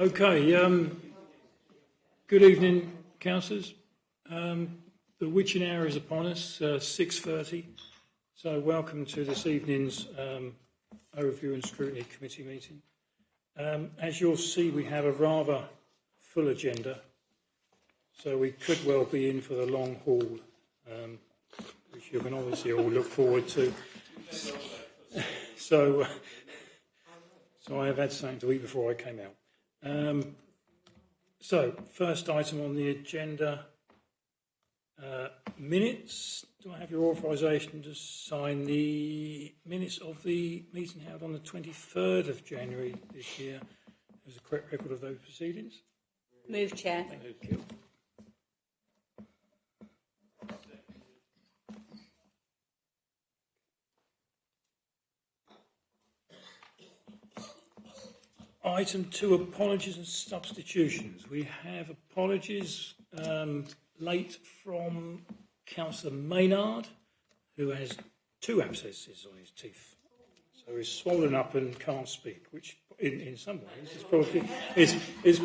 Okay, good evening, councillors. The witching hour is upon us, 6:30. So welcome to this evening's Overview and Scrutiny Committee meeting. As you'll see, we have a rather full agenda, so we could well be in for the long haul, which you can obviously all look forward to. So I have had something to eat before I came out. So, first item on the agenda, minutes. Do I have your authorisation to sign the minutes of the meeting held on the 23rd of January this year as a correct record of those proceedings? Move, Chair. Thank you. Item 2, apologies and substitutions. We have apologies late from Councillor Maynard, who has 2 abscesses on his teeth. So he's swollen up and can't speak, which in some ways is probably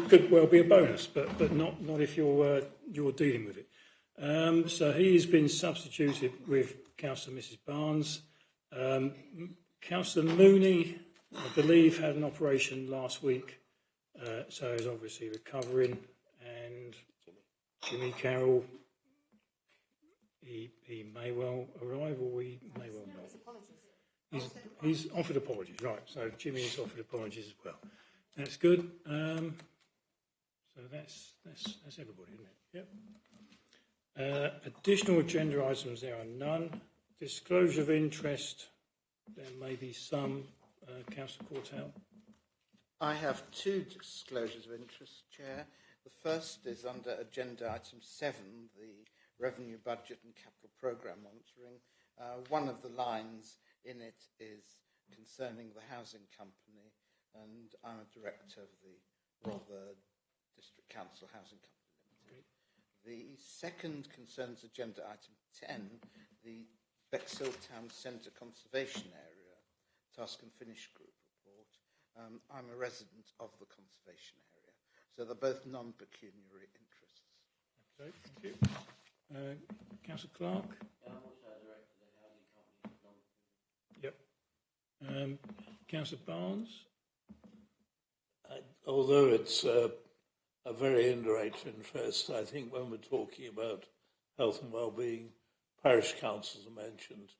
could well be a bonus, but not if you're dealing with it. So he has been substituted with Councillor Mrs Barnes. Councillor Mooney, I believe, had an operation last week, so is obviously recovering. And Jimmy Carroll, he may well arrive, or he may well not. He's offered apologies, right? So Jimmy has offered apologies as well. That's good. So that's everybody, isn't it? Yep. Additional agenda items, there are none. Disclosure of interest, there may be some. Councillor Courtell. I have 2 disclosures of interest, Chair. The first is under agenda item 7, the revenue budget and capital programme monitoring. One of the lines in it is concerning the housing company, and I'm a director of the Rother District Council Housing Company Limited. The second concerns agenda item 10, the Bexhill Town Centre Conservation Area Task and Finish Group report. I'm a resident of the conservation area, so they're both non-pecuniary interests. Okay, thank you. Councillor Clark? I'm also a director of the housing company. Yep. Councillor Barnes? Although it's a very indirect interest, I think when we're talking about health and well-being, parish councils are mentioned.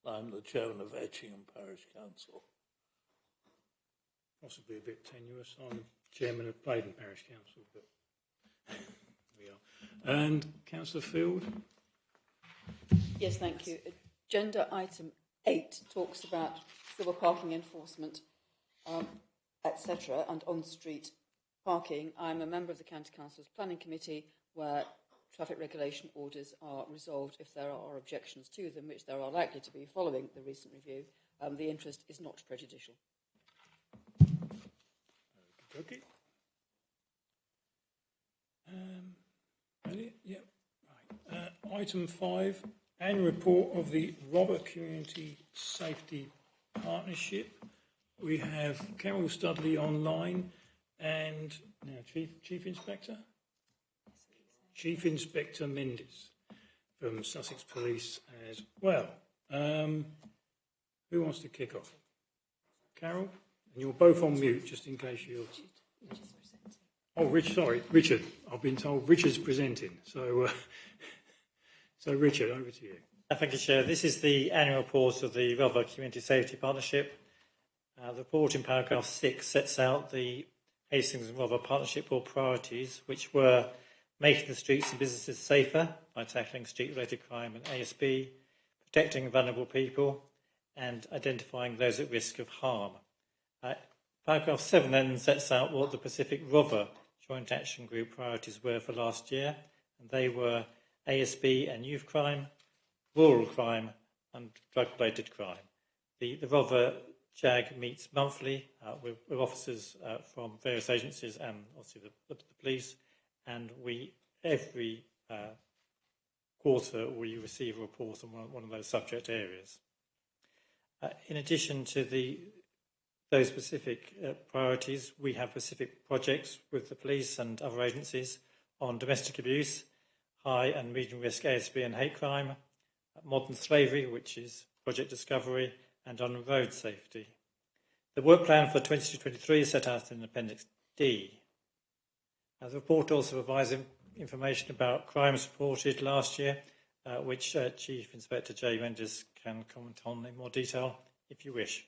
I'm the chairman of Etchingham Parish Council. Possibly a bit tenuous. I'm chairman of Blaydon Parish Council, but we are. And Councillor Field? Yes, thank you. Agenda item 8 talks about civil parking enforcement, etc., and on-street parking. I'm a member of the County Council's Planning Committee, where traffic regulation orders are resolved if there are objections to them, which there are likely to be following the recent review. The interest is not prejudicial. Okay. Ready? Yep. Right. Item 5, annual report of the Rother Community Safety Partnership. We have Carol Studley online, and now Chief Inspector. Chief Inspector Mendes from Sussex Police as well. Who wants to kick off? Carol? And you're both on mute, just in case you're... Oh, Richard. I've been told Richard's presenting. So Richard, over to you. Thank you, Chair. This is the annual report of the Rother Community Safety Partnership. The report in paragraph 6 sets out the Hastings and Rother Partnership Board priorities, which were making the streets and businesses safer by tackling street-related crime and ASB, protecting vulnerable people, and identifying those at risk of harm. Paragraph 7 then sets out what the Pacific Rother Joint Action Group priorities were for last year, and they were ASB and youth crime, rural crime, and drug-related crime. The Rother JAG meets monthly with officers from various agencies and obviously the police, and every quarter we receive a report on one of those subject areas. In addition to the those specific priorities, we have specific projects with the police and other agencies on domestic abuse, high and medium risk ASB and hate crime, modern slavery, which is Project Discovery, and on road safety. The work plan for 2023 is set out in Appendix D. The report also provides information about crimes reported last year, which Chief Inspector J. Mendes can comment on in more detail if you wish.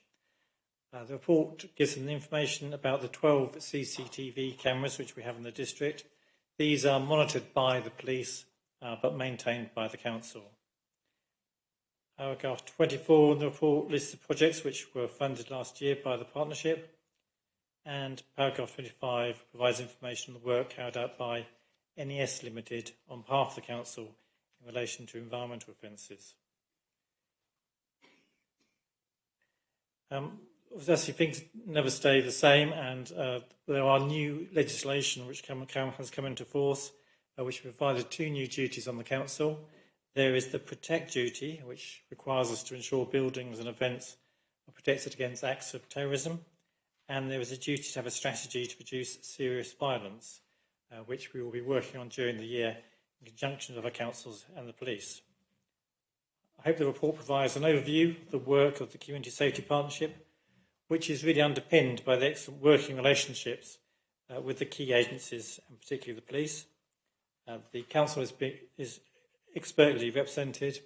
The report gives some information about the 12 CCTV cameras which we have in the district. These are monitored by the police but maintained by the council. Paragraph 24 in the report lists the projects which were funded last year by the partnership, and paragraph 25 provides information on the work carried out by NES Limited on behalf of the council in relation to environmental offences. Obviously, things never stay the same, and there are new legislation which has come into force, which provided 2 new duties on the council. There is the protect duty, which requires us to ensure buildings and events are protected against acts of terrorism, and there is a duty to have a strategy to reduce serious violence, which we will be working on during the year in conjunction with our councils and the police. I hope the report provides an overview of the work of the Community Safety Partnership, which is really underpinned by the excellent working relationships with the key agencies, and particularly the police. The council is expertly represented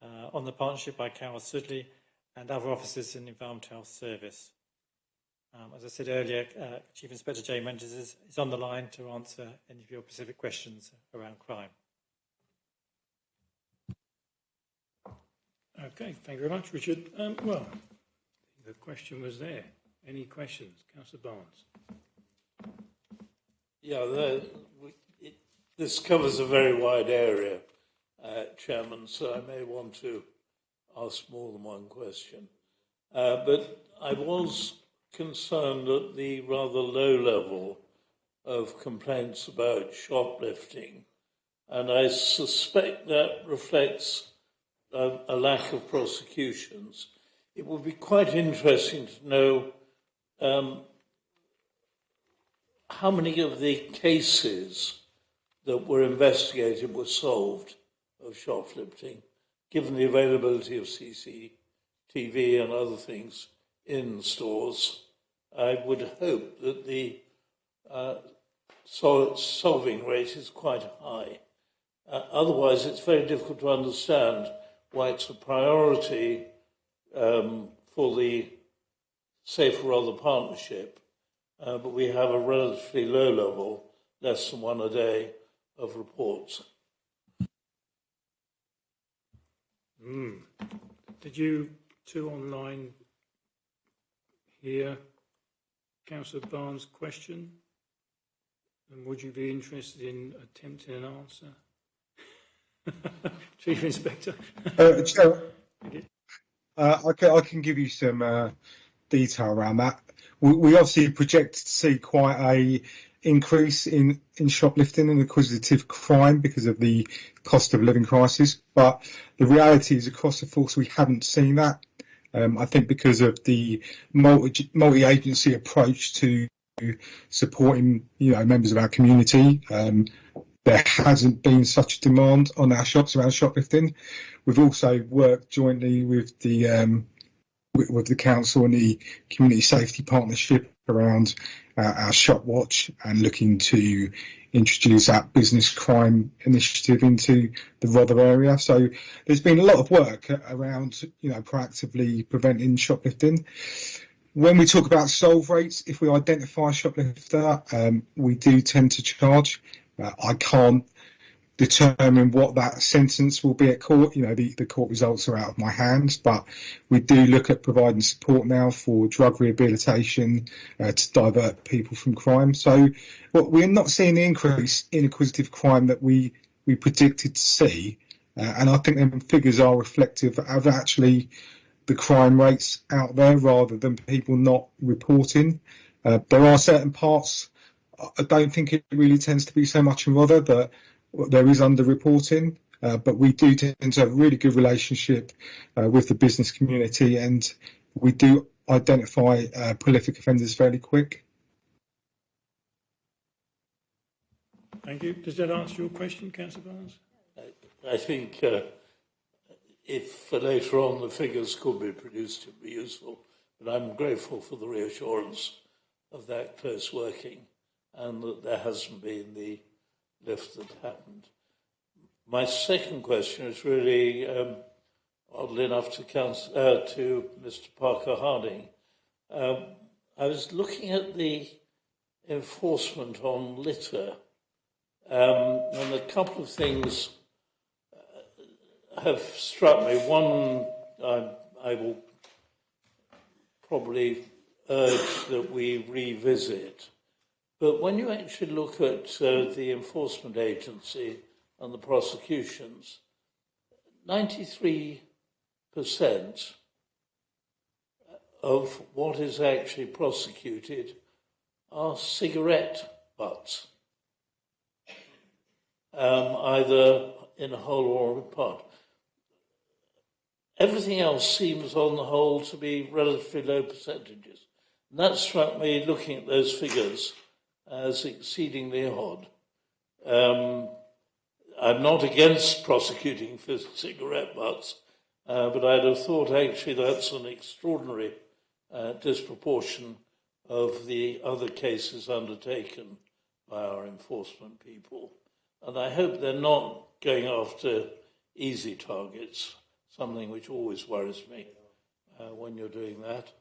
on the partnership by Carol Sudley and other officers in the Environmental Health Service. As I said earlier, Chief Inspector J. Mendes is on the line to answer any of your specific questions around crime. Okay, thank you very much, Richard. Well, the question was there. Any questions? Councillor Barnes. Yeah, this covers a very wide area, Chairman, so I may want to ask more than one question. But I was concerned at the rather low level of complaints about shoplifting, and I suspect that reflects a lack of prosecutions. It would be quite interesting to know how many of the cases that were investigated were solved of shoplifting, given the availability of CCTV and other things in stores. I would hope that the solving rate is quite high. Otherwise, it's very difficult to understand why it's a priority for the Safer Rather partnership, but we have a relatively low level, less than 1 a day, of reports. Did you two online hear Councillor Barnes' question? And would you be interested in attempting an answer? Chief Inspector. Chair, I can give you some detail around that. We obviously project to see quite a increase in shoplifting and acquisitive crime because of the cost of living crisis, but the reality is across the force we haven't seen that. I think because of the multi-agency approach to supporting members of our community, there hasn't been such demand on our shops around shoplifting. We've also worked jointly with the council and the Community Safety Partnership around our shop watch and looking to introduce that business crime initiative into the Rother area. So there's been a lot of work around proactively preventing shoplifting. When we talk about solve rates, if we identify a shoplifter, we do tend to charge. I can't determine what that sentence will be at court. The court results are out of my hands, but we do look at providing support now for drug rehabilitation to divert people from crime. So we're not seeing the increase in acquisitive crime that we predicted to see, and I think them figures are reflective of actually the crime rates out there rather than people not reporting. There are certain parts, I don't think it really tends to be so much in Rother, that there is underreporting, but we do tend to have a really good relationship with the business community, and we do identify prolific offenders fairly quick. Thank you. Does that answer your question, Councillor Barnes? I think if later on the figures could be produced, it would be useful. But I'm grateful for the reassurance of that close working and that there hasn't been the lift that happened. My second question is really, oddly enough, to Mr. Parker Harding. I was looking at the enforcement on litter, and a couple of things have struck me. One, I will probably urge that we revisit. But when you actually look at the enforcement agency and the prosecutions, 93% of what is actually prosecuted are cigarette butts, either in a whole or in part. Everything else seems, on the whole, to be relatively low percentages. And that struck me, looking at those figures, as exceedingly odd. I'm not against prosecuting for cigarette butts, but I'd have thought actually that's an extraordinary disproportion of the other cases undertaken by our enforcement people. And I hope they're not going after easy targets, something which always worries me when you're doing that.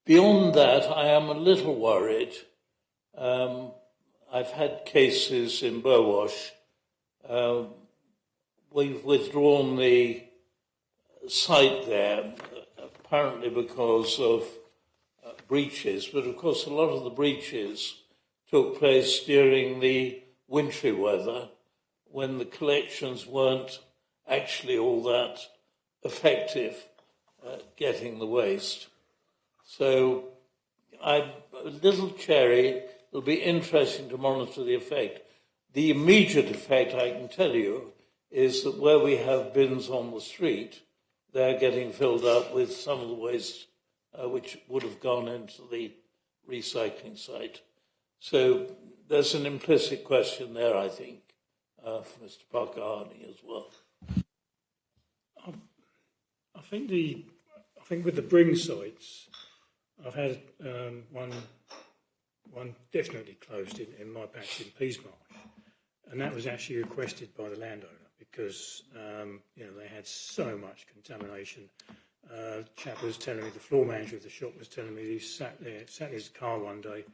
Beyond that, I am a little worried. I've had cases in Burwash. We've withdrawn the site there, apparently because of breaches, but of course a lot of the breaches took place during the wintry weather when the collections weren't actually all that effective at getting the waste. So I'm a little chary. It'll be interesting to monitor the effect. The immediate effect, I can tell you, is that where we have bins on the street, they're getting filled up with some of the waste which would have gone into the recycling site. So there's an implicit question there, I think, for Mr. Parker Harding as well. I think with the bring sites, I've had one definitely closed in my patch in Peasmarsh, and that was actually requested by the landowner because they had so much contamination. Chap was telling me, the floor manager of the shop was telling me, he sat in his car one day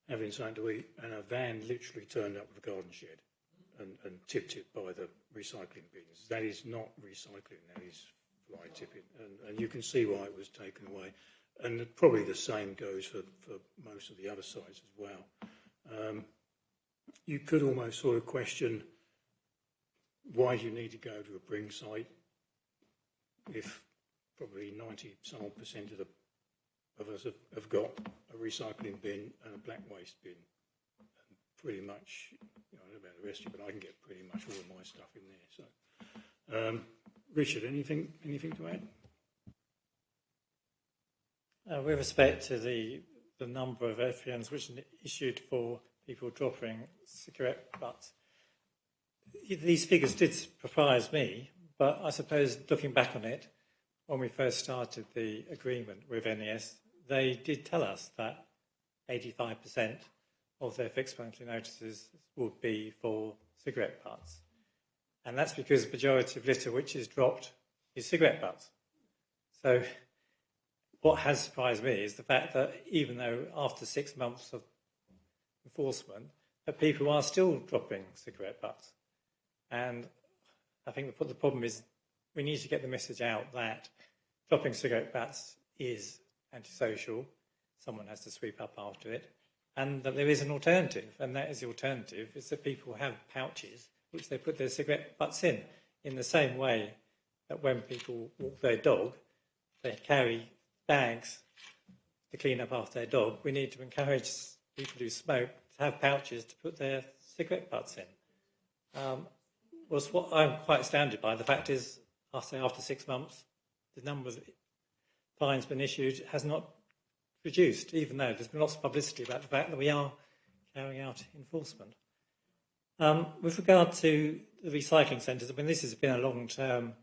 having something to eat, and a van literally turned up with a garden shed and tipped it by the recycling bins. That is not recycling, that is fly tipping, and you can see why it was taken away. And probably the same goes for most of the other sites as well. You could almost sort of question, why do you need to go to a bring site if probably 90% of us have got a recycling bin and a black waste bin? And pretty much, I don't know about the rest of you, but I can get pretty much all of my stuff in there. So, Richard, anything to add? With respect to the number of FENs which are issued for people dropping cigarette butts, these figures did surprise me, but I suppose looking back on it, when we first started the agreement with NES, they did tell us that 85% of their fixed monthly notices would be for cigarette butts. And that's because the majority of litter which is dropped is cigarette butts. So what has surprised me is the fact that even though after 6 months of enforcement, that people are still dropping cigarette butts. And I think the problem is we need to get the message out that dropping cigarette butts is antisocial. Someone has to sweep up after it. And that there is an alternative. And that is the alternative is that people have pouches which they put their cigarette butts in the same way that when people walk their dog, they carry bags to clean up after their dog. We need to encourage people who smoke to have pouches to put their cigarette butts in. Was what I'm quite astounded by. The fact is, after 6 months, the number of fines been issued has not reduced, even though there's been lots of publicity about the fact that we are carrying out enforcement. With regard to the recycling centres, I mean, this has been a long-term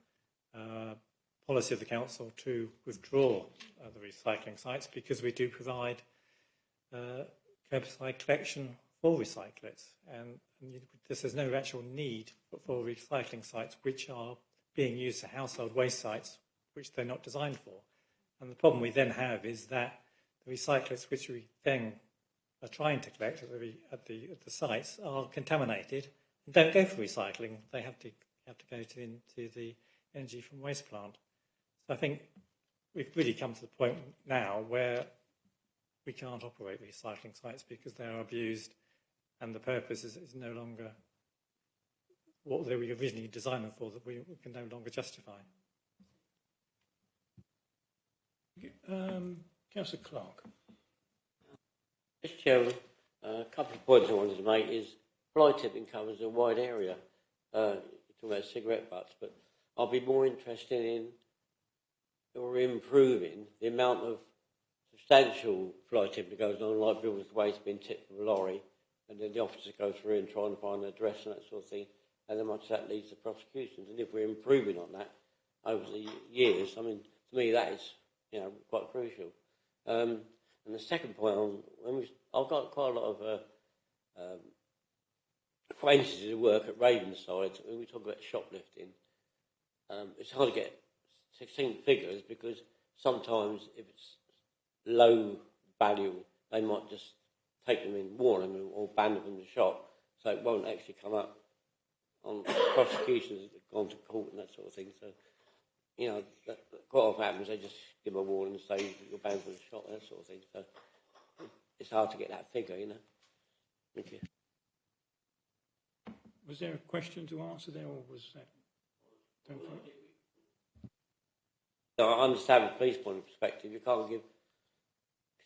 policy of the council to withdraw the recycling sites because we do provide curbside collection for recyclers, and there's no actual need for recycling sites which are being used as household waste sites which they're not designed for. And the problem we then have is that the recyclers which we then are trying to collect at the sites are contaminated and don't go for recycling. They have to go into the energy from waste plant. So I think we've really come to the point now where we can't operate recycling sites because they are abused and the purpose is no longer what they were originally designed them for, that we can no longer justify. Councillor Clark. Mr. Chairman, a couple of points I wanted to make is fly tipping covers a wide area. You're talking about cigarette butts, but I'll be more interested in or improving the amount of substantial fly tipping that goes on, like builders' waste being tipped from a lorry, and then the officers go through and try and find an address and that sort of thing, and how much that leads to prosecutions. And if we're improving on that over the years, I mean, to me that is, quite crucial. And the second point, I've got quite a lot of acquaintances who work at Ravenside. When we talk about shoplifting, it's hard to get succinct figures because sometimes if it's low value, they might just take them in, warn them, or ban them from the shop, so it won't actually come up on prosecutions that have gone to court and that sort of thing. So, that quite often happens, they just give them a warning and say you're banned from the shop, that sort of thing. So it's hard to get that figure, Thank you. Was there a question to answer there, or was that? No, I understand the police point of perspective. You can't give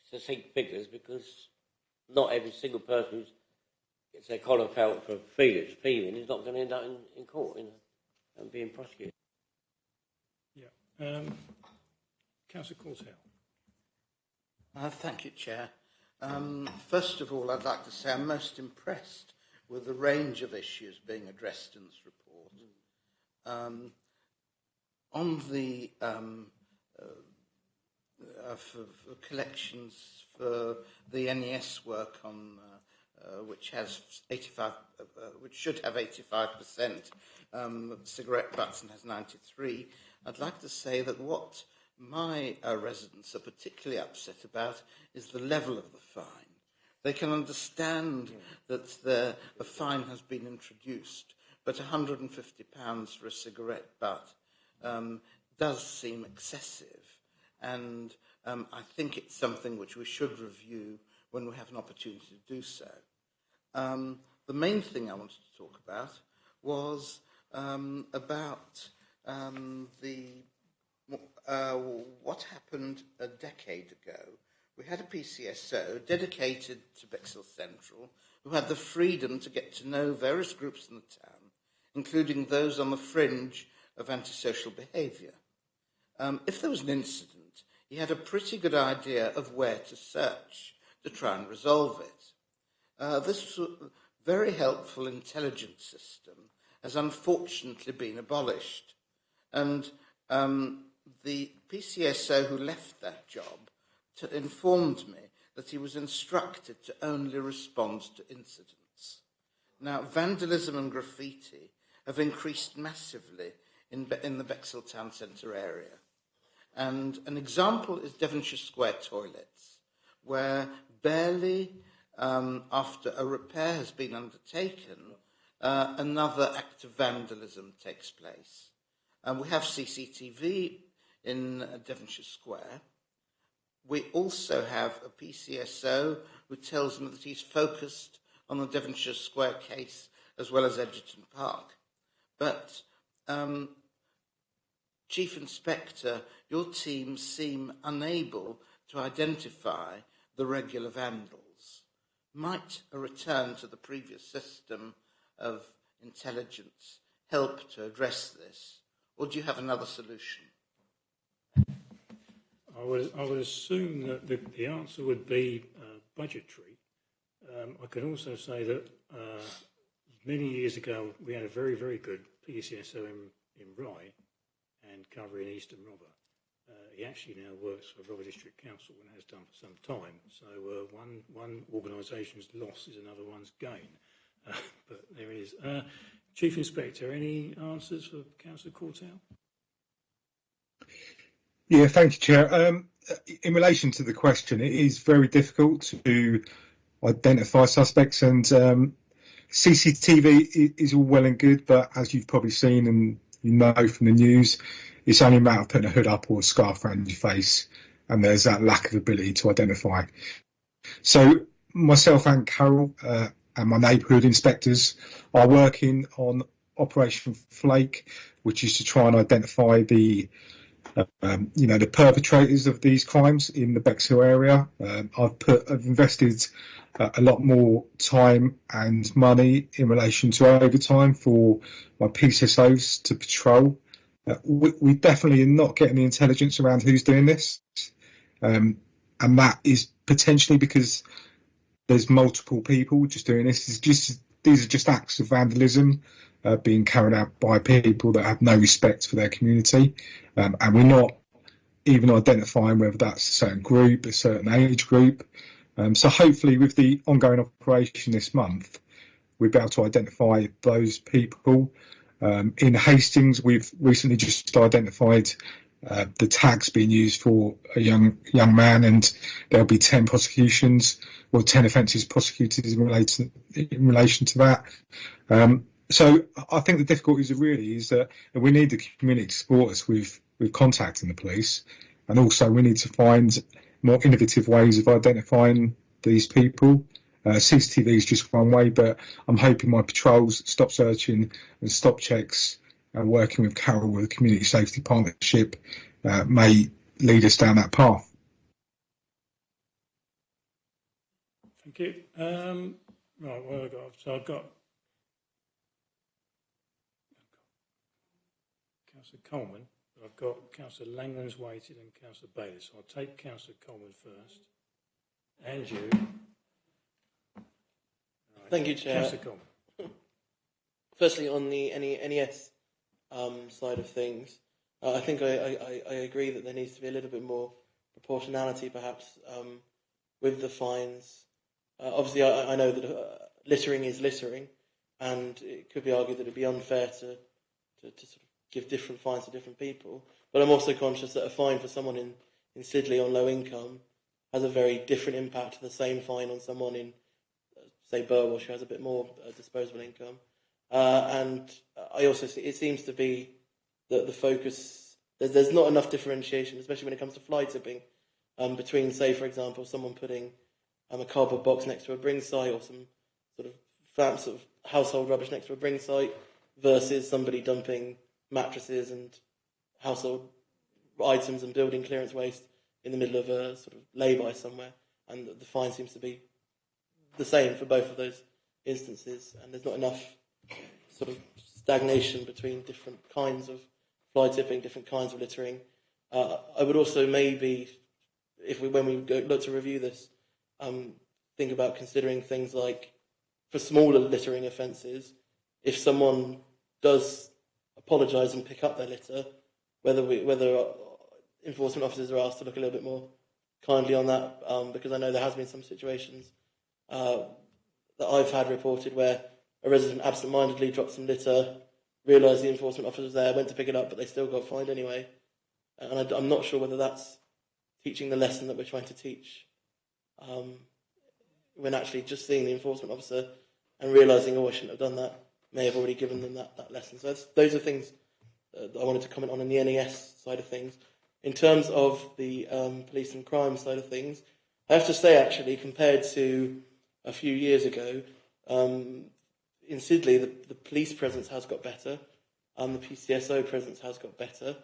succinct figures because not every single person who gets their collar felt for thieving is not going to end up in court, and being prosecuted. Yeah. Councillor Courtell. Thank you, Chair. First of all, I'd like to say I'm most impressed with the range of issues being addressed in this report. On the for collections for the NES work on which has 85, which should have 85% cigarette butts and has 93. I'd like to say that what my residents are particularly upset about is the level of the fine. They can understand that a fine has been introduced, but £150 for a cigarette butt does seem excessive, and I think it's something which we should review when we have an opportunity to do so. The main thing I wanted to talk about was about what happened a decade ago. We had a PCSO dedicated to Bexhill Central who had the freedom to get to know various groups in the town, including those on the fringe of antisocial behaviour. If there was an incident, he had a pretty good idea of where to search to try and resolve it. This was a very helpful intelligence system has unfortunately been abolished, and the PCSO who left that job informed me that he was instructed to only respond to incidents. Now, vandalism and graffiti have increased massively in the Bexhill town centre area. And an example is Devonshire Square toilets, where barely after a repair has been undertaken, another act of vandalism takes place. And we have CCTV in Devonshire Square. We also have a PCSO who tells me that he's focused on the Devonshire Square case as well as Edgerton Park. But, Chief Inspector, your team seem unable to identify the regular vandals. Might a return to the previous system of intelligence help to address this? Or do you have another solution? I would assume that the answer would be budgetary. I can also say that many years ago we had a very, very good PCSO in Rye and covering Eastern Rother. He actually now works for Rother District Council and has done for some time. So one organisation's loss is another one's gain. But there it is. Chief Inspector, any answers for Councillor Cortell? Yeah, thank you, Chair. In relation to the question, it is very difficult to identify suspects, and CCTV is all well and good, but as you've probably seen and you know from the news, it's only a matter of putting a hood up or a scarf around your face, and there's that lack of ability to identify. So myself and Carol and my neighbourhood inspectors are working on Operation Flake, which is to try and identify the the perpetrators of these crimes in the Bexhill area. I've invested a lot more time and money in relation to overtime for my PCSOs to patrol. We definitely are not getting the intelligence around who's doing this, and that is potentially because there's multiple people just doing this. These are just acts of vandalism being carried out by people that have no respect for their community, and we're not even identifying whether that's a certain group, a certain age group. So hopefully with the ongoing operation this month, we'll be able to identify those people. In Hastings, we've recently just identified the tags being used for a young man, and there'll be 10 prosecutions or 10 offences prosecuted in relation to that. So I think the difficulties really is that we need the community to support us with contacting the police, and also we need to find more innovative ways of identifying these people. CCTV is just one way, but I'm hoping my patrols, stop searching and stop checks, and working with Carol with the Community Safety Partnership may lead us down that path. Thank you. Right, what have I got? So I've got Councillor Coleman, I've got Councillor Langlands waited and Councillor Bailey. So I'll take Councillor Coleman first. And you. Right. Thank you, Chair. Councillor Coleman. Firstly, on the NES side of things, I think I agree that there needs to be a little bit more proportionality, perhaps, with the fines. Obviously, I know that littering is littering, and it could be argued that it'd be unfair to sort of give different fines to different people. But I'm also conscious that a fine for someone in Sidley on low income has a very different impact to the same fine on someone in, say, Burwash, who has a bit more disposable income. And I also see, it seems to be that the focus, there's not enough differentiation, especially when it comes to fly tipping, between, say, for example, someone putting a cardboard box next to a bring site, or some sort of household rubbish next to a bring site, versus somebody dumping mattresses and household items and building clearance waste in the middle of a sort of lay-by somewhere. And the fine seems to be the same for both of those instances, and there's not enough sort of stagnation between different kinds of fly tipping, different kinds of littering. I would also maybe, when we look to review this, think about considering things like, for smaller littering offences, if someone does apologise and pick up their litter, whether enforcement officers are asked to look a little bit more kindly on that, because I know there has been some situations that I've had reported where a resident absent-mindedly dropped some litter, realised the enforcement officer was there, went to pick it up, but they still got fined anyway. And I'm not sure whether that's teaching the lesson that we're trying to teach, when actually just seeing the enforcement officer and realising, oh, I shouldn't have done that, may have already given them that lesson. So those are things that I wanted to comment on in the NES side of things. In terms of the police and crime side of things, I have to say, actually, compared to a few years ago, in Sidley, the police presence has got better, the PCSO presence has got better.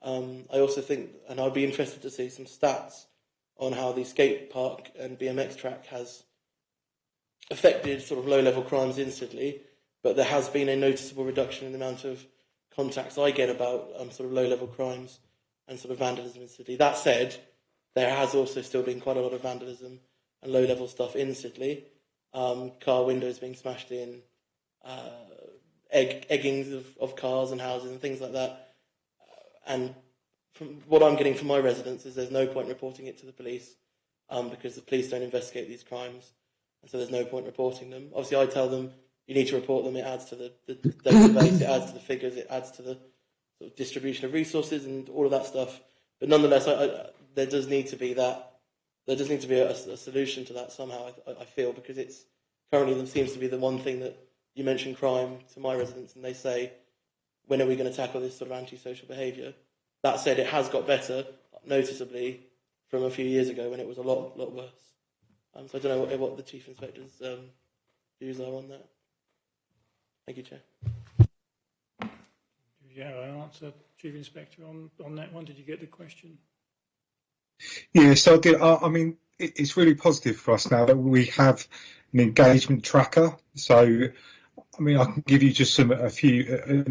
I also think, and I'd be interested to see some stats on how the skate park and BMX track has affected sort of low-level crimes in Sidley, but there has been a noticeable reduction in the amount of contacts I get about sort of low-level crimes and sort of vandalism in Sidley. That said, there has also still been quite a lot of vandalism and low-level stuff in Sidley. Car windows being smashed in, eggings of cars and houses and things like that. And from what I'm getting from my residents is there's no point reporting it to the police because the police don't investigate these crimes, and so there's no point reporting them. Obviously, I tell them you need to report them. It adds to the database, it adds to the figures, it adds to the sort of distribution of resources and all of that stuff. But nonetheless, there does need to be that. There does need to be a solution to that somehow. I feel, because it's currently seems to be the one thing that you mention crime to my residents, and they say, when are we going to tackle this sort of antisocial behaviour? That said, it has got better noticeably from a few years ago when it was a lot worse. So I don't know what the Chief Inspector's views are on that. Thank you, Chair. Yeah, I answer, Chief Inspector, on that one. Did you get the question? Yeah, so I did. I mean, it's really positive for us now that we have an engagement tracker. So, I mean, I can give you just an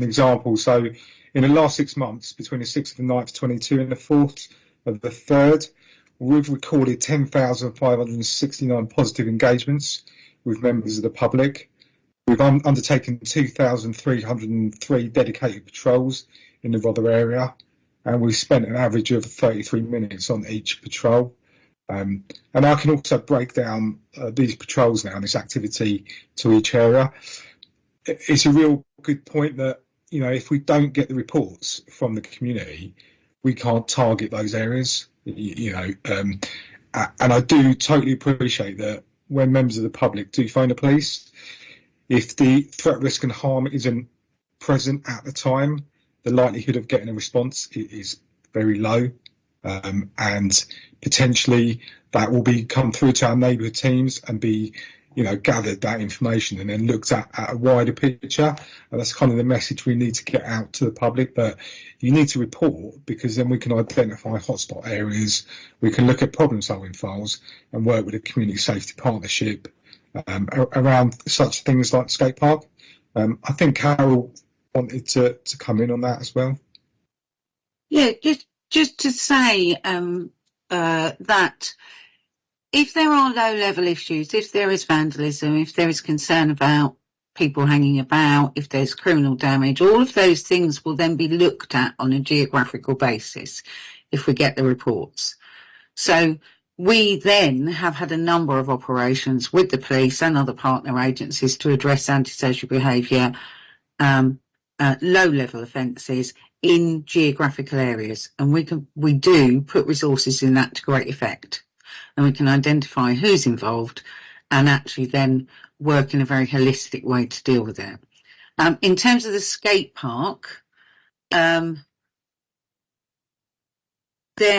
example. So, in the last 6 months, between the 6th of the 9th, 22 and the 4th of the 3rd, we've recorded 10,569 positive engagements with members of the public. We've undertaken 2,303 dedicated patrols in the Rother area, and we've spent an average of 33 minutes on each patrol. And I can also break down these patrols now, this activity, to each area. It's a real good point that, you know, if we don't get the reports from the community, we can't target those areas, and I do totally appreciate that when members of the public do phone the police, if the threat, risk and harm isn't present at the time, the likelihood of getting a response is very low, and potentially that will come through to our neighbourhood teams and be, gathered, that information, and then looked at a wider picture. And that's kind of the message we need to get out to the public, that you need to report, because then we can identify hotspot areas, we can look at problem solving files and work with a community safety partnership around such things like skate park. I think Carol wanted to come in on that as well. Yeah, just to say that if there are low-level issues, if there is vandalism, if there is concern about people hanging about, if there's criminal damage, all of those things will then be looked at on a geographical basis if we get the reports. So we then have had a number of operations with the police and other partner agencies to address antisocial behaviour, low-level offences in geographical areas, and we do put resources in that to great effect, and we can identify who's involved and actually then work in a very holistic way to deal with it. In terms of the skate park, there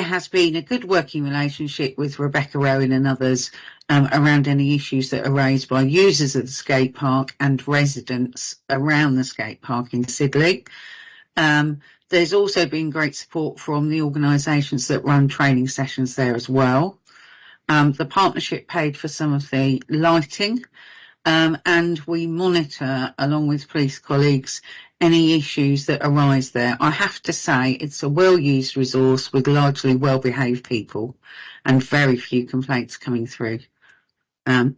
has been a good working relationship with Rebecca Rowan and others around any issues that are raised by users of the skate park and residents around the skate park in Sidley. There's also been great support from the organisations that run training sessions there as well. The partnership paid for some of the lighting, and we monitor, along with police colleagues, any issues that arise there. I have to say it's a well-used resource with largely well-behaved people and very few complaints coming through.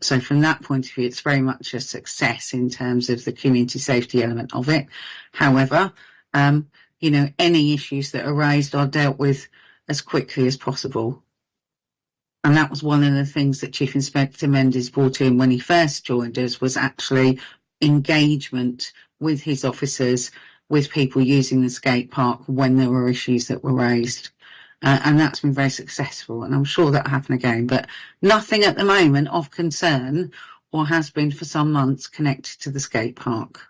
So from that point of view, it's very much a success in terms of the community safety element of it. However, any issues that are raised are dealt with as quickly as possible. And that was one of the things that Chief Inspector Mendes brought in when he first joined us, was actually engagement with his officers, with people using the skate park when there were issues that were raised. And that's been very successful, and I'm sure that'll happen again. But nothing at the moment of concern, or has been for some months, connected to the skate park.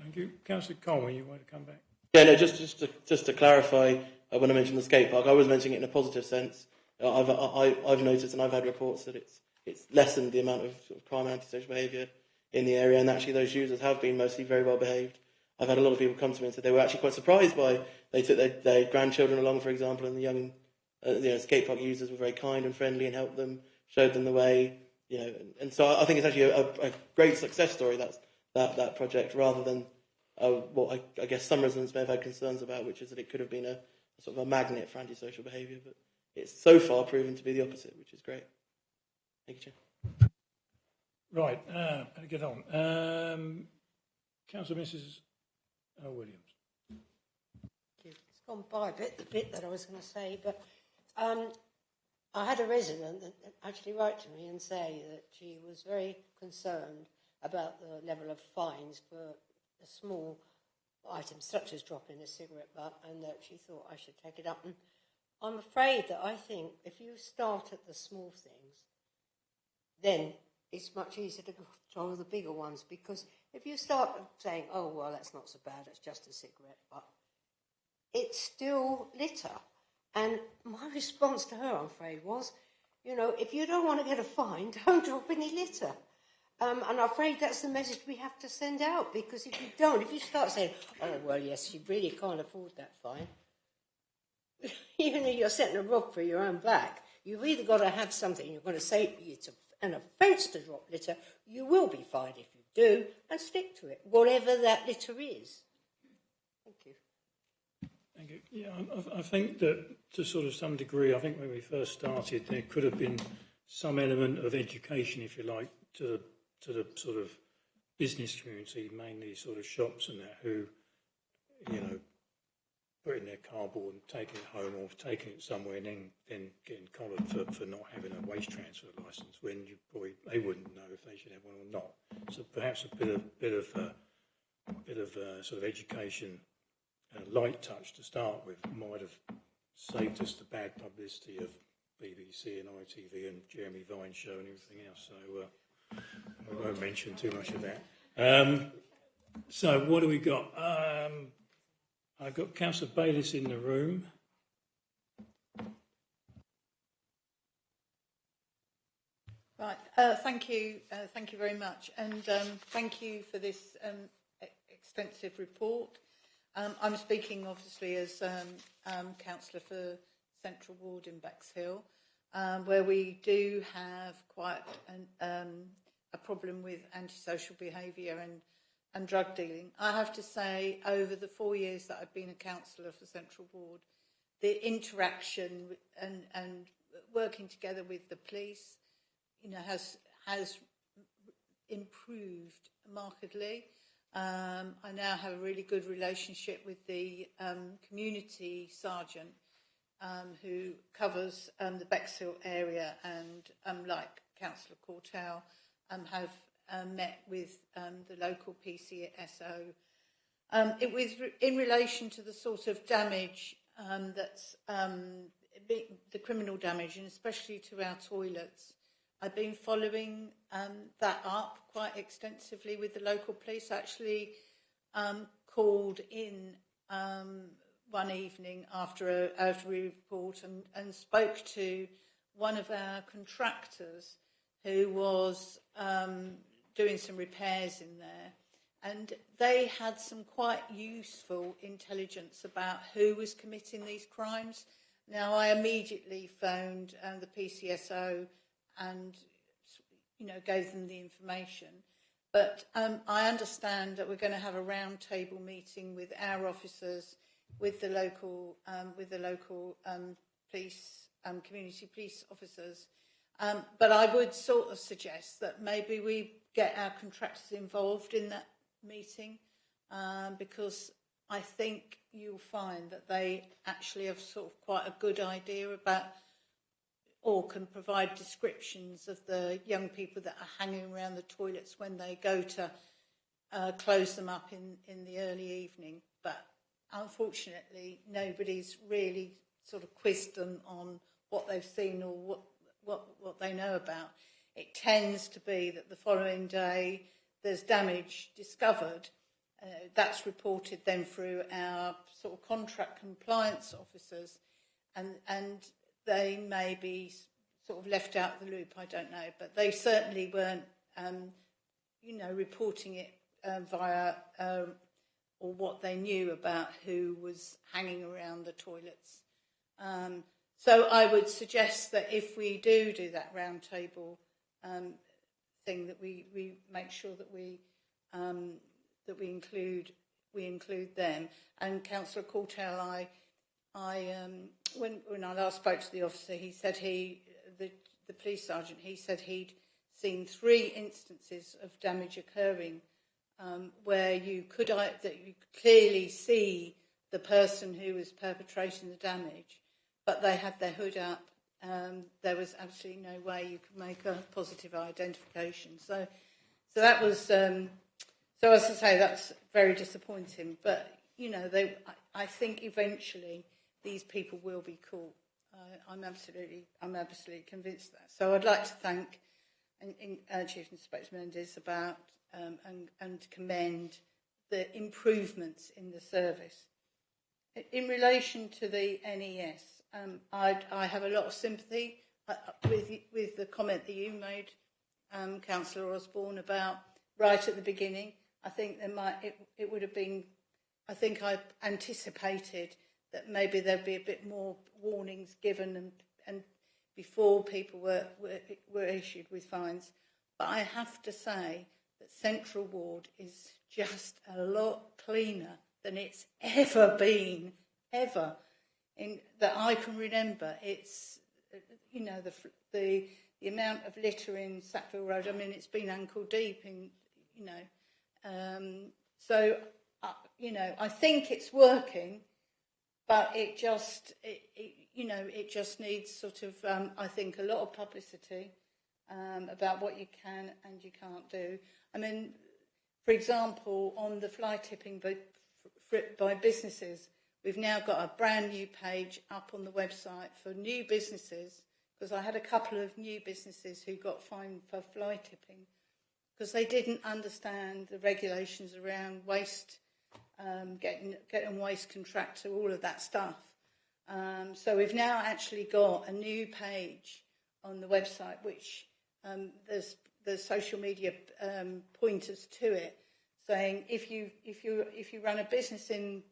Thank you. Councillor Coleman, you want to come back? Yeah, no, just to clarify, when I mentioned the skate park, I was mentioning it in a positive sense. I've noticed, and I've had reports that it's lessened the amount of crime and antisocial behaviour in the area, and actually those users have been mostly very well behaved. I've had a lot of people come to me and said they were actually quite surprised by, they took their grandchildren along, for example, and the young skate park users were very kind and friendly and helped them, showed them the way, and so I think it's actually a great success story, that project, rather than what I guess some residents may have had concerns about, which is that it could have been sort of a magnet for antisocial behaviour, but it's so far proven to be the opposite, which is great. Thank you, Chair. Right, better get on. Councillor Mrs. Williams. It's gone by a bit, the bit that I was going to say, but I had a resident that actually write to me and say that she was very concerned about the level of fines for a small items such as dropping a cigarette butt, and that she thought I should take it up. And I'm afraid that I think if you start at the small things, then it's much easier to control the bigger ones, because if you start saying, oh, well, that's not so bad, it's just a cigarette butt, it's still litter. And my response to her, I'm afraid, was, you know, if you don't want to get a fine, don't drop any litter. And I'm afraid that's the message we have to send out, because if you don't, if you start saying, oh, well, yes, you really can't afford that fine, even if you're setting a rock for your own back, you've either got to have something, you're going to say it's an offence to drop litter, you will be fined if you do, and stick to it, whatever that litter is. Thank you. Thank you. Yeah, I think that to sort of some degree, I think when we first started, there could have been some element of education, if you like, to the sort of business community, mainly sort of shops and that, who, you know, putting their cardboard and taking it home or taking it somewhere and then getting collared for not having a waste transfer licence, when they wouldn't know if they should have one or not. So perhaps a bit of sort of education, light touch to start with, might have saved us the bad publicity of BBC and ITV and Jeremy Vine's show and everything else. So we won't mention too much of that. So what do we got? I've got Councillor Bayliss in the room. Right, thank you very much, and thank you for this extensive report. I'm speaking obviously as councillor for Central Ward in Bexhill, where we do have quite a problem with antisocial behaviour and drug dealing. I have to say, over the 4 years that I've been a councillor for Central Ward, the interaction and working together with the police, you know, has improved markedly. I now have a really good relationship with the community sergeant who covers the Bexhill area, and like Councillor Cortell, have met with the local PCSO. It was in relation to the sort of damage that's the criminal damage, and especially to our toilets. I've been following that up quite extensively with the local police. I actually called in one evening after a report and spoke to one of our contractors who was doing some repairs in there, and they had some quite useful intelligence about who was committing these crimes. Now, I immediately phoned the PCSO and, you know, gave them the information. But I understand that we're going to have a roundtable meeting with our officers, with the local police, community police officers. But I would sort of suggest that maybe we get our contractors involved in that meeting, because I think you'll find that they actually have sort of quite a good idea about, or can provide descriptions of the young people that are hanging around the toilets when they go to close them up in the early evening. But unfortunately, nobody's really sort of quizzed them on what they've seen or what they know about. It tends to be that the following day there's damage discovered. That's reported then through our sort of contract compliance officers, and they may be sort of left out of the loop, I don't know, but they certainly weren't, you know, reporting it via or what they knew about who was hanging around the toilets. So I would suggest that if we do that roundtable thing, that we make sure that we include them. And Councillor Cortell, I when I last spoke to the officer, he said the police sergeant, he said he'd seen 3 instances of damage occurring where you could clearly see the person who was perpetrating the damage, but they had their hood up. There was absolutely no way you could make a positive identification. So that was. So as I say, that's very disappointing. But you know, I think eventually these people will be caught. I'm absolutely convinced of that. So I'd like to thank Chief Inspector Mendes about and commend the improvements in the service. In relation to the NES, I have a lot of sympathy with the comment that you made, Councillor Osborne, about right at the beginning. I think it would have been. I think I anticipated that maybe there'd be a bit more warnings given and before people were issued with fines. But I have to say that Central Ward is just a lot cleaner than it's ever been, ever, in that I can remember. It's, you know, the amount of litter in Sackville Road. I mean, it's been ankle deep in, you know. So, you know, I think it's working, but it just needs sort of, I think, a lot of publicity about what you can and you can't do. I mean, for example, on the fly tipping by businesses, we've now got a brand new page up on the website for new businesses, because I had a couple of new businesses who got fined for fly tipping because they didn't understand the regulations around waste, getting waste contractor, all of that stuff. So we've now actually got a new page on the website, which there's social media pointers to it, saying if you run a business in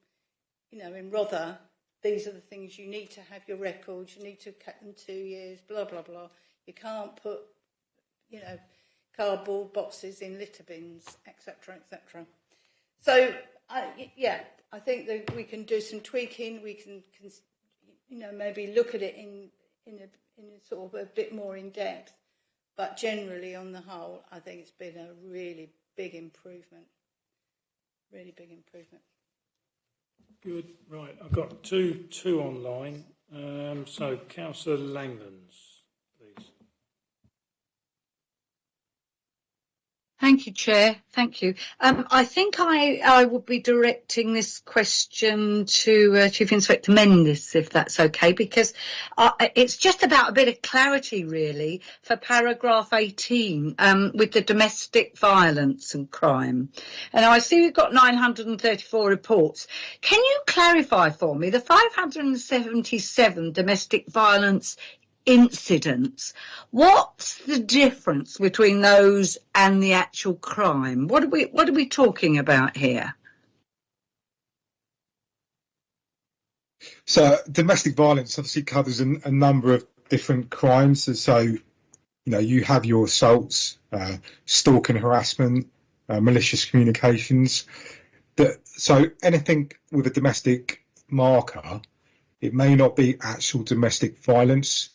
Rother, these are the things you need to have your records. You need to cut them 2 years. Blah blah blah. You can't put cardboard boxes in litter bins, etc., etc. So I think that we can do some tweaking. We can maybe look at it in a sort of a bit more in depth. But generally, on the whole, I think it's been a really big improvement. Really big improvement. Good. Right, I've got two online. So, Councillor Langlands, please. Thank you, Chair. Thank you. I think I will be directing this question to Chief Inspector Mendes, if that's okay, because it's just about a bit of clarity, really, for paragraph 18 with the domestic violence and crime. And I see we've got 934 reports. Can you clarify for me the 577 domestic violence incidents? What's the difference between those and the actual crime? What are we talking about here? So domestic violence obviously covers a number of different crimes. So you have your assaults, stalking, harassment, malicious communications. So anything with a domestic marker, it may not be actual domestic violence.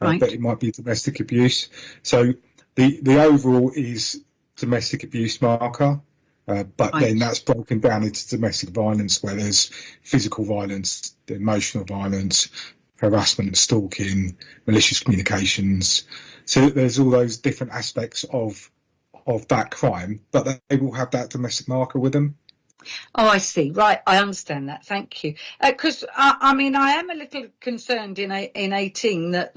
Right. But it might be domestic abuse. So the overall is domestic abuse marker, but right. Then that's broken down into domestic violence, where there's physical violence, emotional violence, harassment and stalking, malicious communications. So there's all those different aspects of that crime, but they will have that domestic marker with them. Oh, I see. Right, I understand that. Thank you. Because I mean, I am a little concerned in 18 that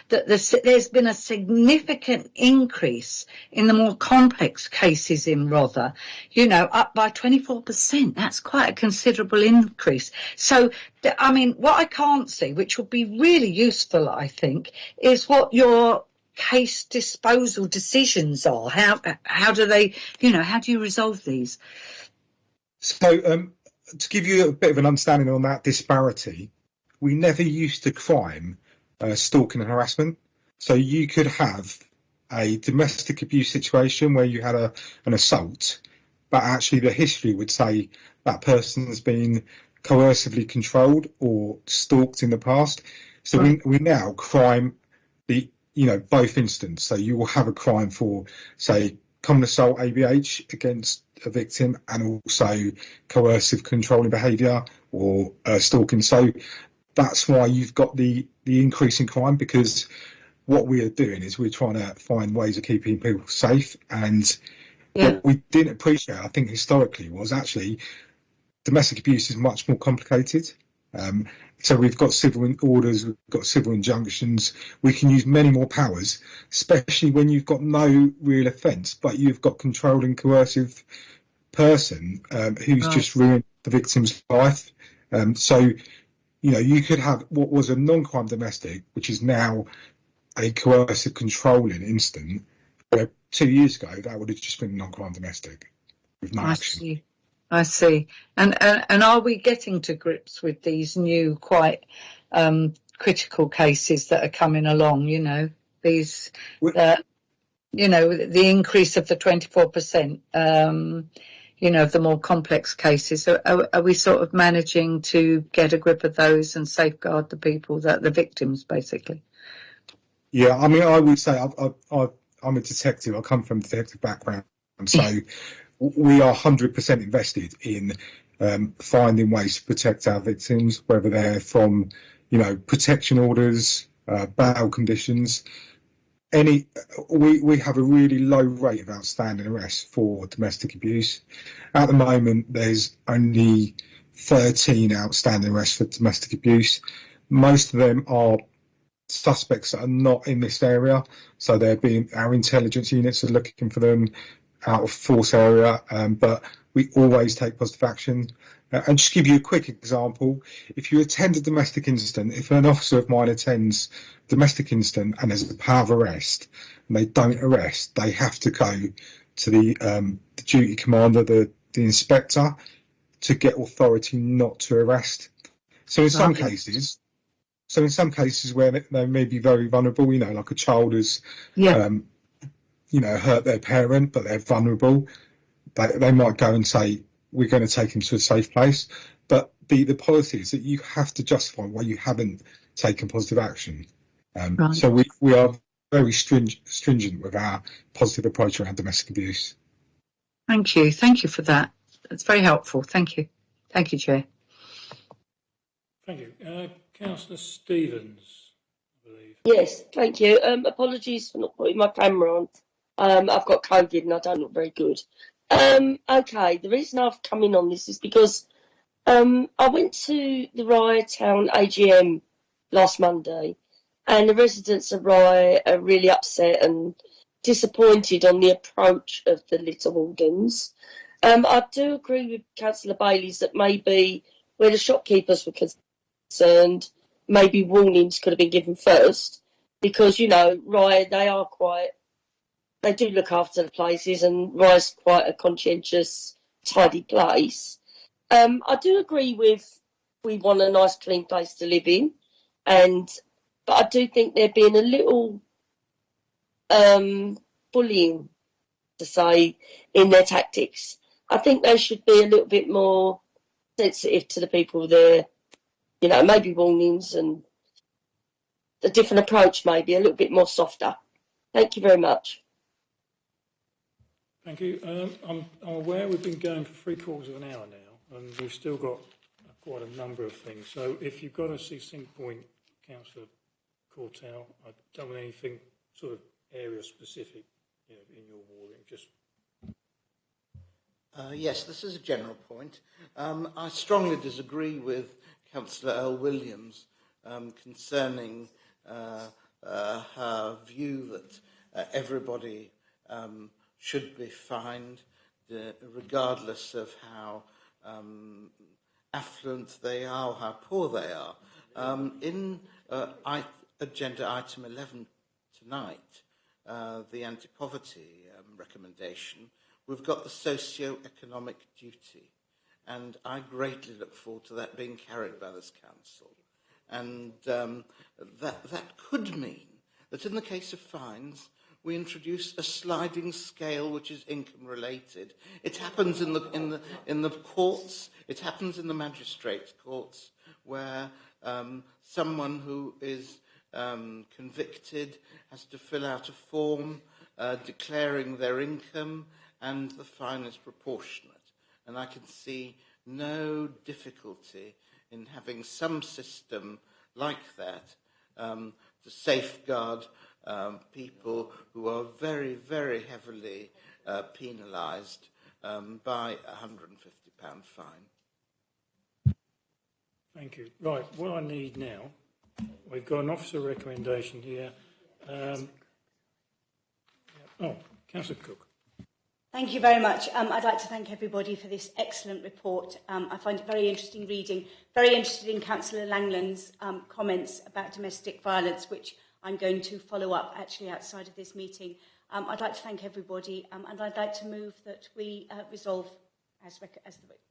there's been a significant increase in the more complex cases in Rother. Up by 24%. That's quite a considerable increase. So, I mean, what I can't see, which would be really useful, I think, is what your case disposal decisions are. How do they? How do you resolve these? So, to give you a bit of an understanding on that disparity, we never used to crime stalking and harassment. So you could have a domestic abuse situation where you had an assault, but actually the history would say that person's been coercively controlled or stalked in the past. So we now crime both instances. So you will have a crime for, say, common assault ABH against a victim, and also coercive controlling behaviour or stalking. So that's why you've got the increase in crime, because what we are doing is we're trying to find ways of keeping people safe. And what we didn't appreciate, I think, historically, was actually domestic abuse is much more complicated. So we've got civil orders, we've got civil injunctions. We can use many more powers, especially when you've got no real offence, but you've got controlling coercive person who's just ruined the victim's life. So, you could have what was a non-crime domestic, which is now a coercive controlling incident, where 2 years ago that would have just been non-crime domestic with no action. I see. And are we getting to grips with these new, quite critical cases that are coming along? These, the increase of the 24%. Of the more complex cases. So are we sort of managing to get a grip of those and safeguard the people, the victims, basically? Yeah, I mean, I would say I'm a detective. I come from a detective background, so we are 100% invested in finding ways to protect our victims, whether they're from, protection orders, bail conditions. We have a really low rate of outstanding arrests for domestic abuse. At the moment, there's only 13 outstanding arrests for domestic abuse. Most of them are suspects that are not in this area, so our intelligence units are looking for them out of force area, but we always take positive action. And just give you a quick example, if you attend a domestic incident, if an officer of mine attends a domestic incident and there's a power of arrest and they don't arrest, they have to go to the duty commander, the inspector, to get authority not to arrest. So in some cases where they may be very vulnerable, like a child has hurt their parent, but they're vulnerable, they might go and say, we're going to take him to a safe place. But the policy is that you have to justify why you haven't taken positive action. So we are very stringent with our positive approach around domestic abuse. Thank you. Thank you for that. That's very helpful. Thank you. Thank you, Chair. Thank you. Councillor Stevens, I believe. Yes, thank you. Apologies for not putting my camera on. I've got COVID and I don't look very good. Okay, the reason I've come in on this is because I went to the Rye Town AGM last Monday, and the residents of Rye are really upset and disappointed on the approach of the litter wardens. I do agree with Councillor Bayliss that maybe where the shopkeepers were concerned, maybe warnings could have been given first, because, Rye, they do look after the places, and Rye's quite a conscientious, tidy place. I do agree with we want a nice, clean place to live in, but I do think they're being a little bullying, to say, in their tactics. I think they should be a little bit more sensitive to the people there, maybe warnings and a different approach, maybe a little bit more softer. Thank you very much. Thank you. I'm aware we've been going for 3/4 of an hour now, and we've still got quite a number of things. So if you've got a succinct point, Councillor Cortell, I don't want anything sort of area specific, in your warding. Just. Yes, this is a general point. I strongly disagree with Councillor Earl Williams concerning her view that everybody should be fined, regardless of how affluent they are or how poor they are. In agenda item 11 tonight, the anti-poverty recommendation, we've got the socio-economic duty, and I greatly look forward to that being carried by this council. And that could mean that in the case of fines, we introduce a sliding scale which is income related. It happens in the courts. It happens in the magistrates' courts, where someone who is convicted has to fill out a form declaring their income, and the fine is proportionate. And I can see no difficulty in having some system like that to safeguard people who are very, very heavily penalised by a £150 fine. Thank you. Right, what I need now, we've got an officer recommendation here. Councillor Cook. Thank you very much. I'd like to thank everybody for this excellent report. I find it very interesting reading. Very interested in Councillor Langland's comments about domestic violence, which I'm going to follow up actually outside of this meeting. I'd like to thank everybody, and I'd like to move that we resolve as the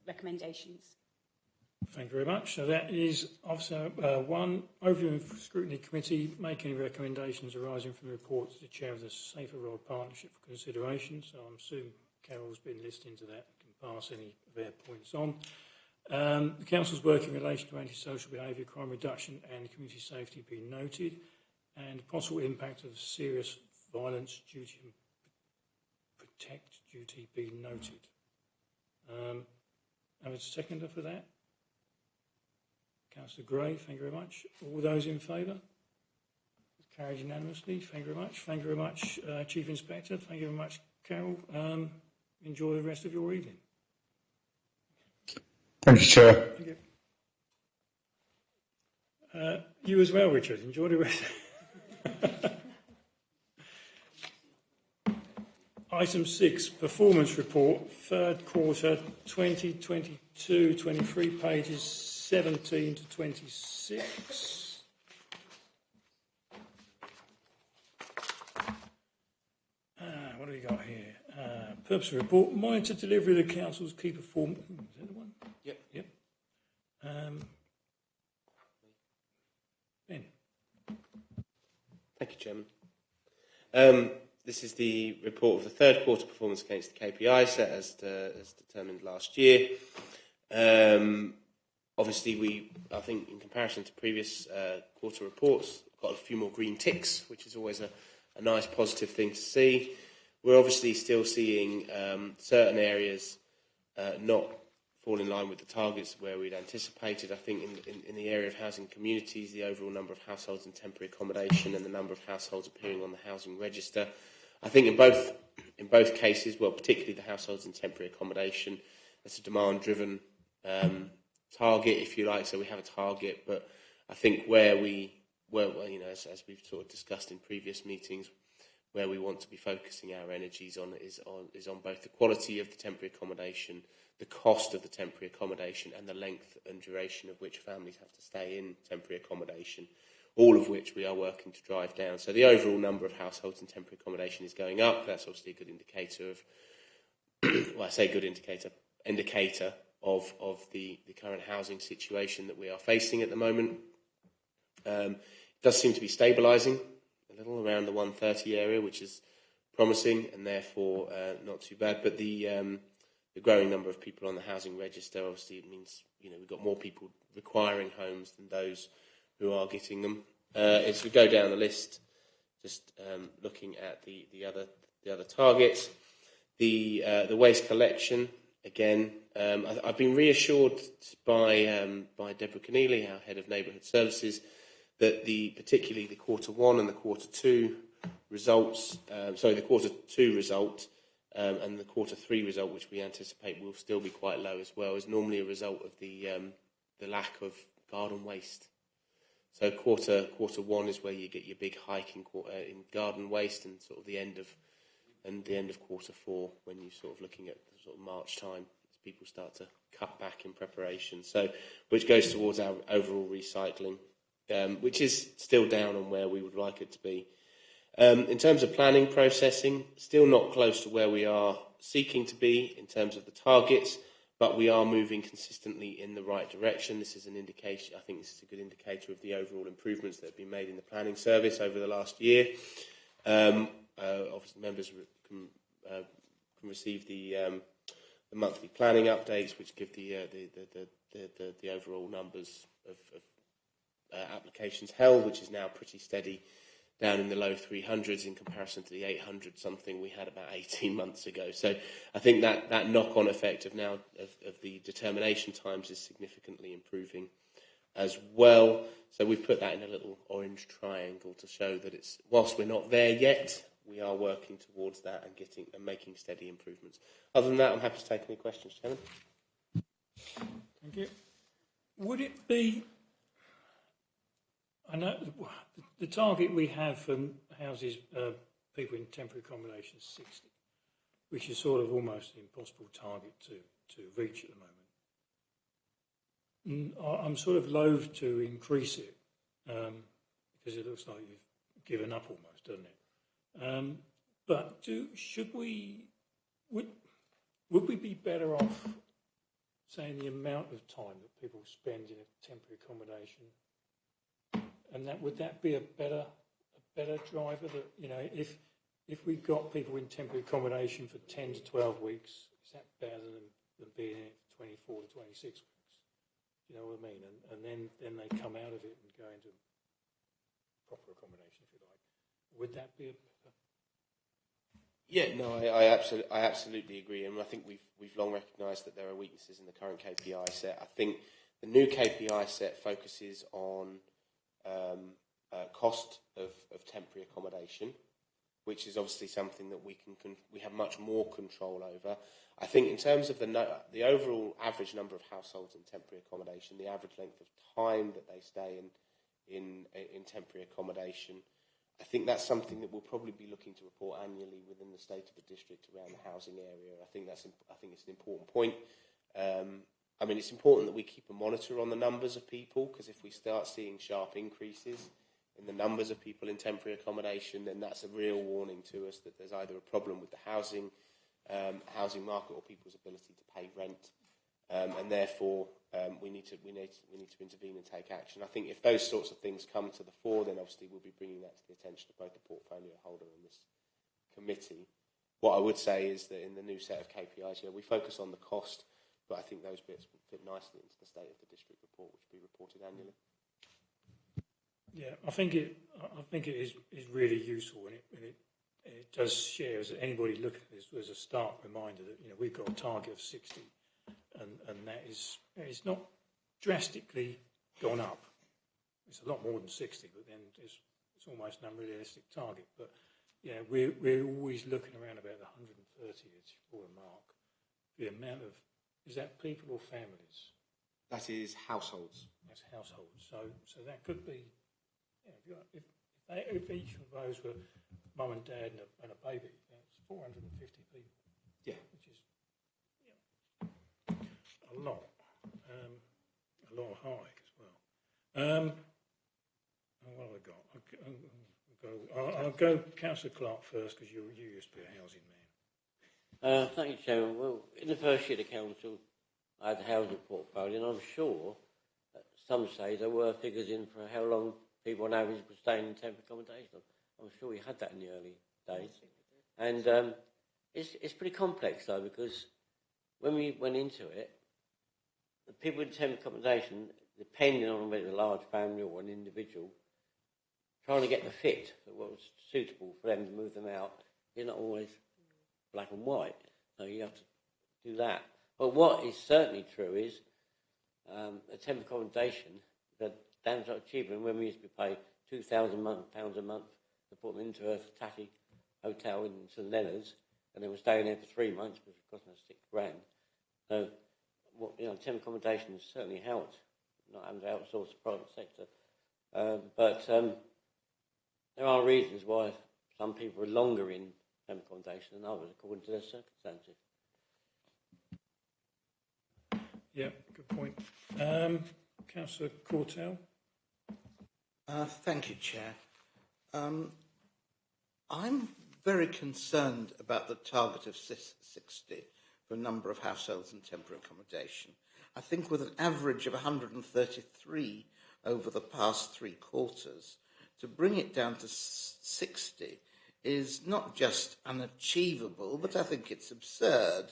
recommendations. Thank you very much. So that is Officer 1, Overview of Scrutiny Committee, making recommendations arising from the report to the Chair of the Safer Road Partnership for consideration. So I'm assuming Carol's been listening to that and can pass any of their points on. The Council's work in relation to antisocial behaviour, crime reduction and community safety being noted, and possible impact of serious violence duty and protect duty being noted. Have a seconder for that? Councillor Gray, thank you very much. All those in favour? Carried unanimously. Thank you very much. Thank you very much, Chief Inspector. Thank you very much, Carol. Enjoy the rest of your evening. Thank you, Chair. Thank you. You as well, Richard. Enjoy the rest. Item 6, Performance Report, third quarter 2022-23, pages 17 to 26. What do we got here? Purpose of the report, monitor delivery of the Council's key performance. Is that the one? Yep. Yep. Ben. Thank you, Chairman. This is the report of the third quarter performance against the KPI set as determined last year. Obviously, I think in comparison to previous quarter reports, got a few more green ticks, which is always a nice positive thing to see. We're obviously still seeing certain areas not fall in line with the targets where we'd anticipated. I think in the area of housing communities, the overall number of households in temporary accommodation and the number of households appearing on the housing register, I think in both cases, well, particularly the households in temporary accommodation, that's a demand-driven target, if you like. So we have a target, but I think where we, as we've sort of discussed in previous meetings, where we want to be focusing our energies on is on both the quality of the temporary accommodation, the cost of the temporary accommodation, and the length and duration of which families have to stay in temporary accommodation, all of which we are working to drive down. So the overall number of households in temporary accommodation is going up. That's obviously a good indicator of, well, I say good indicator of the current housing situation that we are facing at the moment. It does seem to be stabilising a little around the 130 area, which is promising and therefore not too bad. But the growing number of people on the housing register, obviously, it means we've got more people requiring homes than those who are getting them. As we go down the list, just looking at the other targets, the waste collection. Again, I've been reassured by Deborah Keneally, our head of neighbourhood services, that particularly the quarter 1 and the quarter 2 results, the quarter 2 result and the quarter 3 result, which we anticipate will still be quite low as well, is normally a result of the lack of garden waste. So quarter 1 is where you get your big hike in garden waste, and sort of the end of quarter 4 when you're sort of looking at sort of March time as people start to cut back in preparation. So which goes towards our overall recycling, which is still down on where we would like it to be. In terms of planning processing, still not close to where we are seeking to be in terms of the targets, but we are moving consistently in the right direction. This is an indication, I think this is a good indicator of the overall improvements that have been made in the planning service over the last year. obviously members can receive the monthly planning updates, which give the overall numbers of applications held, which is now pretty steady, down in the low 300s in comparison to the 800 something we had about 18 months ago. So I think that knock-on effect of the determination times is significantly improving as well. So we've put that in a little orange triangle to show that it's, whilst we're not there yet, we are working towards that and making steady improvements. Other than that, I'm happy to take any questions, Chairman. Thank you. Would it be, I know the target we have for houses, people in temporary accommodation is 60, which is sort of almost an impossible target to reach at the moment. I'm sort of loath to increase it because it looks like you've given up almost, doesn't it? But would we be better off saying the amount of time that people spend in a temporary accommodation, and would that be a better driver? That, you know, if we got people in temporary accommodation for 10 to 12 weeks, is that better than being in it for 24 to 26 weeks? You know what I mean? And then they come out of it and go into proper accommodation, if you like. Would that be a better? Yeah, no, I absolutely agree, and I think we've long recognised that there are weaknesses in the current KPI set. I think the new KPI set focuses on cost of temporary accommodation, which is obviously something that we have much more control over. I think in terms of the overall average number of households in temporary accommodation, the average length of time that they stay in temporary accommodation, I think that's something that we'll probably be looking to report annually within the state of the district around the housing area. I think it's an important point. I mean, it's important that we keep a monitor on the numbers of people, because if we start seeing sharp increases in the numbers of people in temporary accommodation, then that's a real warning to us that there's either a problem with the housing market or people's ability to pay rent, and therefore we need to intervene and take action. I think if those sorts of things come to the fore, then obviously we'll be bringing that to the attention of both the portfolio holder and this committee. What I would say is that in the new set of KPIs, we focus on the cost, but I think those bits fit nicely into the state of the district report, which will be reported annually. Yeah, I think it is really useful, and it does share, as anybody looking at this, as a stark reminder that, you know, we've got a target of 60, and that is, it's not drastically gone up. It's a lot more than 60, but then it's almost an unrealistic target. But yeah, we're always looking around about the 130-ish for a mark. The amount of, is that people or families? That is households. That's households. So that could be, you know, if each of those were mum and dad and a baby, that's 450 people. Yeah. Which is, you know, a lot of hike as well. What have I got? I'll go Councillor Clark first, because you used to be a housing man. Thank you, Chairman. Well, in the first year of the council, I had the housing portfolio, and I'm sure at some stage there were figures in for how long people on average were staying in temporary accommodation. I'm sure we had that in the early days. And it's pretty complex, though, because when we went into it, the people in temporary accommodation, depending on whether it's a large family or an individual, trying to get the fit for what was suitable for them to move them out is not always black and white. So you have to do that. But what is certainly true is a temporary accommodation, the damn sight cheaper than when we used to pay £2,000 a month to put them into a taffy hotel in St Leonard's, and they were staying there for 3 months, which was costing us £6,000. So, temporary accommodation has certainly helped, not having to outsource the private sector. But there are reasons why some people are longer in temporary accommodation than others, according to their circumstances. Yeah, good point. Councillor Cortell. Thank you, Chair. I'm very concerned about the target of 60 for a number of households in temporary accommodation. I think with an average of 133 over the past 3 quarters, to bring it down to 60 is not just unachievable, but I think it's absurd.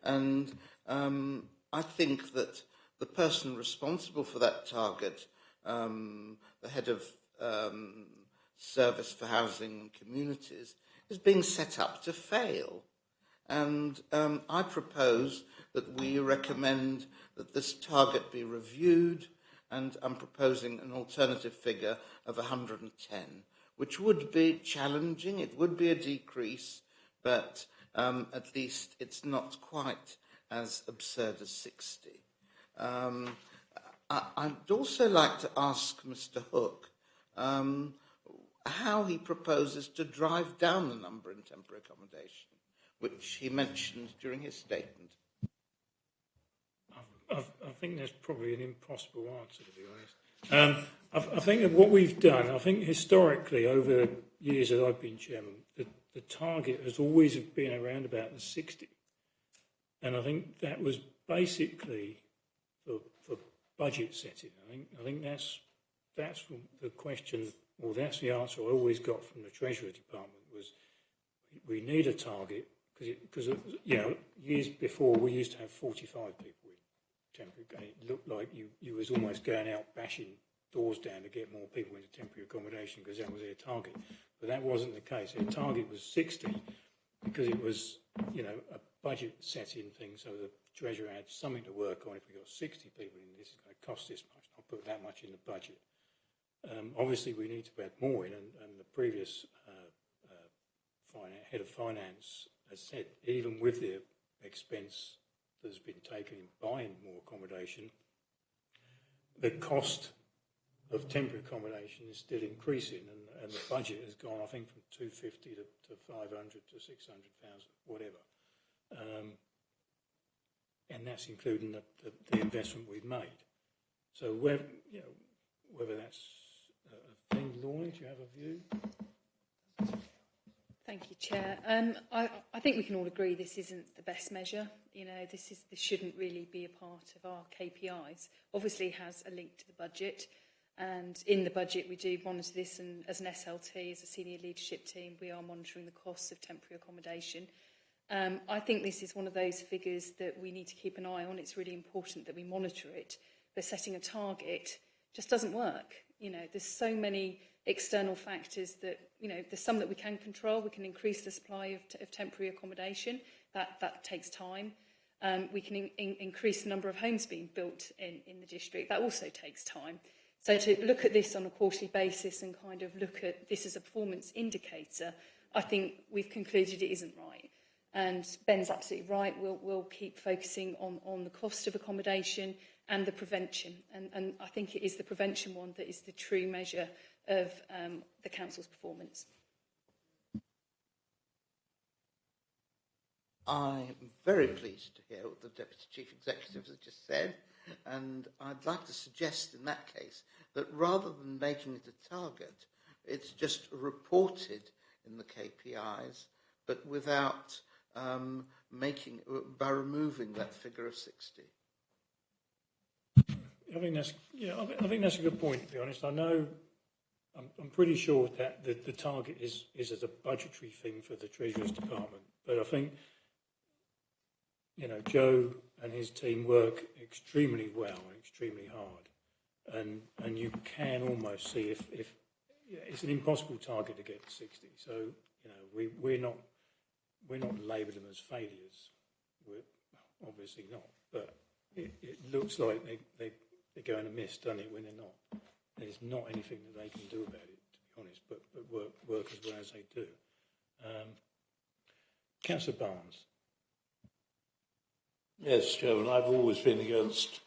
And I think that the person responsible for that target, the head of Service for Housing and Communities, is being set up to fail. And I propose that we recommend that this target be reviewed, and I'm proposing an alternative figure of 110, which would be challenging. It would be a decrease, but at least it's not quite as absurd as 60. I'd also like to ask Mr. Hook how he proposes to drive down the number in temporary accommodation, which he mentioned during his statement. I think that's probably an impossible answer, to be honest. I think that what we've done, I think historically, over the years that I've been chairman, the target has always been around about the 60. And I think that was basically for budget setting. I think that's the question, or that's the answer I always got from the Treasury Department, was we need a target, because you know, years before we used to have 45 people in temporary, and it looked like you was almost going out bashing doors down to get more people into temporary accommodation because that was their target. But that wasn't the case. Their target was 60 because it was, you know, a budget setting thing, so the Treasurer had something to work on. If we got 60 people in, this is going to cost this much. I'll put that much in the budget. Obviously, we need to add more in, and the previous head of finance has said, even with the expense that's been taken in buying more accommodation, the cost of temporary accommodation is still increasing, and the budget has gone, I think, from 250 to 500 to 600,000, whatever. And that's including the investment we've made. So whether that's a thing, Lauren, do you have a view? Thank you, Chair. I think we can all agree this isn't the best measure. You know, this shouldn't really be a part of our KPIs. Obviously, it has a link to the budget, and in the budget we do monitor this. And as an SLT, as a senior leadership team, we are monitoring the costs of temporary accommodation. I think this is one of those figures that we need to keep an eye on. It's really important that we monitor it. But setting a target just doesn't work. You know, there's so many external factors that, you know, there's some that we can control. We can increase the supply of temporary accommodation. That takes time. We can increase the number of homes being built in the district. That also takes time. So to look at this on a quarterly basis and kind of look at this as a performance indicator, I think we've concluded it isn't right. And Ben's absolutely right. We'll keep focusing on the cost of accommodation and the prevention. And I think it is the prevention one that is the true measure of the council's performance. I'm very pleased to hear what the Deputy Chief Executive has just said, and I'd like to suggest in that case that rather than making it a target, it's just reported in the KPIs, but without by removing that figure of 60. I think that's a good point, to be honest. I know, I'm pretty sure that the target is as a budgetary thing for the Treasurer's Department, but I think, you know, Joe and his team work extremely well and extremely hard, and you can almost see if it's an impossible target to get to 60. So, you know, we're not labelling them as failures. We're obviously not, but it looks like they're going to miss, doesn't it, when they're not. There's not anything that they can do about it, to be honest, but work as well as they do. Councillor Barnes. Yes, Chairman, I've always been against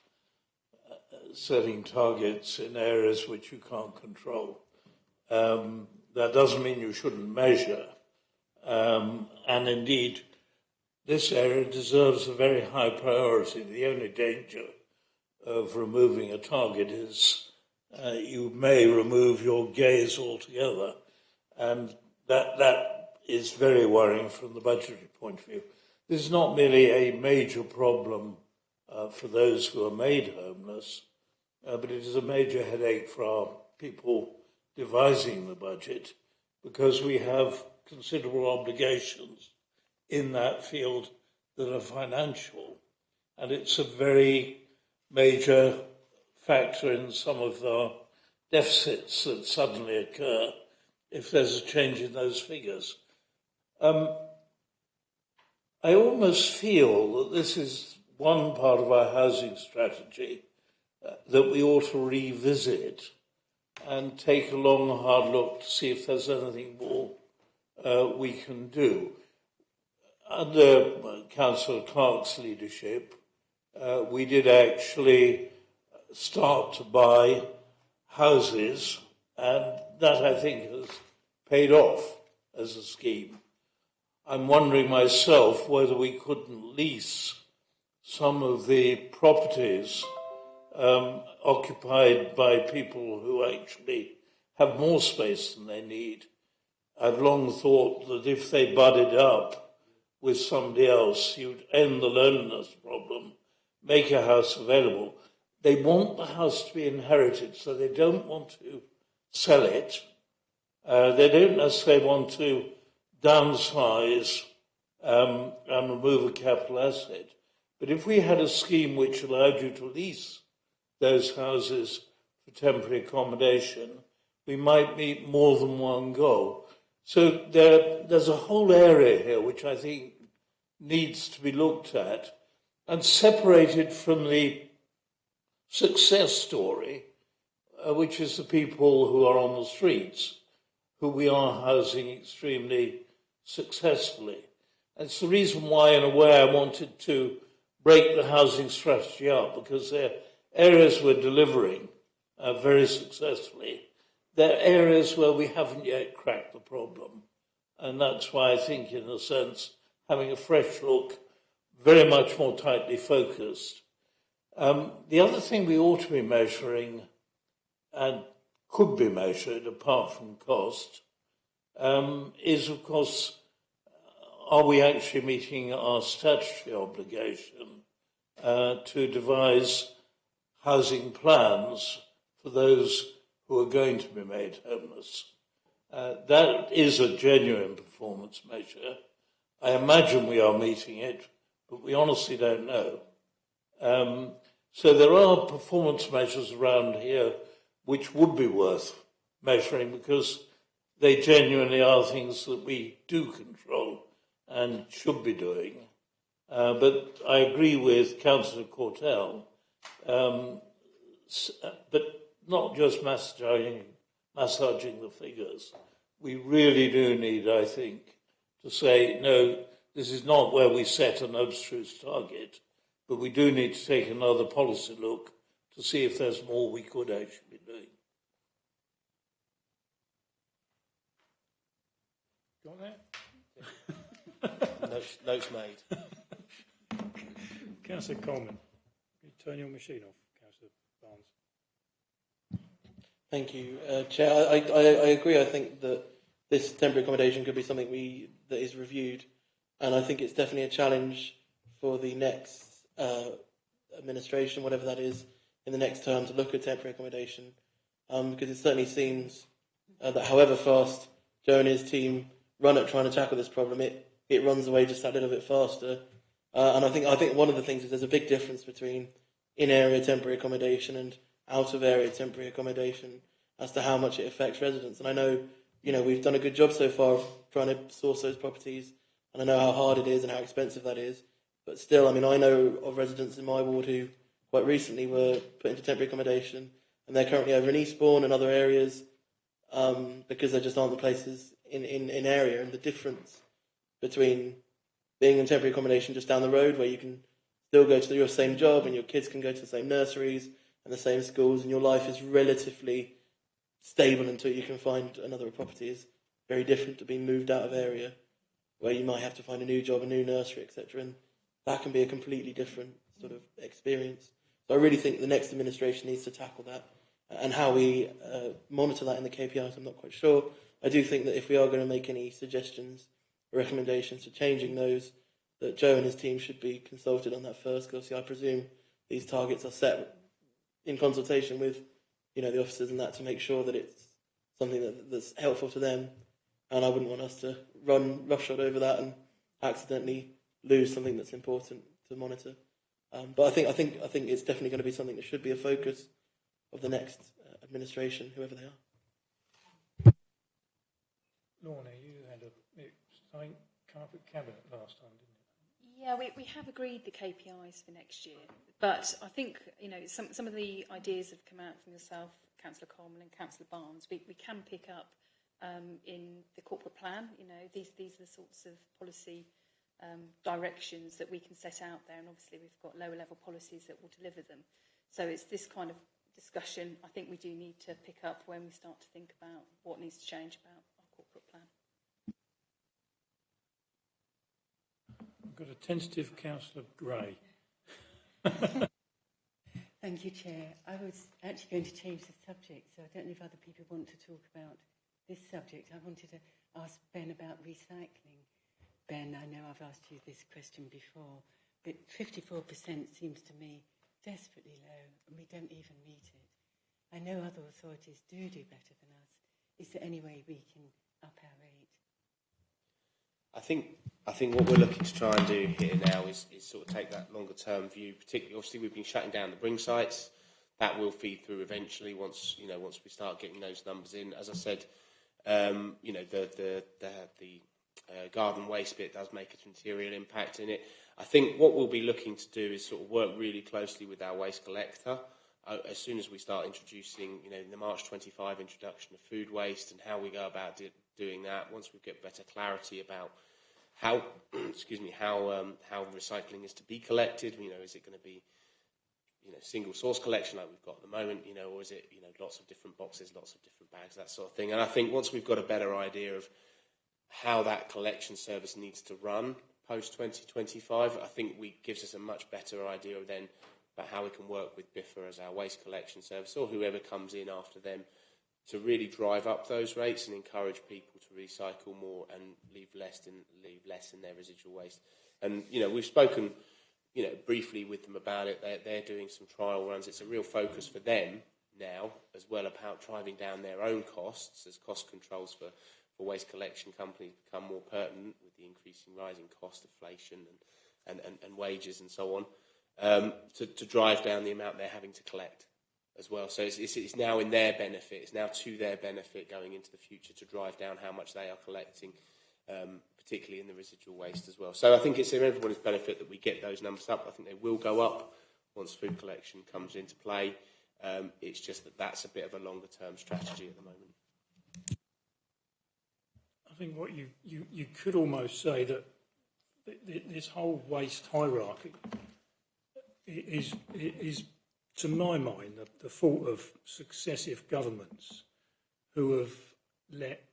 setting targets in areas which you can't control. That doesn't mean you shouldn't measure. And indeed, this area deserves a very high priority. The only danger of removing a target is you may remove your gaze altogether, and that is very worrying from the budgetary point of view. This is not merely a major problem for those who are made homeless, but it is a major headache for our people devising the budget, because we have considerable obligations in that field that are financial, and it's a very major factor in some of the deficits that suddenly occur if there's a change in those figures. I almost feel that this is one part of our housing strategy that we ought to revisit and take a long, hard look to see if there's anything more we can do. Under Councillor Clark's leadership, we did actually start to buy houses, and that, I think, has paid off as a scheme. I'm wondering myself whether we couldn't lease some of the properties occupied by people who actually have more space than they need. I've long thought that if they budded up with somebody else, you'd end the loneliness problem, make a house available. They want the house to be inherited, so they don't want to sell it. They don't necessarily want to downsize and remove a capital asset. But if we had a scheme which allowed you to lease those houses for temporary accommodation, we might meet more than one goal. So there's a whole area here which I think needs to be looked at and separated from the success story, which is the people who are on the streets, who we are housing extremely successfully. That's the reason why, in a way, I wanted to break the housing strategy up, because they're areas we're delivering very successfully. They're areas where we haven't yet cracked the problem. And that's why I think, in a sense, having a fresh look, very much more tightly focused. The other thing we ought to be measuring, and could be measured apart from cost, is, of course, are we actually meeting our statutory obligation to devise housing plans for those who are going to be made homeless? That is a genuine performance measure. I imagine we are meeting it, but we honestly don't know. So there are performance measures around here which would be worth measuring, because they genuinely are things that we do control and should be doing. But I agree with Councillor Cortell, but not just massaging the figures. We really do need, I think, to say, no, this is not where we set an abstruse target, but we do need to take another policy look to see if there's more we could actually be doing. Got that? Notes made. Councillor Coleman, can you turn your machine off, Councillor Barnes? Thank you, Chair. I agree. I think that this temporary accommodation could be something that is reviewed, and I think it's definitely a challenge for the next administration, whatever that is, in the next term, to look at temporary accommodation, because it certainly seems that however fast Joe and his team run at trying to tackle this problem, it runs away just that little bit faster. And I think one of the things is there's a big difference between in-area temporary accommodation and out-of-area temporary accommodation as to how much it affects residents. And I know, we've done a good job so far of trying to source those properties, and I know how hard it is and how expensive that is. But still, I know of residents in my ward who quite recently were put into temporary accommodation, and they're currently over in Eastbourne and other areas because there just aren't the places in area. And the difference between being in temporary accommodation just down the road, where you can still go to your same job and your kids can go to the same nurseries and the same schools, and your life is relatively stable until you can find another property, is very different to being moved out of area, where you might have to find a new job, a new nursery, etc. And that can be a completely different sort of experience. So I really think the next administration needs to tackle that. And how we monitor that in the KPIs, I'm not quite sure. I do think that if we are going to make any suggestions or recommendations for changing those, that Joe and his team should be consulted on that first, because I presume these targets are set in consultation with the officers and that, to make sure that it's something that's helpful to them. And I wouldn't want us to run roughshod over that and accidentally lose something that's important to monitor. But I think it's definitely going to be something that should be a focus of the next administration, whoever they are. Lorna, you had something come up at Cabinet last time, didn't you? Yeah, we have agreed the KPIs for next year, but I think some of the ideas have come out from yourself, Councillor Coleman and Councillor Barnes. We can pick up in the corporate plan. These are the sorts of policy directions that we can set out there, and obviously we've got lower level policies that will deliver them. So it's this kind of discussion I think we do need to pick up when we start to think about what needs to change about our corporate plan. I've got a tentative Councillor Gray. Thank you, Chair. I was actually going to change the subject, so I don't know if other people want to talk about this subject. I wanted to ask Ben about recycling. Ben, I know I've asked you this question before, but 54% seems to me desperately low, and we don't even meet it. I know other authorities do better than us. Is there any way we can up our rate? I think what we're looking to try and do here now is sort of take that longer term view. Particularly, obviously, we've been shutting down the bring sites. That will feed through eventually once we start getting those numbers in. As I said, the garden waste bit does make a material impact in it. I think what we'll be looking to do is sort of work really closely with our waste collector as soon as we start introducing, in the March 25 introduction of food waste and how we go about doing that. Once we get better clarity about how, how recycling is to be collected, is it going to be, single source collection like we've got at the moment, or is it, lots of different boxes, lots of different bags, that sort of thing. And I think once we've got a better idea of how that collection service needs to run post 2025, I think gives us a much better idea then about how we can work with BIFA as our waste collection service or whoever comes in after them to really drive up those rates and encourage people to recycle more and leave less in their residual waste. And we've spoken briefly with them about it. They're doing some trial runs. It's a real focus for them now as well about driving down their own costs as cost controls for waste collection companies become more pertinent with the increasing rising cost, inflation and wages and so on, to drive down the amount they're having to collect as well. So it's now in their benefit, it's now to their benefit going into the future to drive down how much they are collecting, particularly in the residual waste as well. So I think it's in everybody's benefit that we get those numbers up. I think they will go up once food collection comes into play. It's just that's a bit of a longer term strategy at the moment. I think what you could almost say that this whole waste hierarchy is to my mind, the fault of successive governments who have let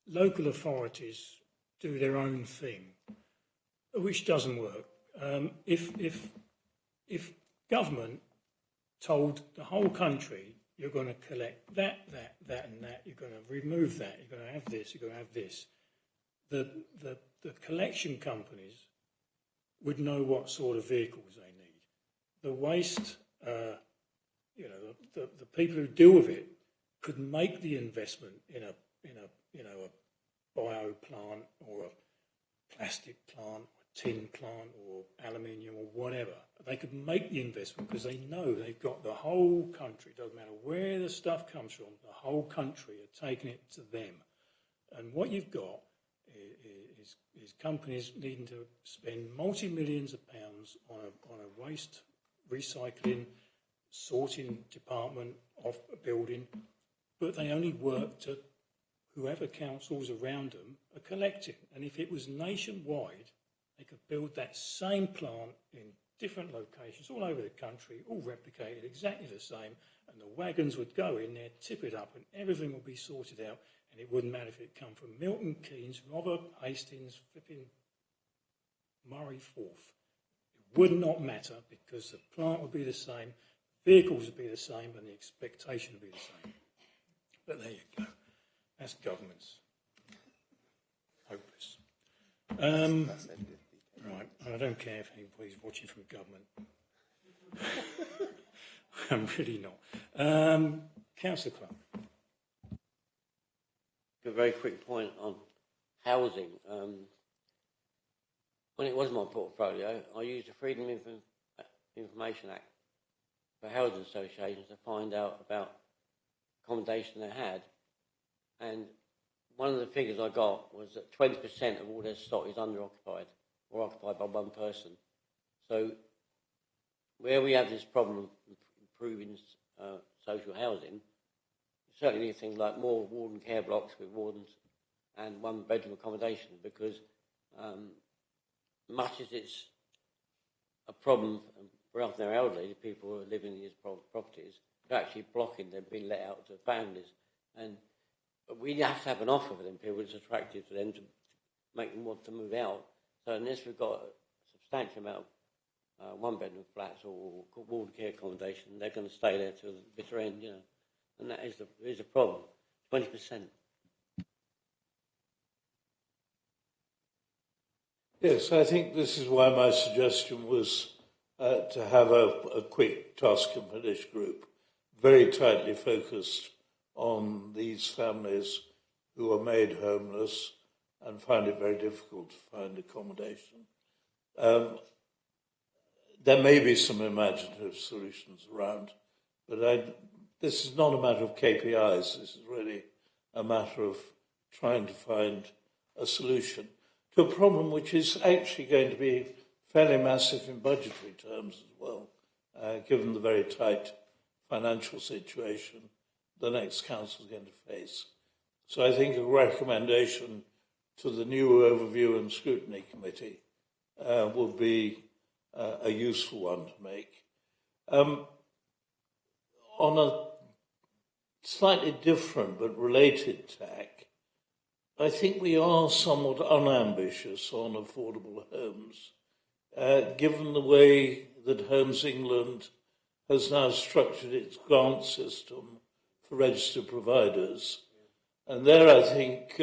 local authorities do their own thing, which doesn't work. If government told the whole country, you're going to collect that, and that, you're going to remove that, you're going to have this, you're going to have this, the collection companies would know what sort of vehicles they need. The waste, the people who deal with it could make the investment in a bio plant or a plastic plant, or a tin plant, or aluminium or whatever. They could make the investment because they know they've got the whole country. Doesn't matter where the stuff comes from. The whole country are taking it to them, and what you've got is companies needing to spend multi-millions of pounds on a waste recycling, sorting department of a building, but they only work to whoever councils around them are collecting. And if it was nationwide, they could build that same plant in different locations all over the country, all replicated exactly the same, and the wagons would go in there, tip it up, and everything would be sorted out, and it wouldn't matter if it come from Milton Keynes, Robert Hastings, flipping Murray Forth. It would not matter because the plant would be the same, vehicles would be the same, and the expectation would be the same. But there you go. That's governments. Hopeless. Right, I don't care if anybody's watching from government. I'm really not. Councillor Clark. A very quick point on housing. When it was my portfolio, I used the Freedom of Information Act for housing associations to find out about accommodation they had. And one of the figures I got was that 20% of all their stock is under-occupied or occupied by one person. So where we have this problem of improving social housing, you certainly need things like more warden care blocks with wardens and one-bedroom accommodation, because much as it's a problem for us and our elderly, the people who are living in these properties, they're actually blocking them being let out to families. And we have to have an offer for them people that's attractive to them to make them want to move out. So unless we've got a substantial amount of one-bedroom flats or warden care accommodation, they're going to stay there till the bitter end, you know. And that is a problem, 20%. Yes, I think this is why my suggestion was to have a quick task and finish group, very tightly focused on these families who are made homeless and find it very difficult to find accommodation. There may be some imaginative solutions around, but this is not a matter of KPIs. This is really a matter of trying to find a solution to a problem which is actually going to be fairly massive in budgetary terms as well, given the very tight financial situation the next council is going to face. So I think a recommendation to the new Overview and Scrutiny Committee would be a useful one to make. On a slightly different but related tack, I think we are somewhat unambitious on affordable homes, given the way that Homes England has now structured its grant system for registered providers. And there I think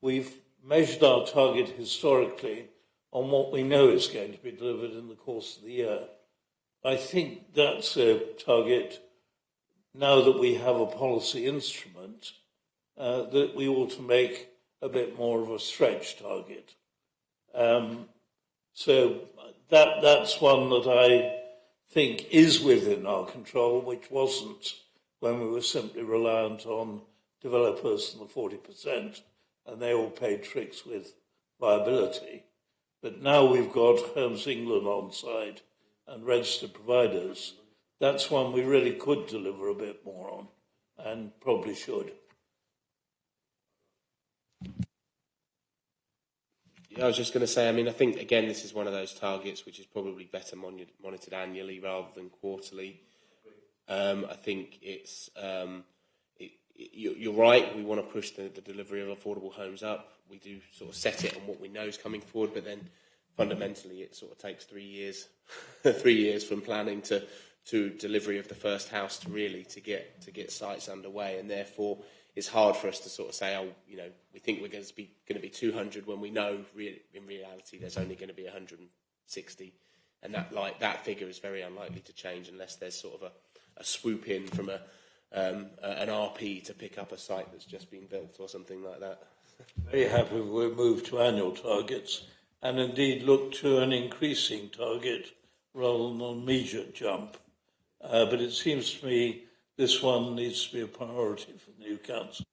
we've measured our target historically on what we know is going to be delivered in the course of the year. I think that's a target, now that we have a policy instrument, that we ought to make a bit more of a stretch target. So that's one that I think is within our control, which wasn't when we were simply reliant on developers and the 40%, and they all paid tricks with viability. But now we've got Homes England on side and registered providers. That's one we really could deliver a bit more on, and probably should. Yeah, I was just going to say, I mean, I think, again, this is one of those targets which is probably better monitored annually rather than quarterly. I think it's, you're right, we want to push the delivery of affordable homes up. We do sort of set it on what we know is coming forward, but then fundamentally it sort of takes 3 years, 3 years from planning to delivery of the first house to get sites underway, and therefore it's hard for us to sort of say, oh, you know, we think we're going to be 200 when we know in reality there's only going to be 160, and that figure is very unlikely to change unless there's sort of a swoop in from an RP to pick up a site that's just been built or something like that. Very happy we move to annual targets and indeed look to an increasing target rather than an immediate jump. But it seems to me this one needs to be a priority for the new council.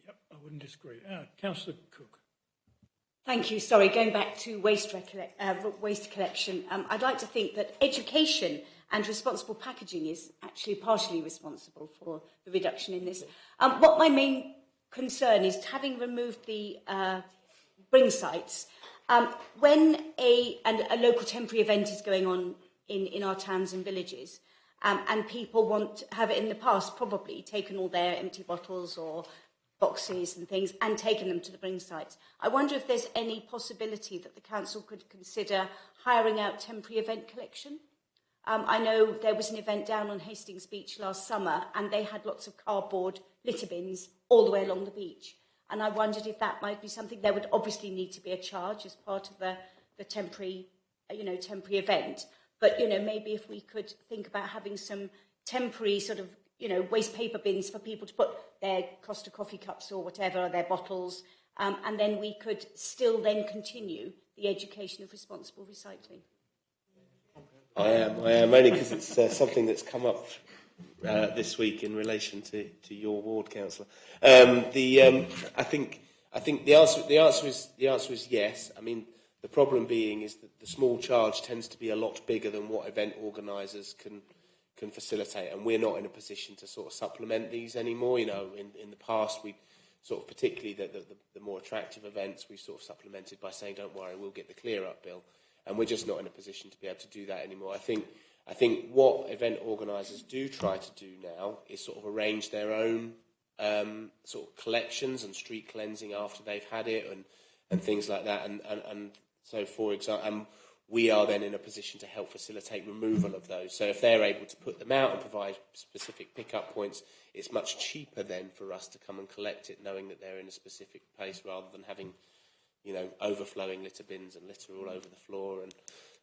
Yep, I wouldn't disagree. Councillor Cook. Thank you. Sorry, going back to waste collection, I'd like to think that education and responsible packaging is actually partially responsible for the reduction in this. What my main concern is, having removed the bring sites, when a local temporary event is going on in our towns and villages, and people have in the past probably taken all their empty bottles or boxes and things and taken them to the bring sites. I wonder if there's any possibility that the council could consider hiring out temporary event collection. I know there was an event down on Hastings Beach last summer, and they had lots of cardboard litter bins all the way along the beach. And I wondered if that might be something. There would obviously need to be a charge as part of the temporary event. But, maybe if we could think about having some temporary sort of waste paper bins for people to put their Costa coffee cups or whatever, or their bottles, and then we could still then continue the education of responsible recycling. I am only because it's something that's come up this week in relation to your ward, councillor. I think the answer is yes. I mean, the problem being is that the small charge tends to be a lot bigger than what event organisers can facilitate, and we're not in a position to sort of supplement these anymore. In the past, we sort of, particularly the more attractive events, we sort of supplemented by saying, don't worry, we'll get the clear-up bill. And we're just not in a position to be able to do that anymore. I think what event organisers do try to do now is sort of arrange their own sort of collections and street cleansing after they've had it and things like that. And so, for example, we are then in a position to help facilitate removal of those. So if they're able to put them out and provide specific pickup points, it's much cheaper then for us to come and collect it, knowing that they're in a specific place, rather than having overflowing litter bins and litter all over the floor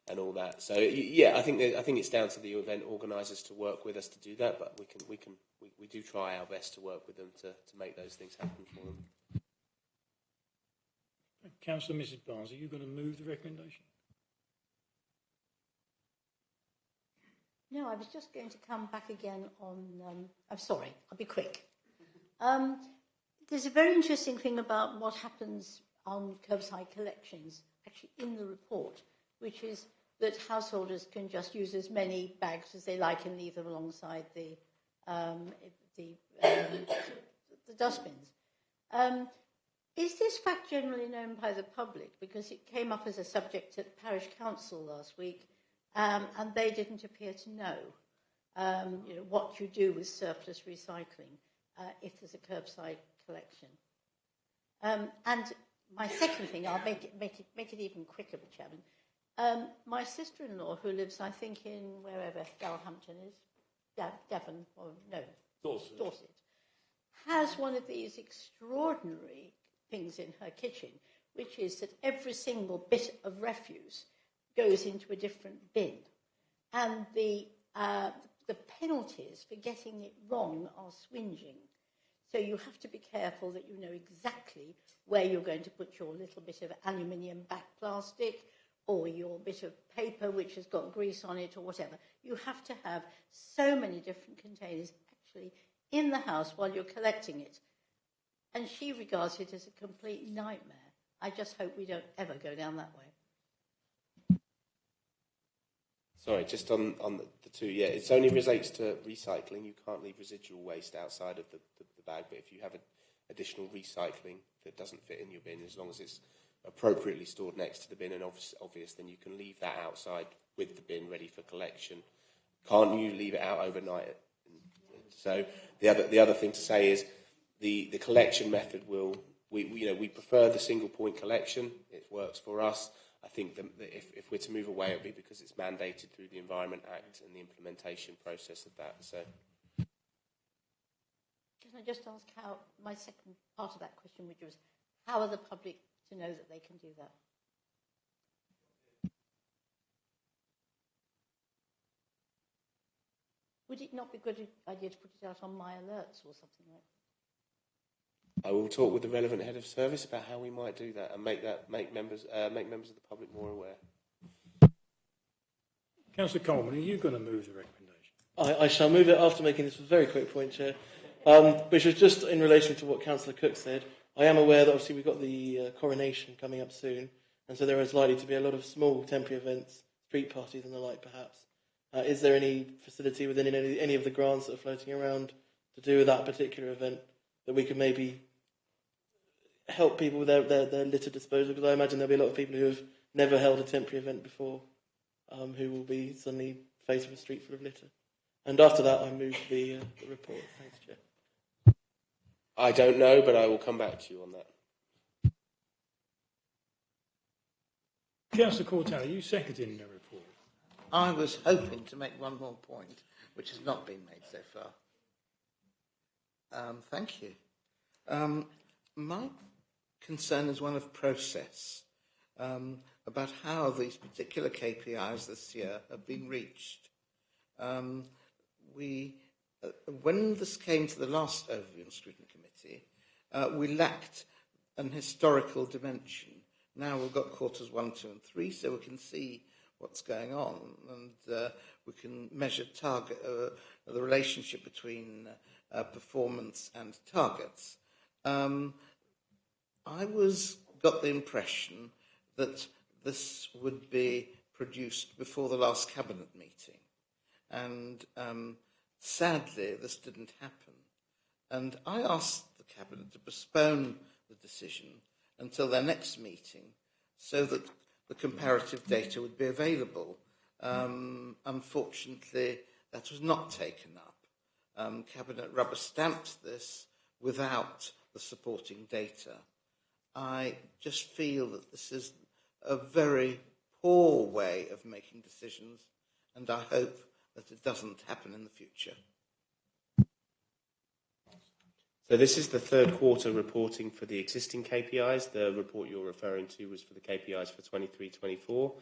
and all that. So yeah, I think it's down to the event organisers to work with us to do that, but we do try our best to work with them to make those things happen for them. Councillor Mrs Barnes, are you going to move the recommendation? No, I was just going to come back again on... I'm sorry, I'll be quick. There's a very interesting thing about what happens on curbside collections, actually in the report, which is that householders can just use as many bags as they like and leave them alongside the dustbins. Is this fact generally known by the public? Because it came up as a subject at Parish Council last week, and they didn't appear to know, what you do with surplus recycling if there's a curbside collection. And my second thing, I'll make it even quicker, Chairman. My sister-in-law, who lives, I think, in wherever Dalhampton is, Devon, or no, Dorset, has one of these extraordinary things in her kitchen, which is that every single bit of refuse goes into a different bin, and the penalties for getting it wrong are swinging. So you have to be careful that you know exactly where you're going to put your little bit of aluminium back plastic or your bit of paper which has got grease on it or whatever. You have to have so many different containers actually in the house while you're collecting it. And she regards it as a complete nightmare. I just hope we don't ever go down that way. Sorry, just on the two, yeah, it only relates to recycling. You can't leave residual waste outside of the bag, but if you have additional recycling that doesn't fit in your bin, as long as it's appropriately stored next to the bin and obvious, then you can leave that outside with the bin ready for collection. Can't you leave it out overnight? So the other thing to say is the collection method we prefer the single point collection. It works for us. I think that if we're to move away, it'll be because it's mandated through the Environment Act and the implementation process of that. So, can I just ask how my second part of that question, which was, how are the public to know that they can do that? Would it not be a good idea to put it out on My Alerts or something like that? I will talk with the relevant head of service about how we might do that and make members of the public more aware. Councillor Coleman, are you going to move the recommendation? I shall move it after making this a very quick point, Chair, which was just in relation to what Councillor Cook said. I am aware that obviously we've got the coronation coming up soon, and so there is likely to be a lot of small temporary events, street parties and the like, perhaps. Is there any facility within any of the grants that are floating around to do with that particular event that we could maybe help people with their litter disposal? Because I imagine there'll be a lot of people who have never held a temporary event before, who will be suddenly faced with a street full of litter. And after that, I move the report. Thanks, Chair. I don't know, but I will come back to you on that. Councillor Cortell, are you seconding the report? I was hoping to make one more point, which has not been made so far. Thank you. My concern is one of process, about how these particular KPIs this year have been reached. We when this came to the last Overview and Scrutiny Committee, we lacked an historical dimension. Now we've got quarters 1, 2 and 3, so we can see what's going on, and we can measure the relationship between performance and targets. I got the impression that this would be produced before the last cabinet meeting, and sadly this didn't happen. And I asked the cabinet to postpone the decision until their next meeting, so that the comparative data would be available. Unfortunately, that was not taken up. Cabinet rubber stamped this without the supporting data. I just feel that this is a very poor way of making decisions, and I hope that it doesn't happen in the future. So this is the third quarter reporting for the existing KPIs. The report you're referring to was for the KPIs for 23-24.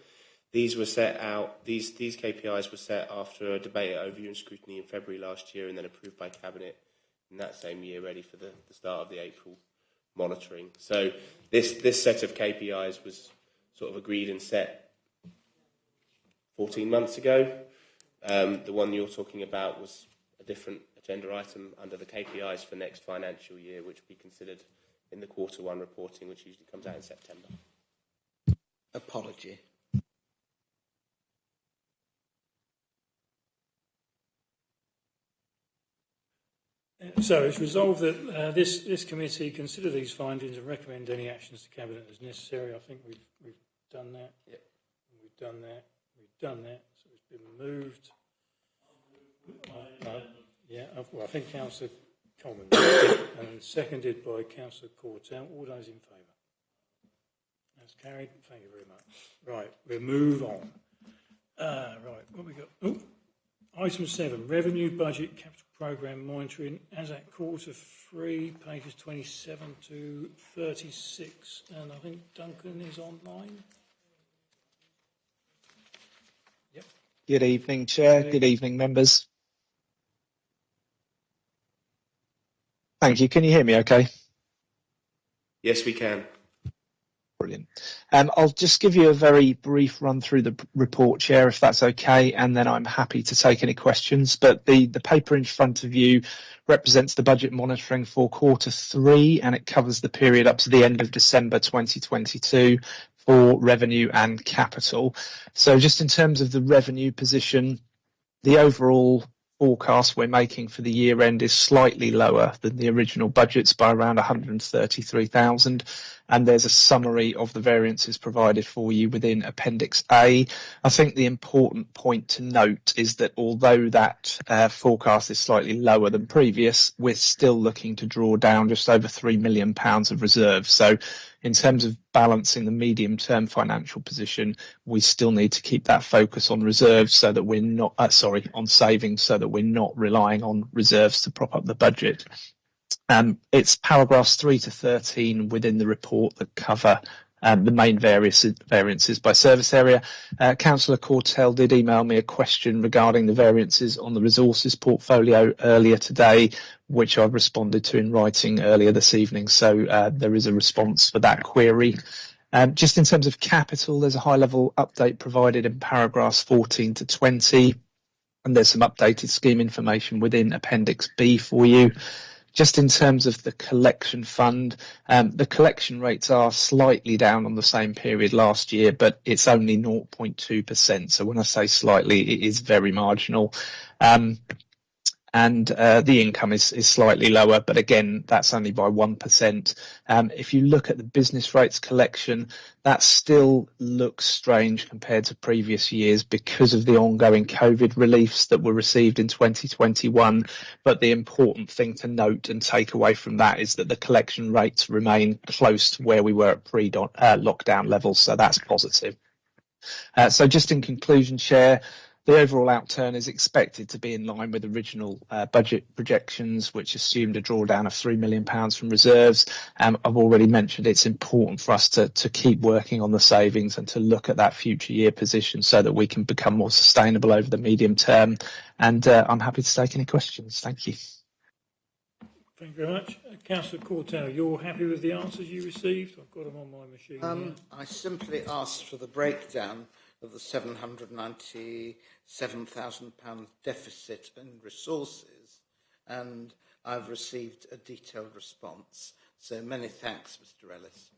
These were set out. These KPIs were set after a debate at Overview and Scrutiny in February last year, and then approved by Cabinet in that same year, ready for the start of the April monitoring. So this set of KPIs was sort of agreed and set 14 months ago. The one you're talking about was a different agenda item under the KPIs for next financial year, which will be considered in the quarter 1 reporting, which usually comes out in September. Apology. So it's resolved that this committee consider these findings and recommend any actions to Cabinet as necessary. I think we've done that. Yep. We've done that. We've done that. So it's been moved. Yeah. Well, I think Councillor Coleman and seconded by Councillor Courtown. All those in favour? That's carried. Thank you very much. Right. We'll move on. Right. What have we got? Oh. Item 7, Revenue Budget Capital Programme Monitoring, as at quarter 3, pages 27 to 36. And I think Duncan is online. Yep. Good evening, Chair. Good evening, members. Thank you. Can you hear me okay? Yes, we can. Brilliant. I'll just give you a very brief run through the report, Chair, if that's okay, and then I'm happy to take any questions. But the paper in front of you represents the budget monitoring for quarter 3, and it covers the period up to the end of December 2022 for revenue and capital. So just in terms of the revenue position, the overall forecast we're making for the year end is slightly lower than the original budgets by around 133,000, and there's a summary of the variances provided for you within Appendix A. I think the important point to note is that although that forecast is slightly lower than previous, we're still looking to draw down just over £3 million of reserves. So in terms of balancing the medium-term financial position, we still need to keep that focus on reserves so that we're not, on savings, so that we're not relying on reserves to prop up the budget. It's paragraphs 3 to 13 within the report that cover the main variances by service area. Councillor Courtell did email me a question regarding the variances on the resources portfolio earlier today, which I've responded to in writing earlier this evening. So there is a response for that query. Just in terms of capital, there's a high-level update provided in paragraphs 14 to 20, and there's some updated scheme information within Appendix B for you. Just in terms of the collection fund, the collection rates are slightly down on the same period last year, but it's only 0.2%. So when I say slightly, it is very marginal. And the income is slightly lower, but again, that's only by 1%. If you look at the business rates collection, that still looks strange compared to previous years because of the ongoing COVID reliefs that were received in 2021. But the important thing to note and take away from that is that the collection rates remain close to where we were at pre-lockdown levels, so that's positive. So just in conclusion, Chair, The overall outturn is expected to be in line with original budget projections, which assumed a drawdown of £3 million from reserves. I've already mentioned it's important for us to keep working on the savings and to look at that future year position so that we can become more sustainable over the medium term. And I'm happy to take any questions. Thank you. Thank you very much. Councillor Cortell, you're happy with the answers you received? I've got them on my machine here. I simply asked for the breakdown of the £797,000 deficit in resources, and I've received a detailed response. So many thanks, Mr. Ellis.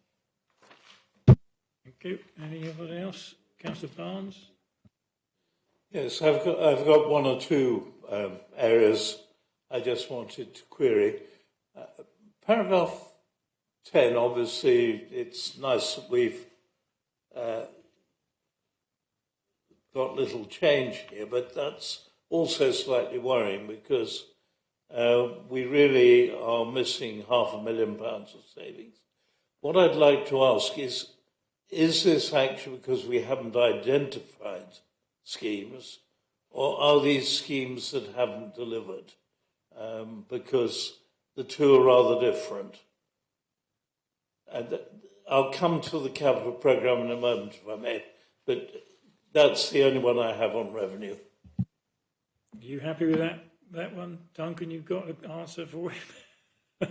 Thank you. Anybody else? Councillor Barnes? Yes, I've got one or two areas I just wanted to query. Paragraph 10, obviously, it's nice that we've got little change here, but that's also slightly worrying because we really are missing £500,000 of savings. What I'd like to ask is this actually because we haven't identified schemes, or are these schemes that haven't delivered? Because the two are rather different. And I'll come to the capital programme in a moment, if I may, but that's the only one I have on revenue. Are you happy with that one? Duncan, you've got an answer for it?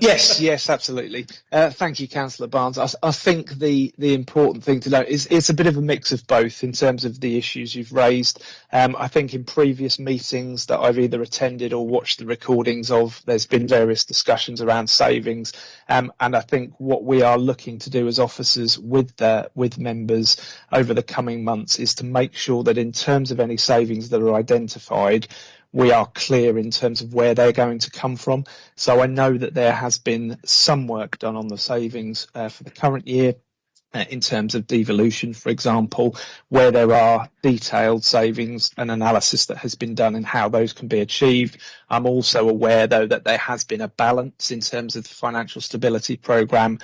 Yes, absolutely. Thank you, Councillor Barnes. I think the important thing to note is it's a bit of a mix of both in terms of the issues you've raised. I think in previous meetings that I've either attended or watched the recordings of, there's been various discussions around savings. And I think what we are looking to do as officers with members over the coming months is to make sure that in terms of any savings that are identified, we are clear in terms of where they're going to come from. So I know that there has been some work done on the savings for the current year in terms of devolution, for example, where there are detailed savings and analysis that has been done and how those can be achieved. I'm also aware, though, that there has been a balance in terms of the financial stability programme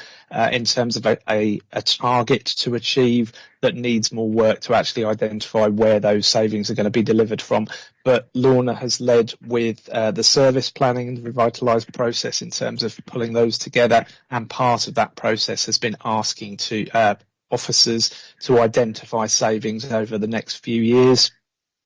in terms of a target to achieve that needs more work to actually identify where those savings are going to be delivered from. But Lorna has led with the service planning and the revitalised process in terms of pulling those together, and part of that process has been asking to officers to identify savings over the next few years.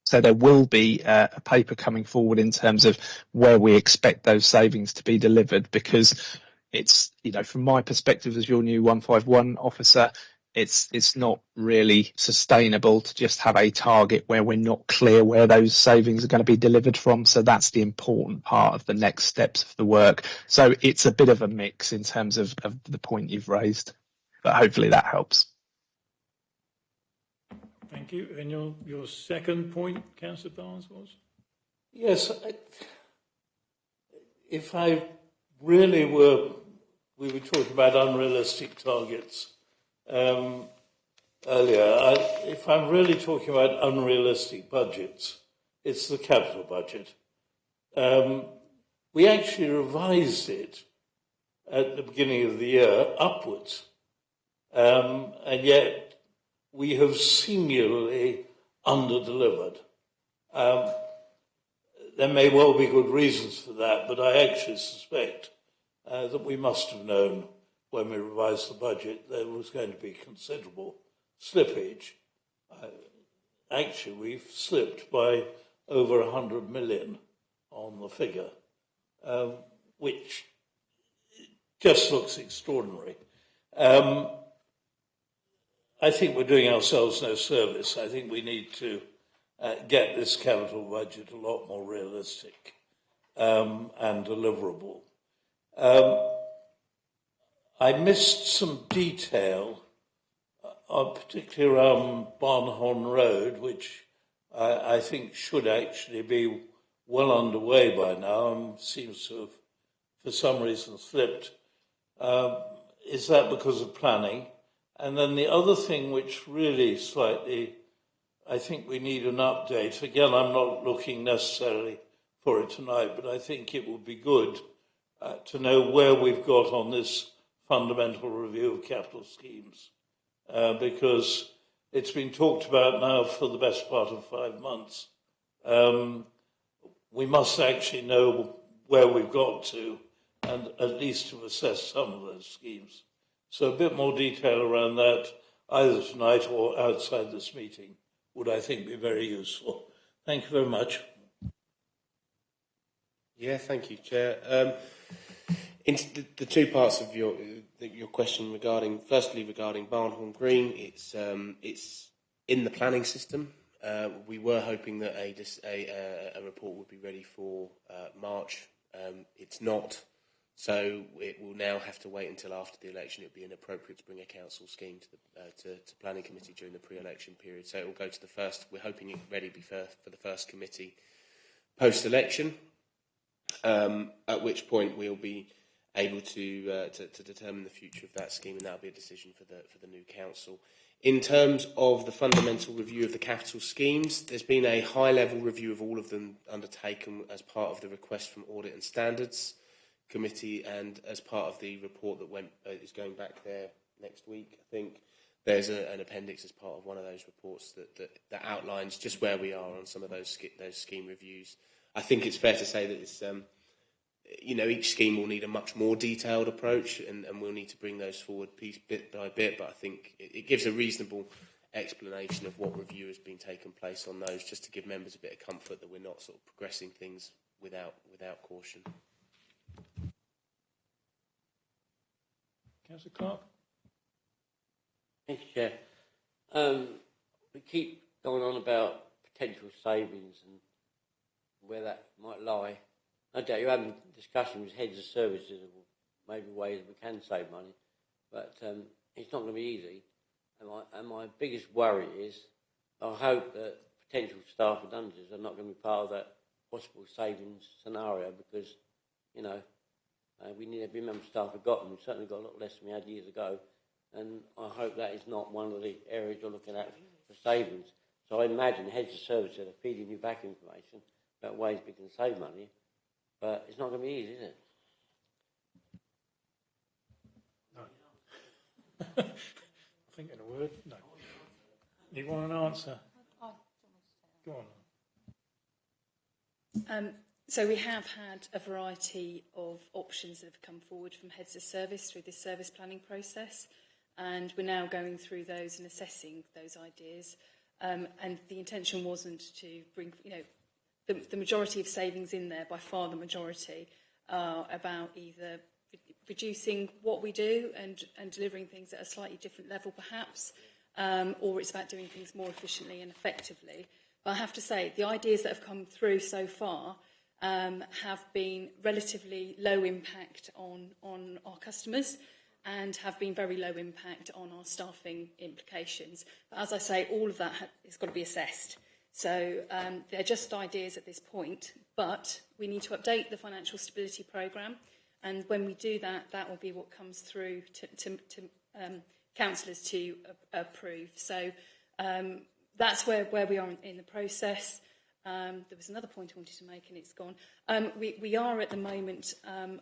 So there will be a paper coming forward in terms of where we expect those savings to be delivered, because it's, from my perspective as your new 151 officer, it's not really sustainable to just have a target where we're not clear where those savings are going to be delivered from. So that's the important part of the next steps of the work. So it's a bit of a mix in terms of the point you've raised, but hopefully that helps. Thank you. And your second point, Councillor Barnes, was? Yes, if I really we were talking about unrealistic targets earlier. If I'm really talking about unrealistic budgets, it's the capital budget. We actually revised it at the beginning of the year upwards, and yet we have singularly under-delivered. There may well be good reasons for that, but I actually suspect that we must have known when we revised the budget there was going to be considerable slippage. Actually, we've slipped by over 100 million on the figure, which just looks extraordinary. I think we're doing ourselves no service. I think we need to get this capital budget a lot more realistic and deliverable. I missed some detail, particularly around Barnhorn Road, which I think should actually be well underway by now and seems to have, for some reason, slipped. Is that because of planning? And then the other thing which really slightly, I think we need an update. Again, I'm not looking necessarily for it tonight, but I think it would be good to know where we've got on this fundamental review of capital schemes, because it's been talked about now for the best part of 5 months, we must actually know where we've got to, and at least to assess some of those schemes. So a bit more detail around that, either tonight or outside this meeting, would, I think, be very useful. Thank you very much. Yeah, thank you, Chair. Into the two parts of your question regarding Barnhorn Green, it's in the planning system. We were hoping that a report would be ready for March. It's not, so it will now have to wait until after the election. It would be inappropriate to bring a council scheme to planning committee during the pre-election period. So it will go to the first. We're hoping it ready for the first committee post-election. At which point we'll be able to determine the future of that scheme, and that'll be a decision for the new council. In terms of the fundamental review of the capital schemes, there's been a high-level review of all of them undertaken as part of the request from Audit and Standards Committee, and as part of the report that is going back there next week. I think there's an appendix as part of one of those reports that outlines just where we are on some of those scheme reviews. I think it's fair to say that it's, each scheme will need a much more detailed approach, and we'll need to bring those forward bit by bit. But I think it gives a reasonable explanation of what review has been taking place on those, just to give members a bit of comfort that we're not sort of progressing things without caution. Councillor Clark. Thank you, Chair. We keep going on about potential savings and where that might lie. No doubt you're having discussions with heads of services of maybe ways we can save money, but it's not going to be easy. And my biggest worry is I hope that potential staff redundancies are not going to be part of that possible savings scenario, because, we need every member of staff have got them. We've certainly got a lot less than we had years ago, and I hope that is not one of the areas you're looking at for savings. So I imagine heads of services are feeding you back information about ways we can save money, but it's not going to be easy, is it? No. Think in a word, no. You want an answer? Go on. So we have had a variety of options that have come forward from heads of service through this service planning process, and we're now going through those and assessing those ideas. And the intention wasn't to bring, the majority of savings in there, by far the majority, are about either reducing what we do and delivering things at a slightly different level perhaps, or it's about doing things more efficiently and effectively. But I have to say, the ideas that have come through so far have been relatively low impact on our customers and have been very low impact on our staffing implications. But as I say, all of that has got to be assessed. So they're just ideas at this point, but we need to update the financial stability programme, and when we do that, that will be what comes through to councillors to approve. So that's where we are in the process. There was another point I wanted to make and it's gone. We are at the moment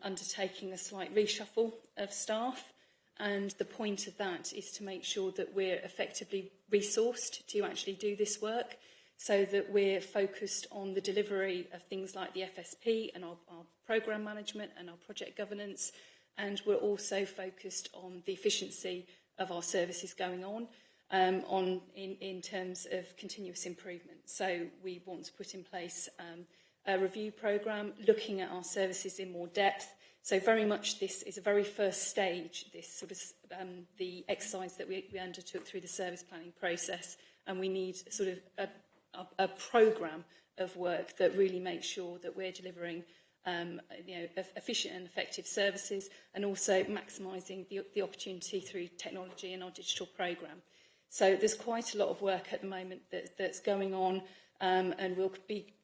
undertaking a slight reshuffle of staff, and the point of that is to make sure that we're effectively resourced to actually do this work, so that we're focused on the delivery of things like the FSP and our programme management and our project governance, and we're also focused on the efficiency of our services going on in terms of continuous improvement. So we want to put in place a review programme looking at our services in more depth. So very much this is a very first stage, this sort of the exercise that we undertook through the service planning process, and we need sort of a programme of work that really makes sure that we're delivering efficient and effective services, and also maximising the opportunity through technology and our digital programme. So there's quite a lot of work at the moment that's going on, and we'll be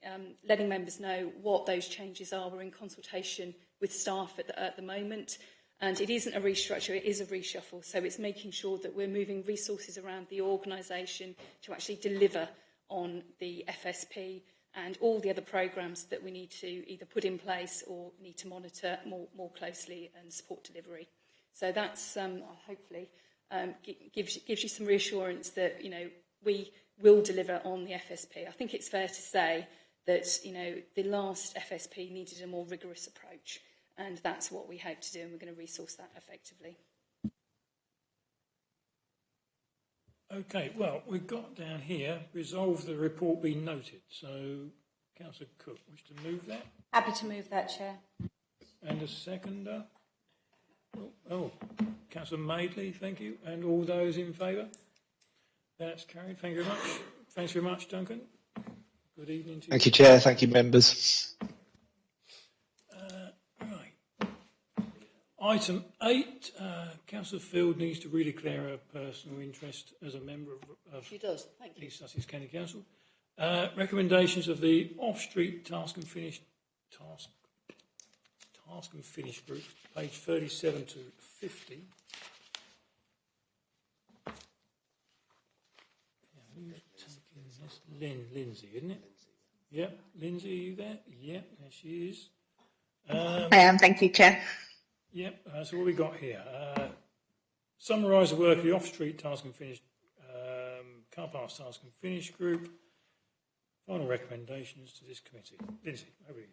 letting members know what those changes are. We're in consultation with staff at the moment, and it isn't a restructure, it is a reshuffle. So it's making sure that we're moving resources around the organisation to actually deliver on the FSP and all the other programmes that we need to either put in place or need to monitor more closely and support delivery. So that's hopefully gives you some reassurance that we will deliver on the FSP. I think it's fair to say that, you know, the last FSP needed a more rigorous approach, and that's what we hope to do, and we're going to resource that effectively. Okay, well, we've got down here, resolve the report be noted. So, Councillor Cook, wish to move that? Happy to move that, Chair. And a seconder? Councillor Madeley, thank you. And all those in favour? That's carried. Thank you very much. Thanks very much, Duncan. Good evening to you. Thank you, Chair. Thank you, members. Right. Item 8, Councillor Field needs to redeclare her personal interest as a member of She does. Thank you. East Sussex County Council. Recommendations of the off-street task and finish group, page 37 to 50. Who's taking this? Lindsay, isn't it? Yep. Lindsay, are you there? Yep, there she is. I am, thank you, Chair. Yep, so what we got here? Summarise the work of the off-street task and finish, car parks task and finish group. Final recommendations to this committee. Lindsay, over to you.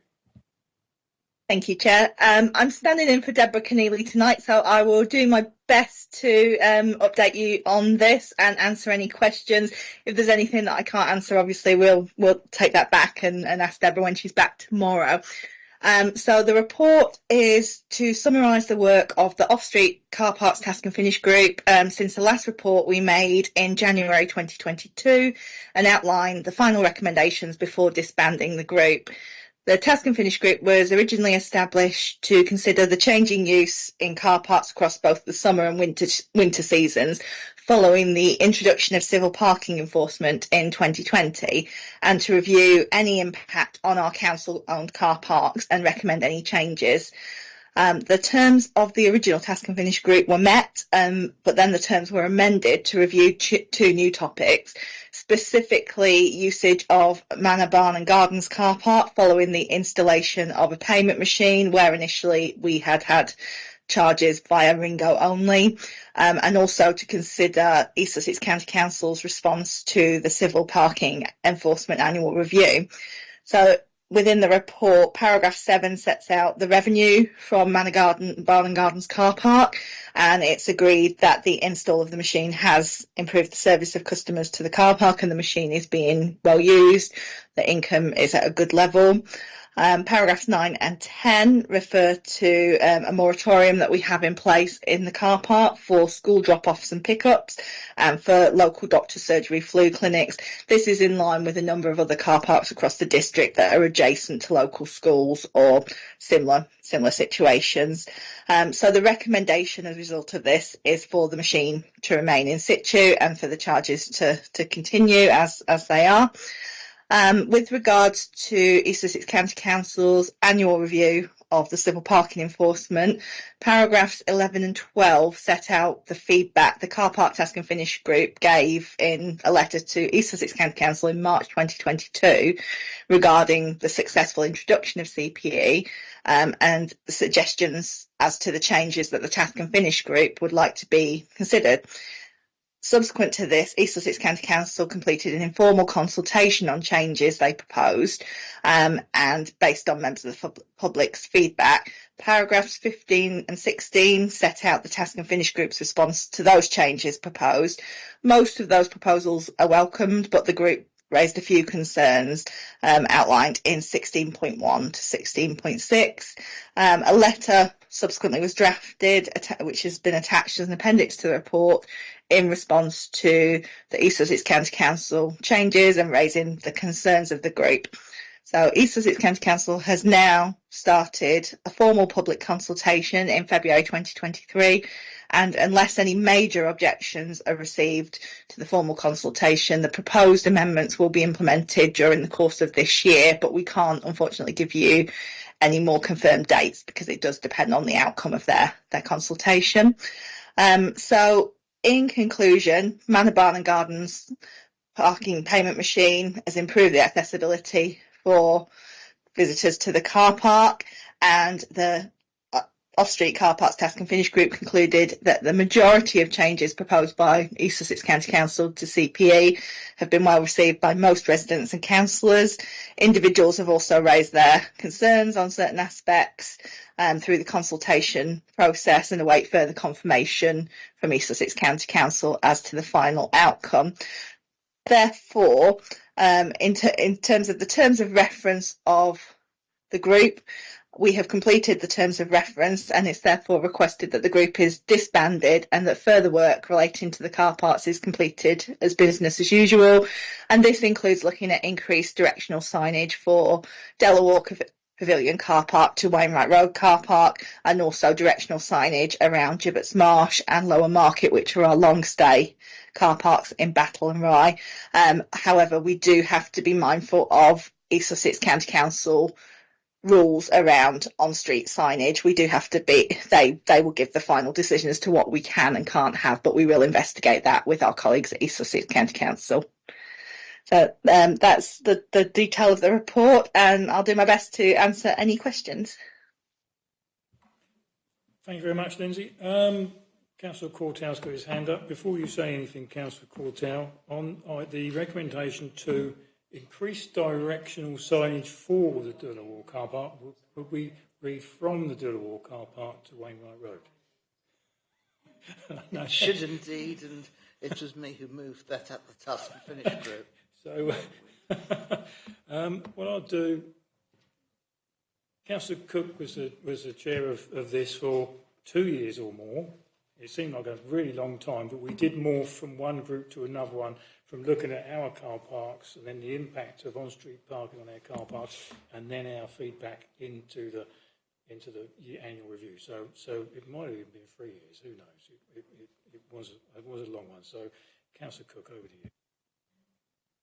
Thank you, Chair. I'm standing in for Deborah Keneally tonight, so I will do my best to update you on this and answer any questions. If there's anything that I can't answer, obviously we'll take that back and ask Deborah when she's back tomorrow. So the report is to summarise the work of the off-street car parks task and finish group since the last report we made in January 2022 and outline the final recommendations before disbanding the group. The task and finish group was originally established to consider the changing use in car parks across both the summer and winter seasons following the introduction of civil parking enforcement in 2020 and to review any impact on our council-owned car parks and recommend any changes. The terms of the original task and finish group were met, but then the terms were amended to review two new topics, specifically usage of Manor Barn and Gardens car park following the installation of a payment machine where initially we had charges via Ringo only, and also to consider East Sussex County Council's response to the civil parking enforcement annual review. So within the report, paragraph 7 sets out the revenue from Manor Barn and Gardens car park, and it's agreed that the install of the machine has improved the service of customers to the car park and the machine is being well used. The income is at a good level. Paragraphs 9 and 10 refer to a moratorium that we have in place in the car park for school drop-offs and pickups and for local doctor surgery flu clinics. This is in line with a number of other car parks across the district that are adjacent to local schools or similar situations. So the recommendation as a result of this is for the machine to remain in situ and for the charges to continue as they are. With regards to East Sussex County Council's annual review of the civil parking enforcement, paragraphs 11 and 12 set out the feedback the car park task and finish group gave in a letter to East Sussex County Council in March 2022 regarding the successful introduction of CPE and the suggestions as to the changes that the task and finish group would like to be considered. Subsequent to this, East Sussex County Council completed an informal consultation on changes they proposed, and based on members of the public's feedback, paragraphs 15 and 16 set out the task and finish group's response to those changes proposed. Most of those proposals are welcomed, but the group raised a few concerns outlined in 16.1 to 16.6. A letter subsequently was drafted, which has been attached as an appendix to the report in response to the East Sussex County Council changes and raising the concerns of the group. So East Sussex County Council has now started a formal public consultation in February 2023, and unless any major objections are received to the formal consultation, the proposed amendments will be implemented during the course of this year, but we can't unfortunately give you any more confirmed dates because it does depend on the outcome of their consultation. So in conclusion, Manor Barn and Gardens parking payment machine has improved the accessibility for visitors to the car park, and the Off-Street Car Parks Task and Finish Group concluded that the majority of changes proposed by East Sussex County Council to CPE have been well received by most residents and councillors. Individuals have also raised their concerns on certain aspects through the consultation process and await further confirmation from East Sussex County Council as to the final outcome. Therefore, in terms of the terms of reference of the group, we have completed the terms of reference, and it's therefore requested that the group is disbanded and that further work relating to the car parks is completed as business as usual. And this includes looking at increased directional signage for Della Walker Pavilion car park to Wainwright Road car park, and also directional signage around Gibbets Marsh and Lower Market, which are our long stay car parks in Battle and Rye. However, we do have to be mindful of East Sussex County Council rules around on-street signage. We do have to be, they will give the final decision as to what we can and can't have, but we will investigate that with our colleagues at East Sussex County Council. So that's the detail of the report, and I'll do my best to answer any questions. Thank you very much, Lindsay. Councillor Courtau's got his hand up. Before you say anything, Councillor Courtau, on the recommendation to increase directional signage for the Dillawall car park, would we read from the Dillawall car park to Wainwright Road? No. It should indeed, and it was me who moved that up the Task and Finish group. So, what I'll do, Councillor Cook was the chair of this for 2 years or more. It seemed like a really long time, but we did morph from one group to another one, from looking at our car parks and then the impact of on-street parking on our car parks, and then our feedback into the annual review. So it might have even been 3 years. Who knows? It was a long one. So, Councillor Cook, over to you.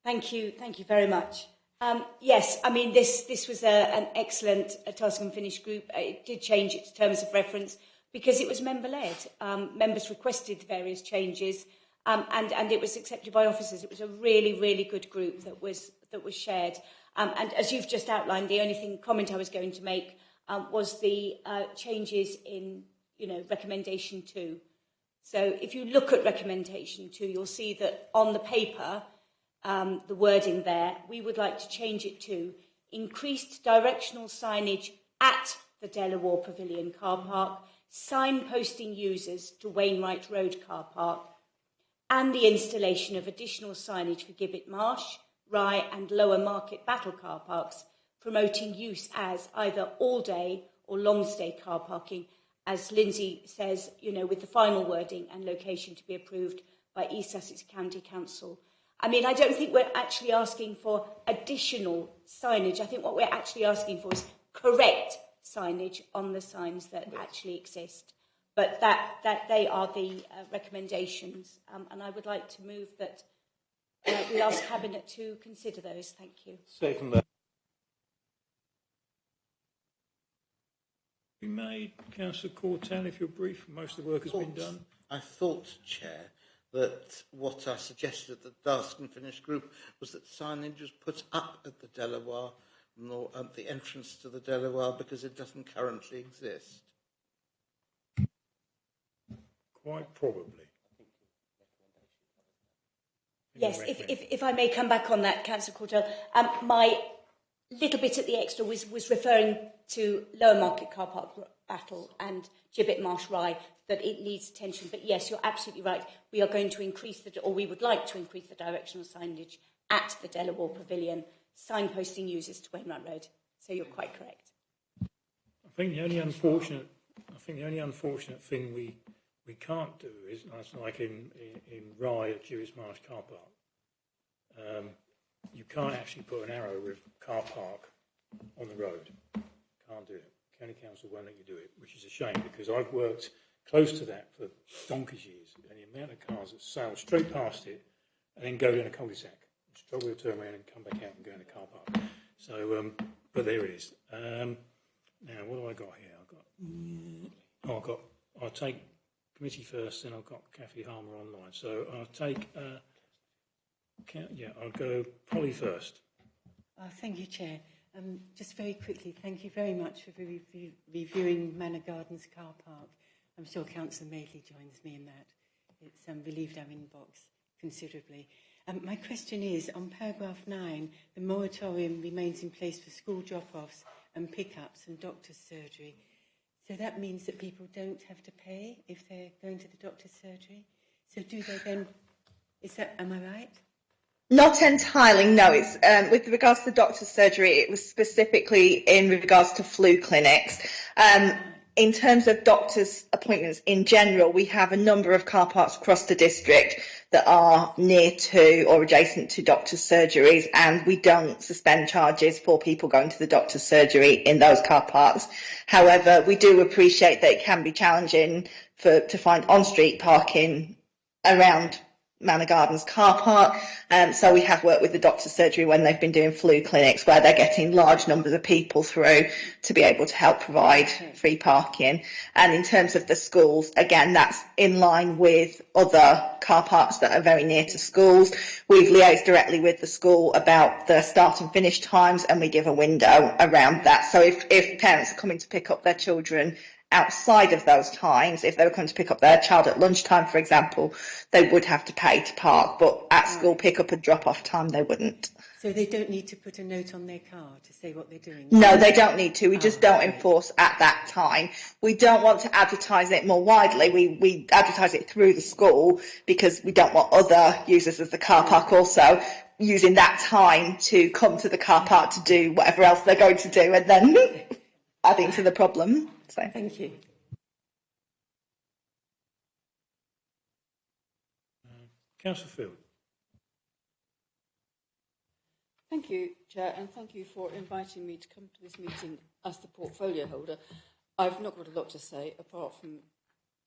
Thank you very much. Yes, I mean this was an excellent Task and Finish group. It did change its terms of reference because it was member-led. Members requested various changes, and it was accepted by officers. It was a really good group that was shared. And as you've just outlined, the only comment I was going to make was the changes in recommendation 2. So if you look at recommendation 2, you'll see that on the paper, the wording there, we would like to change it to increased directional signage at the Dellawar Pavilion car park, signposting users to Wainwright Road car park, and the installation of additional signage for Gibbet Marsh, Rye and Lower Market Battle car parks, promoting use as either all-day or long-stay car parking, as Lindsay says, with the final wording and location to be approved by East Sussex County Council. I mean, I don't think we're actually asking for additional signage. I think what we're actually asking for is correct signage on the signs that actually exist. But that they are the recommendations, and I would like to move that we ask Cabinet to consider those. Thank you. Second that. You made, Councillor Courtau, if you're brief, most of the work has been done. I thought, Chair, that what I suggested at the Task and Finish group was that signage was put up at the Dellawar, nor at the entrance to the Dellawar, because it doesn't currently exist. Quite probably. Yes, if I may come back on that, Councillor Courtau, my little bit at the extra was referring to Lower Market Car Park Battle and Gibbet Marsh Rye, that it needs attention. But yes, you're absolutely right. We are going to increase we would like to increase the directional signage at the Dellawar Pavilion, signposting users to Wainwright Road. So you're quite correct. I think the only unfortunate thing we can't do is, like in Rye at Gibbets Marsh car park, you can't actually put an arrow with car park on the road. Can't do it. County Council won't let you do it, which is a shame, because I've worked close to that for donkey's years, and the amount of cars that sail straight past it and then go down a cul-de-sac, struggle to turn around and come back out and go in a car park. So, but there it is. Now, what do I got here? I'll take committee first, then I've got Kathy Harmer online. So I'll take, I'll go Polly first. Thank you, Chair. Just very quickly, thank you very much for reviewing Manor Gardens car park. I'm sure Councillor Madeley joins me in that. It's relieved our inbox considerably. My question is, on paragraph 9, the moratorium remains in place for school drop-offs and pick-ups and doctor's surgery. So that means that people don't have to pay if they're going to the doctor's surgery? So do they then... am I right? Not entirely, no. It's with regards to doctor's surgery, it was specifically in regards to flu clinics. In terms of doctor's appointments in general, we have a number of car parks across the district that are near to or adjacent to doctor's surgeries, and we don't suspend charges for people going to the doctor's surgery in those car parks. However, we do appreciate that it can be challenging to find on-street parking around Manor Gardens car park, so we have worked with the doctor's surgery when they've been doing flu clinics where they're getting large numbers of people through to be able to help provide free parking. And in terms of the schools, again, that's in line with other car parks that are very near to schools. We've liaised directly with the school about the start and finish times, and we give a window around that. So if parents are coming to pick up their children outside of those times, if they were coming to pick up their child at lunchtime, for example, they would have to pay to park, but at school pick-up and drop-off time, they wouldn't. So they don't need to put a note on their car to say what they're doing? No, they don't need to. We just don't enforce at that time. We don't want to advertise it more widely. We advertise it through the school because we don't want other users of the car park also using that time to come to the car park to do whatever else they're going to do and then adding to the problem. So. Thank you. Councillor Field. Thank you, Chair, and thank you for inviting me to come to this meeting as the portfolio holder. I've not got a lot to say apart from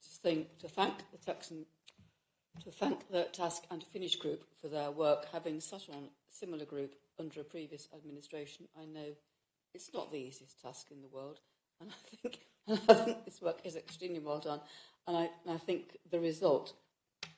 to thank the Task and Finish group for their work, having sat on a similar group under a previous administration. I know it's not the easiest task in the world, and I think this work is extremely well done, and I think the result,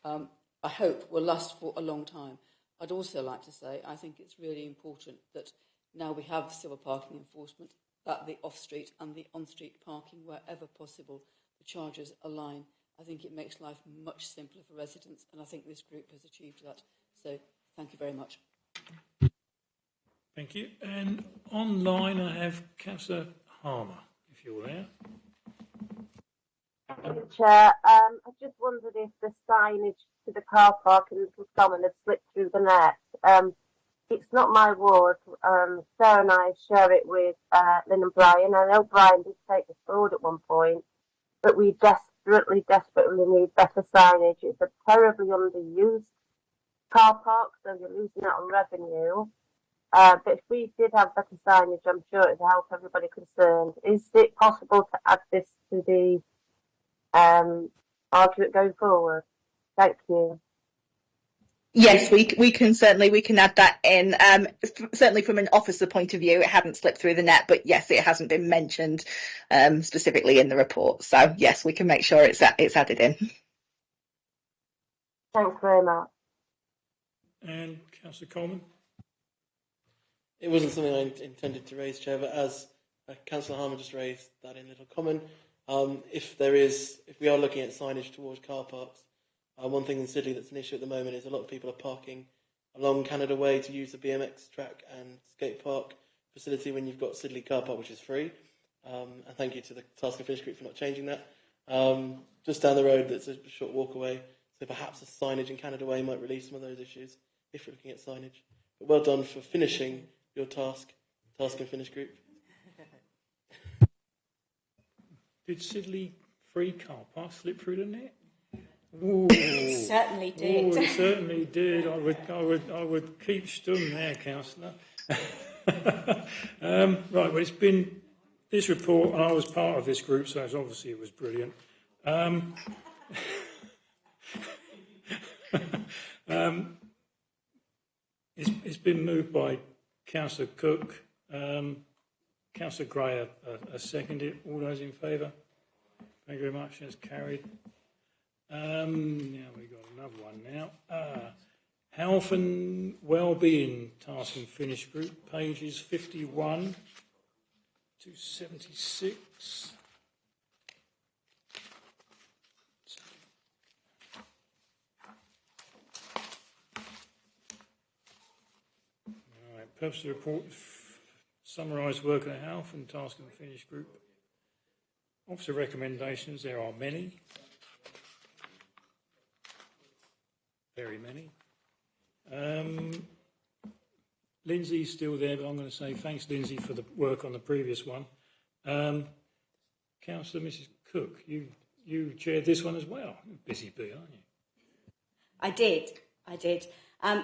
I hope, will last for a long time. I'd also like to say I think it's really important that now we have civil parking enforcement, that the off-street and the on-street parking, wherever possible, the charges align. I think it makes life much simpler for residents, and I think this group has achieved that. So thank you very much. Thank you. And online I have Councillor Harmer, if you're there. Thank you, Chair. I just wondered if the signage to the car park in Little Common had slipped through the net. It's not my ward. Sarah and I share it with Lynn and Brian. I know Brian did take this forward at one point, but we desperately need better signage. It's a terribly underused car park, so you're losing out on revenue. But if we did have better signage, I'm sure it would help everybody concerned. Is it possible to add this to the argument going forward? Thank you. Yes, we can add that in. Certainly from an officer point of view, it hadn't slipped through the net, but yes, it hasn't been mentioned specifically in the report. So yes, we can make sure it's added in. Thanks very much. And Councillor Coleman. It wasn't something I intended to raise, Chair, but as Councillor Harmer just raised that in Little Common, if we are looking at signage towards car parks, one thing in Sidley that's an issue at the moment is a lot of people are parking along Canada Way to use the BMX track and skate park facility when you've got Sidley car park, which is free. And thank you to the Task and Finish group for not changing that. Just down the road, that's a short walk away. So perhaps the signage in Canada Way might release some of those issues if you're looking at signage. But well done for finishing your Task and Finish group. Did Sidley free car park slip through the net? Ooh. It certainly did. Oh, it certainly did. I would keep stum there, Councillor. Right, well, it's been this report, and I was part of this group, so obviously it was brilliant. It's been moved by Councillor Cook. Councillor Gray has seconded. All those in favour? Thank you very much. That's carried. Now we've got another one now. Health and Wellbeing Task and Finish Group, pages 51 to 76. All right, purpose of the report, summarise work of the Health and Task and Finish Group. Officer recommendations, there are many. Very many. Lindsay's still there, but I'm going to say thanks, Lindsay, for the work on the previous one. Councillor Mrs. Cook, you chaired this one as well. You're a busy bee, aren't you? I did. I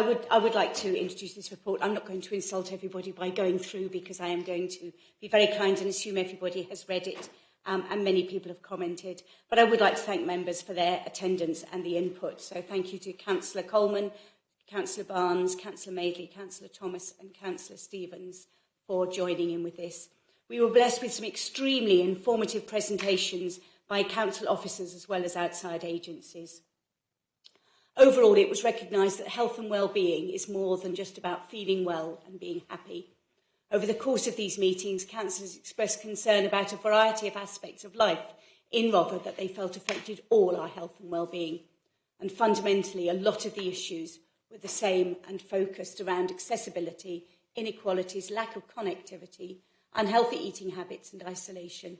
would like to introduce this report. I'm not going to insult everybody by going through, because I am going to be very kind and assume everybody has read it, and many people have commented. But I would like to thank members for their attendance and the input. So thank you to Councillor Coleman, Councillor Barnes, Councillor Madeley, Councillor Thomas and Councillor Stevens for joining in with this. We were blessed with some extremely informative presentations by council officers as well as outside agencies. Overall, it was recognised that health and well-being is more than just about feeling well and being happy. Over the course of these meetings, councillors expressed concern about a variety of aspects of life in Rother that they felt affected all our health and well-being. And fundamentally, a lot of the issues were the same and focused around accessibility, inequalities, lack of connectivity, unhealthy eating habits and isolation.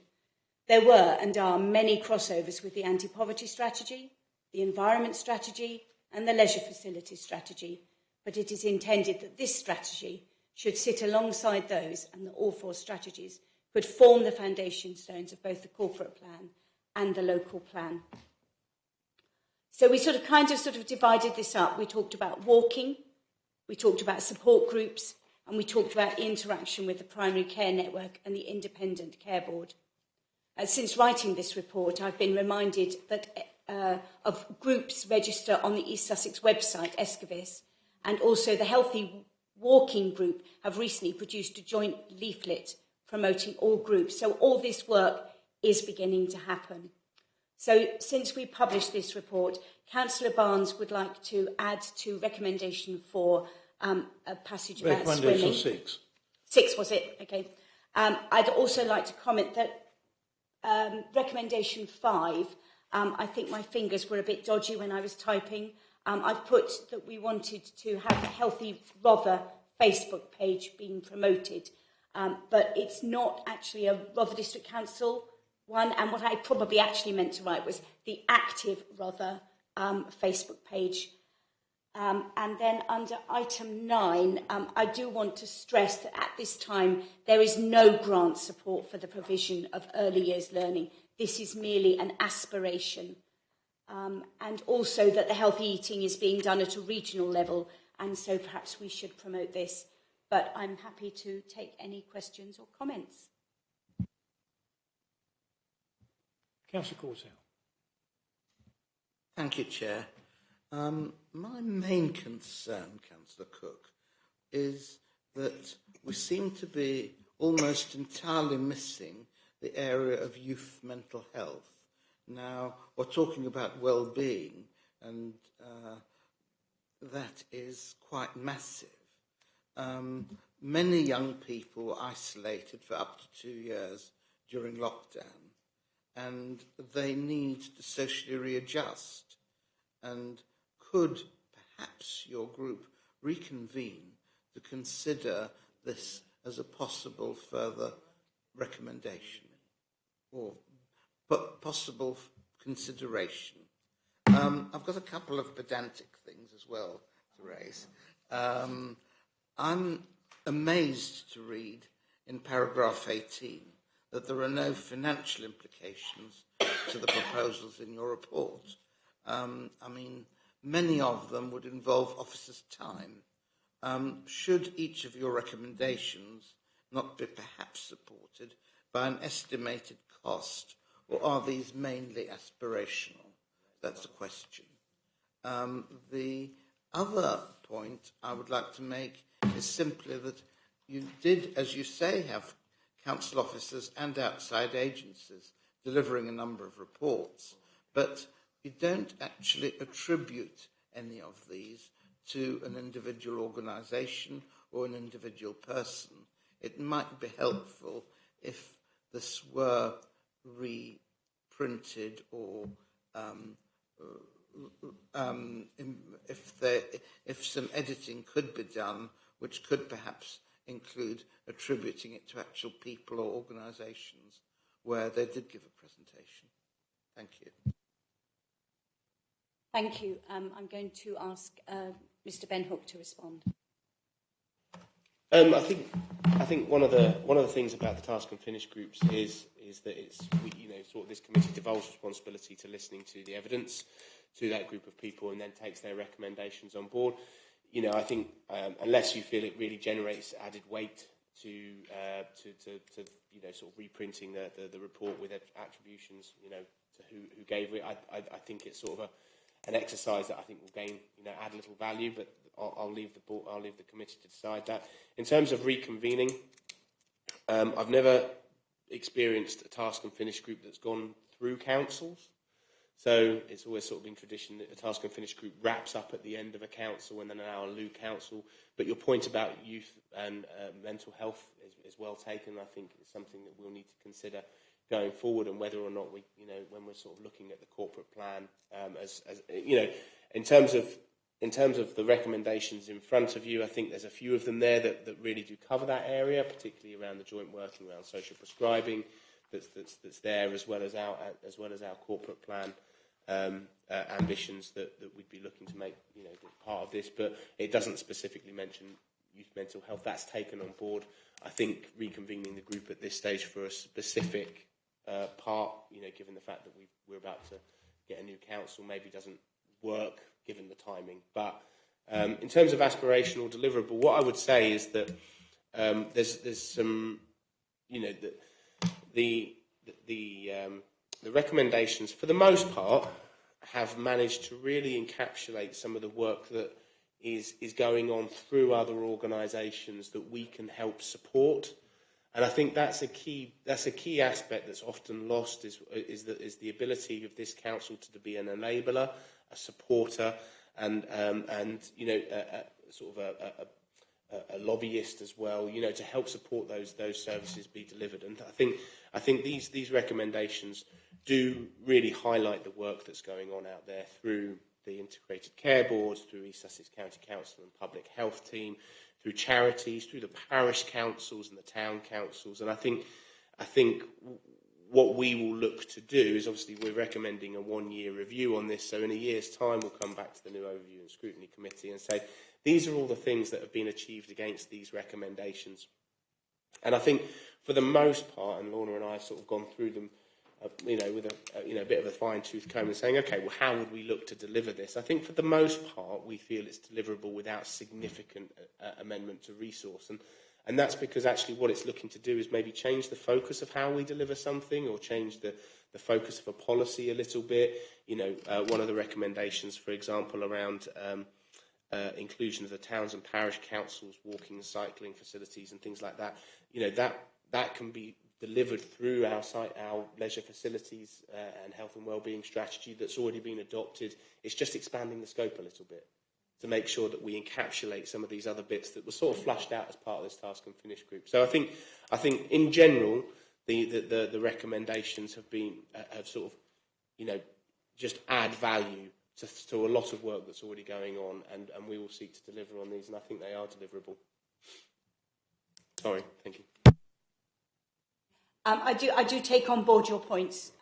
There were and are many crossovers with the anti-poverty strategy, the environment strategy and the leisure facilities strategy, but it is intended that this strategy should sit alongside those and that all four strategies could form the foundation stones of both the corporate plan and the local plan. So we sort of divided this up. We talked about walking, we talked about support groups, and we talked about interaction with the primary care network and the independent care board. Since writing this report, I've been reminded that of groups register on the East Sussex website, Escavis, and also the Healthy Walking Group have recently produced a joint leaflet promoting all groups. So all this work is beginning to happen. So since we published this report, Councillor Barnes would like to add to recommendation 4 a passage about swimming. Recommendation 6. 6 was it? Okay. I'd also like to comment that recommendation 5, I think my fingers were a bit dodgy when I was typing. I've put that we wanted to have a Healthy Rother Facebook page being promoted, but it's not actually a Rother District Council one, and what I probably actually meant to write was the Active Rother Facebook page. And then under item 9, I do want to stress that at this time there is no grant support for the provision of early years learning. This is merely an aspiration. And also that the healthy eating is being done at a regional level, and so perhaps we should promote this. But I'm happy to take any questions or comments. Councillor Corsell. Thank you, Chair. My main concern, Councillor Cook, is that we seem to be almost entirely missing the area of youth mental health. Now, we're talking about well-being, and that is quite massive. Many young people were isolated for up to 2 years during lockdown, and they need to socially readjust. And could perhaps your group reconvene to consider this as a possible further recommendation or possible consideration? I've got a couple of pedantic things as well to raise. I'm amazed to read in paragraph 18 that there are no financial implications to the proposals in your report. I mean, many of them would involve officers' time. Should each of your recommendations not be perhaps supported by an estimated cost, or are these mainly aspirational? That's the question. The other point I would like to make is simply that you did, as you say, have council officers and outside agencies delivering a number of reports, but you don't actually attribute any of these to an individual organisation or an individual person, it might be helpful if this were reprinted or if some editing could be done, which could perhaps include attributing it to actual people or organisations where they did give a presentation. Thank you. Thank you. I'm going to ask Mr. Ben Hook to respond. I think one of the things about the task and finish groups is that it's sort of this committee devolves responsibility to listening to the evidence to that group of people and then takes their recommendations on board. I think unless you feel it really generates added weight to sort of reprinting the report with attributions to who gave it, I think it's sort of an exercise that I think will gain add a little value, but I'll leave the committee to decide that. In terms of reconvening, I've never experienced a task and finish group that's gone through councils. So it's always sort of been tradition that a task and finish group wraps up at the end of a council and then an hour-loo council. But your point about youth and mental health is well taken. I think it's something that we'll need to consider going forward, and whether or not we, when we're sort of looking at the corporate plan, in terms of the recommendations in front of you, I think there's a few of them there that really do cover that area, particularly around the joint working around social prescribing. That's there, as well as our corporate plan ambitions that we'd be looking to make part of this, but it doesn't specifically mention youth mental health. That's taken on board. I think reconvening the group at this stage for a specific part, given the fact that we're about to get a new council, maybe doesn't work given the timing. But in terms of aspirational deliverable, what I would say is that there's some, the recommendations, for the most part, have managed to really encapsulate some of the work that is going on through other organisations that we can help support. And I think that's a key aspect that's often lost is the ability of this council to be an enabler, a supporter, and sort of a lobbyist as well, to help support those services be delivered. And I think these recommendations do really highlight the work that's going on out there through the integrated care boards, through East Sussex County Council and Public Health Team, through charities, through the parish councils and the town councils. And I think what we will look to do is, obviously we're recommending a 1-year review on this, so in a year's time we'll come back to the new overview and scrutiny committee and say these are all the things that have been achieved against these recommendations. And I think for the most part, and Lorna and I have sort of gone through them with a bit of a fine-tooth comb and saying, okay, well, how would we look to deliver this? I think for the most part, we feel it's deliverable without significant amendment to resource. And that's because actually what it's looking to do is maybe change the focus of how we deliver something, or change the focus of a policy a little bit. One of the recommendations, for example, around inclusion of the towns and parish councils, walking and cycling facilities and things like that, that can be delivered through our leisure facilities and health and wellbeing strategy that's already been adopted. It's just expanding the scope a little bit to make sure that we encapsulate some of these other bits that were sort of flushed out as part of this task and finish group. So I think in general the recommendations have sort of just add value to a lot of work that's already going on, and we will seek to deliver on these, and I think they are deliverable. Sorry, thank you. I do take on board your points,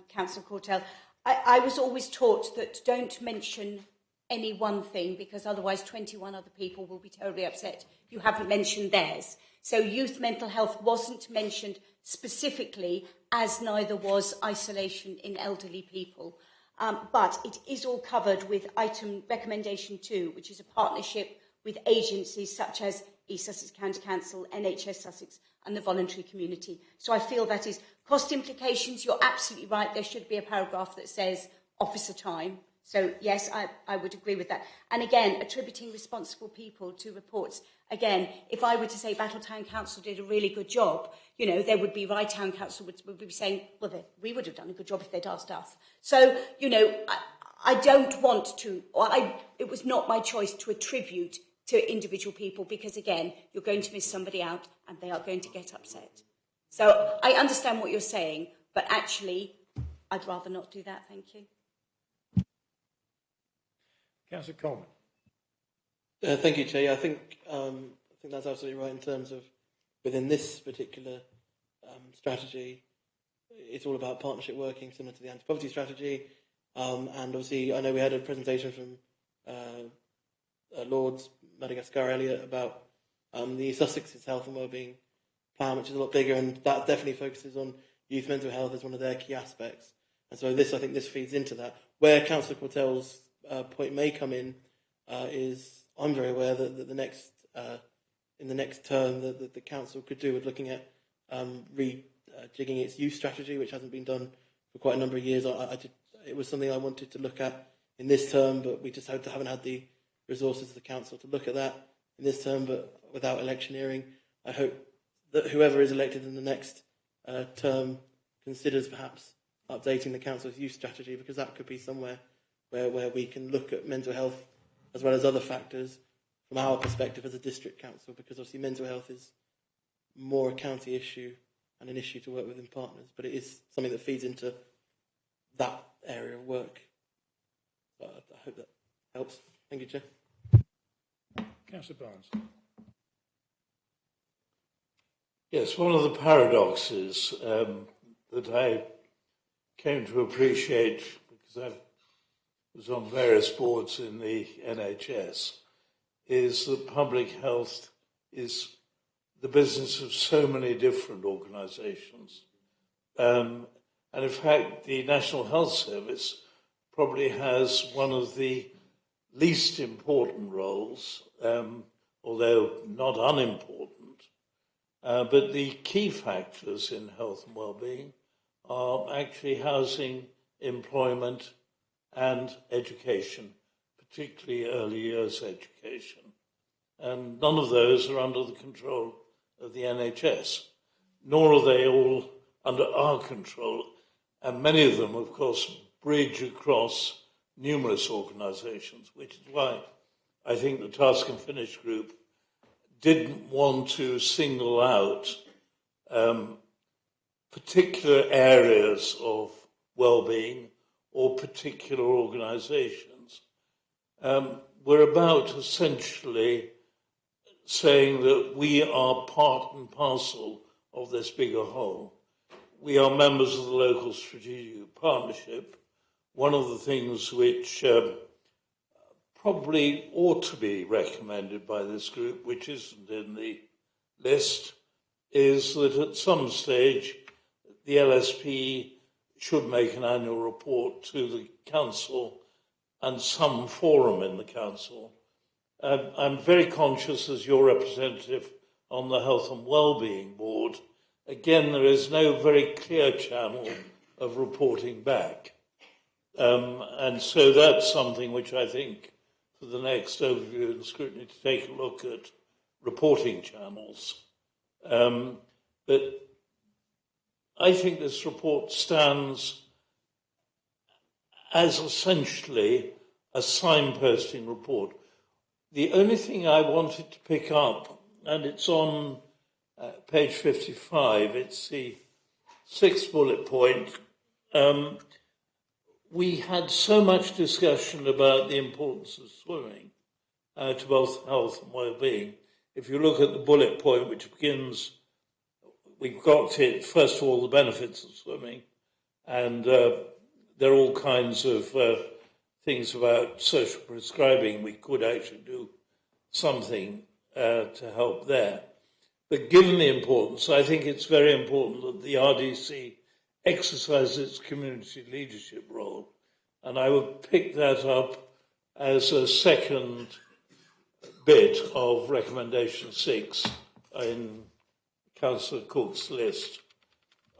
Councillor Cortell. I was always taught that don't mention any one thing, because otherwise 21 other people will be terribly upset if you haven't mentioned theirs. So youth mental health wasn't mentioned specifically, as neither was isolation in elderly people. But it is all covered with item recommendation 2, which is a partnership with agencies such as East Sussex County Council, NHS Sussex and the voluntary community. So I feel that is cost implications. You're absolutely right. There should be a paragraph that says officer time. So yes, I would agree with that. And again, attributing responsible people to reports. Again, if I were to say Battletown Council did a really good job, there would be Rye Town Council would be saying, well, we would have done a good job if they'd asked us. So, I don't want to, it was not my choice to attribute to individual people because, again, you're going to miss somebody out and they are going to get upset. So I understand what you're saying, but actually, I'd rather not do that. Thank you. Councillor Coleman. Thank you, Chair. I think that's absolutely right in terms of within this particular strategy, it's all about partnership working, similar to the anti-poverty strategy. And obviously, I know we had a presentation from Lord's Madagascar Elliott about the Sussex's health and wellbeing plan, which is a lot bigger, and that definitely focuses on youth mental health as one of their key aspects. And so I think this feeds into that. Where Councillor Cortell's point may come in is I'm very aware that in the next term that the council could do with looking at rejigging its youth strategy, which hasn't been done for quite a number of years. It was something I wanted to look at in this term, but we just haven't had the resources of the council to look at that in this term. But without electioneering, I hope that whoever is elected in the next term considers perhaps updating the council's youth strategy, because that could be somewhere where we can look at mental health as well as other factors from our perspective as a district council, because obviously mental health is more a county issue and an issue to work with in partners, but it is something that feeds into that area of work. So I hope that helps. Thank you, Chair. Councillor Barnes. Yes, one of the paradoxes that I came to appreciate, because I was on various boards in the NHS, is that public health is the business of so many different organisations. And in fact, the National Health Service probably has one of the least important roles, although not unimportant. But the key factors in health and well-being are actually housing, employment, and education, particularly early years education. And none of those are under the control of the NHS, nor are they all under our control. And many of them, of course, bridge across numerous organisations, which is why I think the Task and Finish group didn't want to single out particular areas of well-being or particular organisations. We're about essentially saying that we are part and parcel of this bigger whole. We are members of the local strategic partnership. One of the things which probably ought to be recommended by this group, which isn't in the list, is that at some stage the LSP should make an annual report to the council and some forum in the council. I'm very conscious, as your representative on the Health and Wellbeing Board, again, there is no very clear channel of reporting back. And so that's something which I think for the next overview and scrutiny to take a look at reporting channels. But I think this report stands as essentially a signposting report. The only thing I wanted to pick up, and it's on page 55, it's the 6th bullet point. We had so much discussion about the importance of swimming to both health and well-being. If you look at the bullet point, which begins, we've got it, first of all, the benefits of swimming, and there are all kinds of things about social prescribing. We could actually do something to help there. But given the importance, I think it's very important that the RDC exercise its community leadership role. And I would pick that up as a second bit of recommendation 6 in Councillor Cook's list.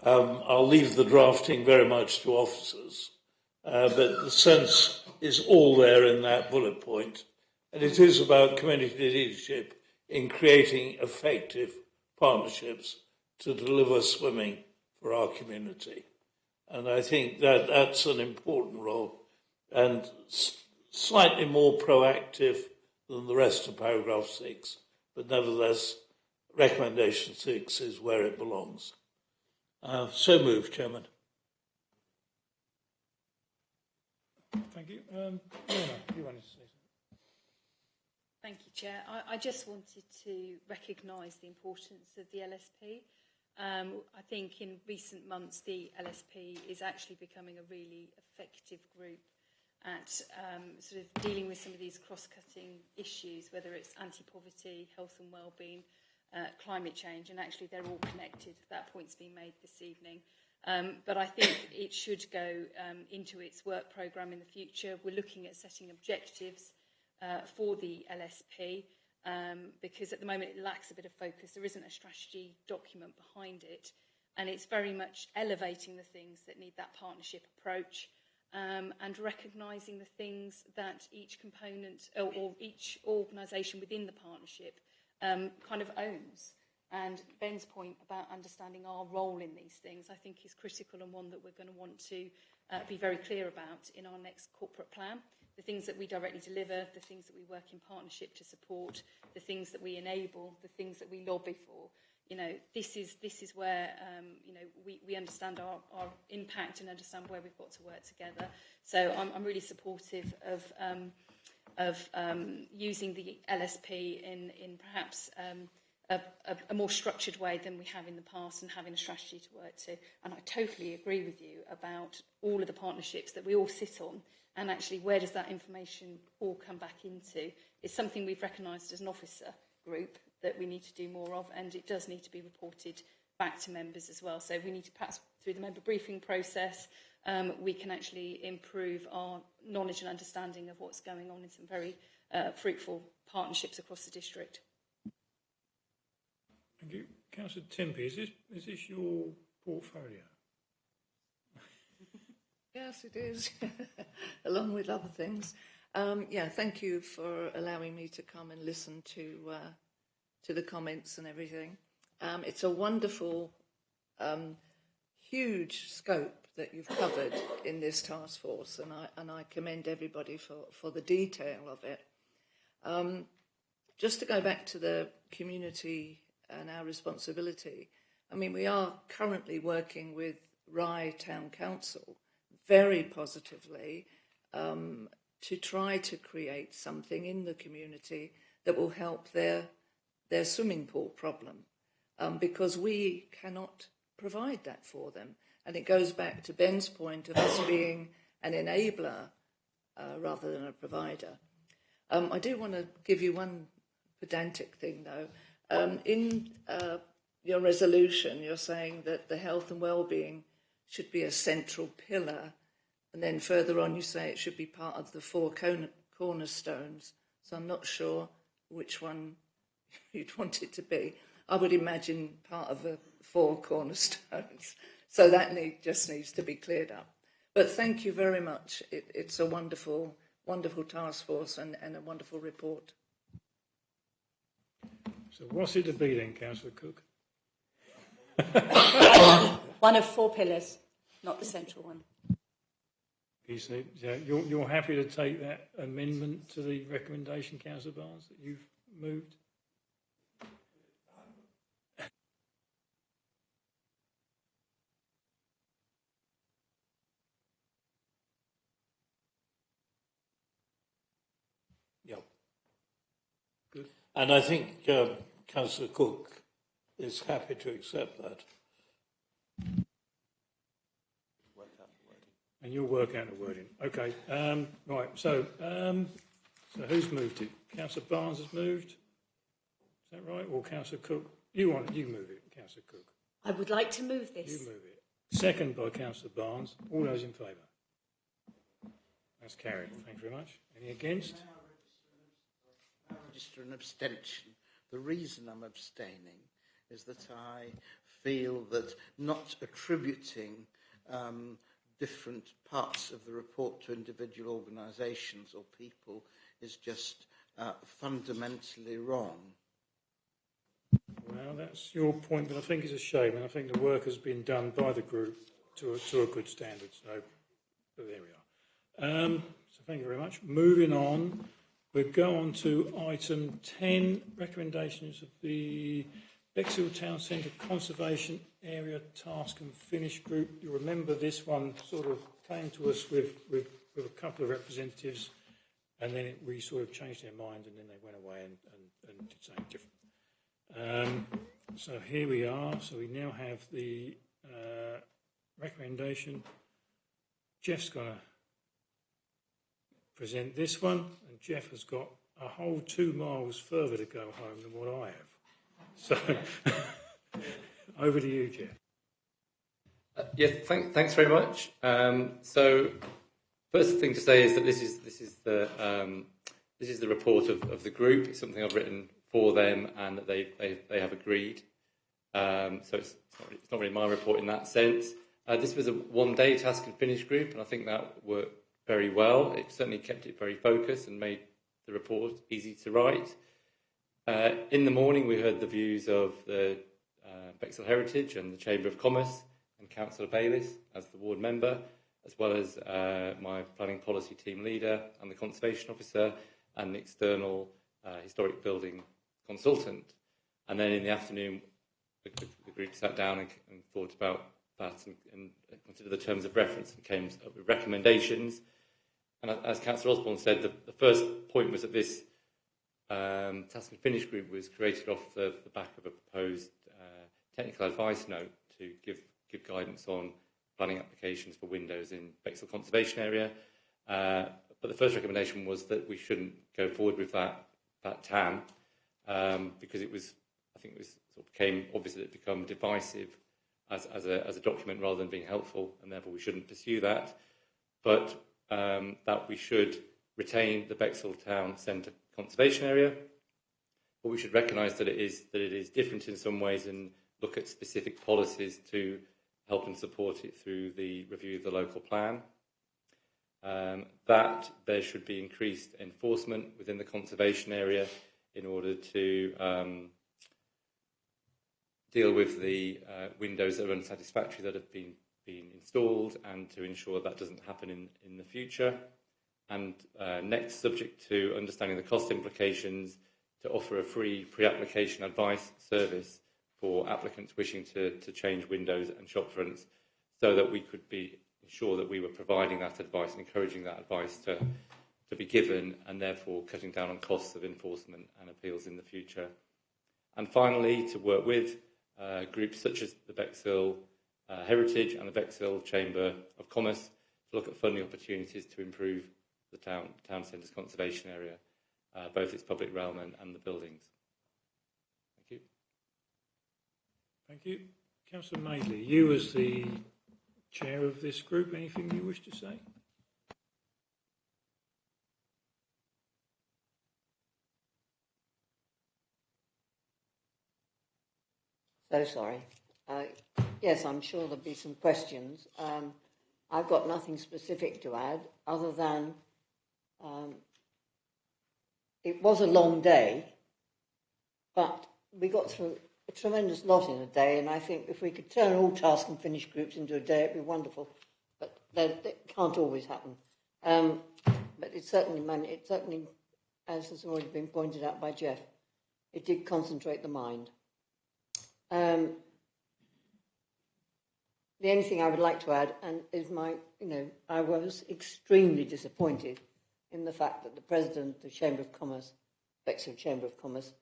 I'll leave the drafting very much to officers, but the sense is all there in that bullet point. And it is about community leadership in creating effective partnerships to deliver swimming for our community. And I think that that's an important role. and slightly more proactive than the rest of paragraph 6, but nevertheless, recommendation 6 is where it belongs. So moved, Chairman. Thank you. Lorna, you wanted to say something? Thank you, Chair. I just wanted to recognise the importance of the LSP. I think in recent months the LSP is actually becoming a really effective group at sort of dealing with some of these cross-cutting issues, whether it's anti-poverty, health and well-being, climate change, and actually they're all connected. That point's been made this evening. But I think it should go into its work programme in the future. We're looking at setting objectives for the LSP because at the moment it lacks a bit of focus. There isn't a strategy document behind it, and it's very much elevating the things that need that partnership approach and recognising the things that each component or each organisation within the partnership kind of owns. And Ben's point about understanding our role in these things, I think, is critical and one that we're going to want to be very clear about in our next corporate plan. The things that we directly deliver, the things that we work in partnership to support, the things that we enable, the things that we lobby for. You know, this is where you know, we understand our impact and understand where we've got to work together. So I'm really supportive of using the LSP in perhaps a more structured way than we have in the past and having a strategy to work to. And I totally agree with you about all of the partnerships that we all sit on, and actually where does that information all come back into? It's something we've recognised as an officer group that we need to do more of, and it does need to be reported back to members as well. So we need to perhaps, through the member briefing process, we can actually improve our knowledge and understanding of what's going on in some very fruitful partnerships across the district. Thank you. Councillor Timpey, is this your portfolio? Yes, it is, along with other things. Yeah, thank you for allowing me to come and listen to the comments and everything. It's a wonderful, huge scope that you've covered in this task force, and I commend everybody for the detail of it. Just to go back to the community and our responsibility, I mean, we are currently working with Rye Town Council very positively to try to create something in the community that will help their swimming pool problem, because we cannot provide that for them. And it goes back to Ben's point of us being an enabler rather than a provider. I do want to give you one pedantic thing, though. In your resolution, you're saying that the health and well-being should be a central pillar, and then further on you say it should be part of the 4 cornerstones. So I'm not sure which one you'd want it to be. I would imagine part of the 4 cornerstones. So that just needs to be cleared up. But thank you very much. It's a wonderful, wonderful task force and a wonderful report. So what's it to be then, Councillor Cook? One of 4 pillars, not the central one. You see, so you're happy to take that amendment to the recommendation, Councillor Barnes, that you've moved? Yeah. Good. And I think Councillor Cook is happy to accept that. And you'll work out the wording. Okay. Right. So who's moved it? Councillor Barnes has moved. Is that right? Or Councillor Cook? You move it, Councillor Cook. I would like to move this. You move it. Second by Councillor Barnes. All those in favour? That's carried. Thank you very much. Any against? I register an abstention. The reason I'm abstaining is that I feel that not attributing different parts of the report to individual organisations or people is just fundamentally wrong. Well, that's your point, but I think it's a shame, and I think the work has been done by the group to a good standard. So there we are. thank you very much. Moving on, we'll go on to item 10, recommendations of the Bexhill Town Centre Conservation Area Task and Finish Group. You remember this one sort of came to us with a couple of representatives, and then we sort of changed their mind, and then they went away and did something different. So here we are. So we now have the recommendation. Jeff's going to present this one, and Jeff has got a whole 2 miles further to go home than what I have. So, over to you, Jeff. Yes, thanks very much. So, first thing to say is that this is the report of the group. It's something I've written for them, and that they have agreed. So it's not really my report in that sense. This was a one-day task and finish group, and I think that worked very well. It certainly kept it very focused and made the report easy to write. In the morning, we heard the views of the Bexhill Heritage and the Chamber of Commerce and Councillor Bayliss as the ward member, as well as my planning policy team leader and the conservation officer and an external historic building consultant. And then in the afternoon, the group sat down and thought about that and considered the terms of reference and came up with recommendations. And as Councillor Osborne said, the first point was that this task and finish group was created off the back of a proposed technical advice note to give guidance on planning applications for windows in Bexhill Conservation Area. But the first recommendation was that we shouldn't go forward with that TAM because it sort of became obvious that it become divisive as a document rather than being helpful, and therefore we shouldn't pursue that. But that we should retain the Bexhill Town Centre Conservation Area, but we should recognise that it is different in some ways and look at specific policies to help and support it through the review of the local plan. That there should be increased enforcement within the conservation area in order to deal with the windows that are unsatisfactory that have been installed, and to ensure that doesn't happen in the future. And next, subject to understanding the cost implications, to offer a free pre-application advice service for applicants wishing to change windows and shop fronts, so that we could ensure that we were providing that advice and encouraging that advice to be given, and therefore cutting down on costs of enforcement and appeals in the future. And finally, to work with groups such as the Bexhill Heritage and the Bexhill Chamber of Commerce to look at funding opportunities to improve the town centre's conservation area, both its public realm and the buildings. Thank you. Thank you. Councillor Madeley, you as the chair of this group, anything you wish to say? So sorry. Yes, I'm sure there'll be some questions. I've got nothing specific to add other than it was a long day, but we got through a tremendous lot in a day, and I think if we could turn all task and finish groups into a day, it'd be wonderful. But that can't always happen. But it certainly, as has already been pointed out by Jeff, it did concentrate the mind. The only thing I would like to add is I was extremely disappointed in the fact that the president of the Chamber of Commerce, Bexhill Chamber of Commerce,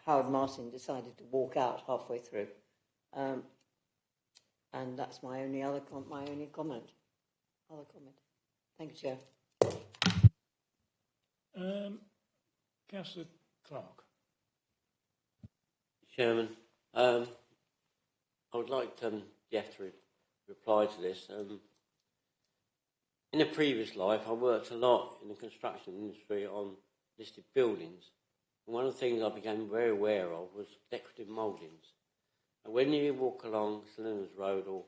Howard Martin, decided to walk out halfway through, and that's my only comment. Thank you, Chair. Councillor Clark. Chairman, I would like Jeff to reply to this. In a previous life, I worked a lot in the construction industry on listed buildings. And one of the things I became very aware of was decorative mouldings. And when you walk along Salinas Road or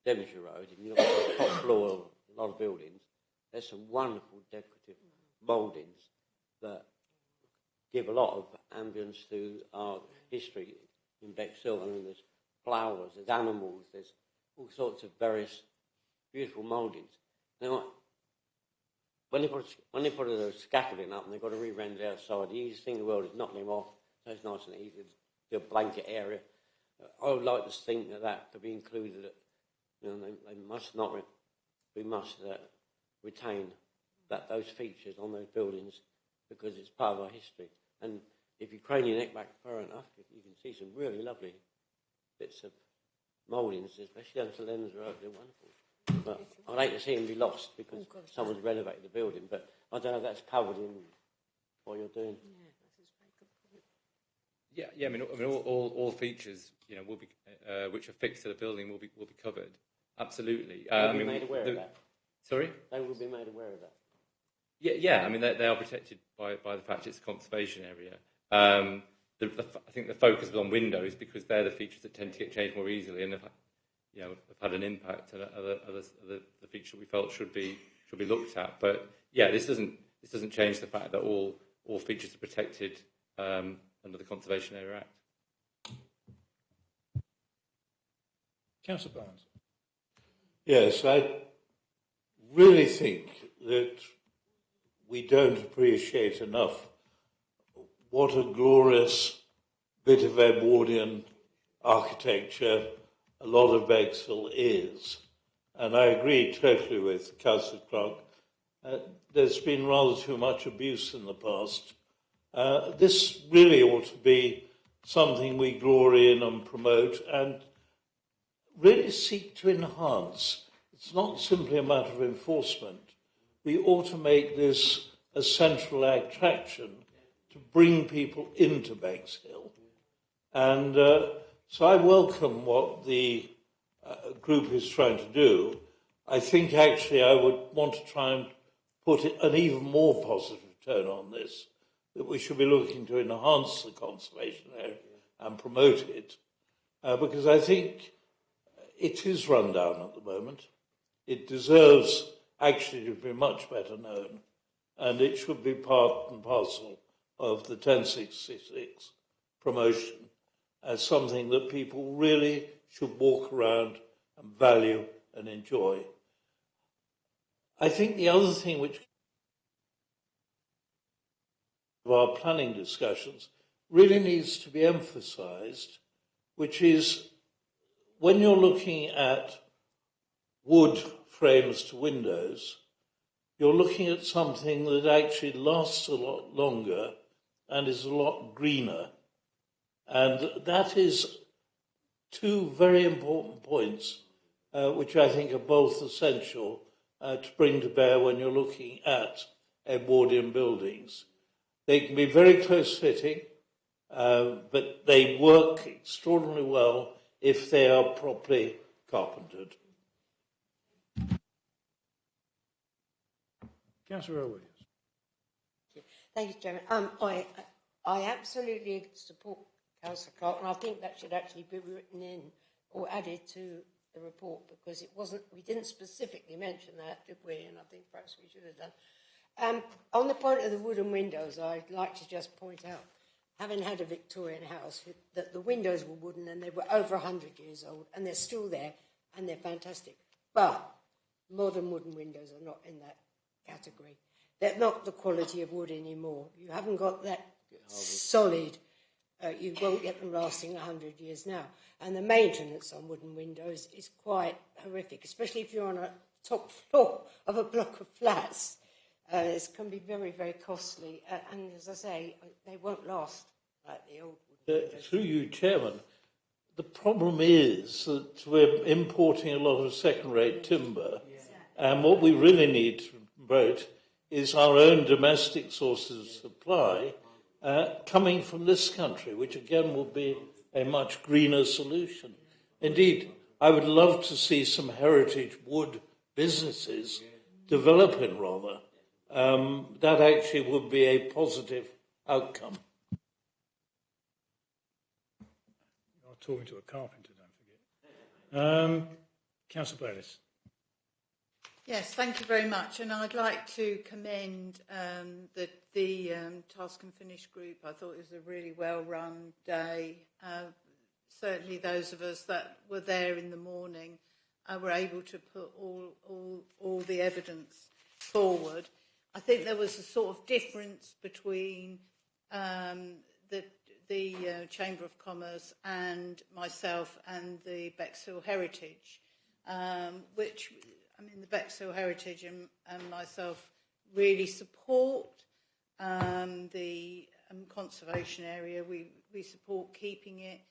Devonshire Road, and you look at the top floor of a lot of buildings, there's some wonderful decorative mouldings that give a lot of ambience to our history in Bexhill. I mean, there's flowers, there's animals, there's all sorts of various beautiful mouldings. Now, when they put the scaffolding up and they've got to re-render the outside, the easiest thing in the world is knocking them off. So it's nice and easy to do a blanket area. I would like to think that could be included. You know, they must not. We must retain those features on those buildings because it's part of our history. And if you crane your neck back far enough, you can see some really lovely bits of mouldings, especially on Len's Road. They're wonderful. But I'd hate to see them be lost because someone's renovated the building. But I don't know if that's covered in what you're doing. Yeah. I mean, all features, you know, will be which are fixed to the building will be covered. Absolutely. They will be made aware of that. Sorry? They will be made aware of that. Yeah. I mean, they are protected by the fact it's a conservation area. I think the focus was on windows because they're the features that tend to get changed more easily and have had an impact. And the feature we felt should be looked at. But yeah, this doesn't change the fact that all features are protected under the Conservation Area Act. Councillor Barnes. Yes, I really think that we don't appreciate enough what a glorious bit of Edwardian architecture a lot of Bexhill is. And I agree totally with Councillor Clark. There's been rather too much abuse in the past. This really ought to be something we glory in and promote and really seek to enhance. It's not simply a matter of enforcement. We ought to make this a central attraction to bring people into Bexhill. And so I welcome what the group is trying to do. I think actually I would want to try and put an even more positive tone on this, that we should be looking to enhance the conservation area and promote it, because I think it is run down at the moment. It deserves actually to be much better known, and it should be part and parcel of the 1066 promotion as something that people really should walk around and value and enjoy. I think the other thing which of our planning discussions really needs to be emphasised, which is when you're looking at wood frames to windows, you're looking at something that actually lasts a lot longer and is a lot greener. And that is two very important points, which I think are both essential to bring to bear when you're looking at Edwardian buildings. They can be very close-fitting, but they work extraordinarily well if they are properly carpentered. Councillor Earl Williams. Thank you, Chairman. I absolutely support Councillor Clark, and I think that should actually be written in or added to the report because it wasn't. We didn't specifically mention that, did we? And I think perhaps we should have done. On the point of the wooden windows, I'd like to just point out, having had a Victorian house, that the windows were wooden and they were over 100 years old, and they're still there, and they're fantastic. But modern wooden windows are not in that category. They're not the quality of wood anymore. You haven't got that solid. You won't get them lasting 100 years now. And the maintenance on wooden windows is quite horrific, especially if you're on a top floor of a block of flats. It can be very, very costly. And as I say, they won't last like the old wooden windows. Through you, Chairman, the problem is that we're importing a lot of second-rate timber, and what we really need to promote is our own domestic sources of supply coming from this country, which again will be a much greener solution. Indeed, I would love to see some heritage wood businesses developing rather. That actually would be a positive outcome. You're talking to a carpenter, don't forget. Councillor Bayliss. Yes, thank you very much. And I'd like to commend the Task and Finish group. I thought it was a really well-run day. Certainly those of us that were there in the morning were able to put all the evidence forward. I think there was a sort of difference between the Chamber of Commerce and myself and the Bexhill Heritage, which, I mean, the Bexhill Heritage and myself really support the conservation area. We support keeping it.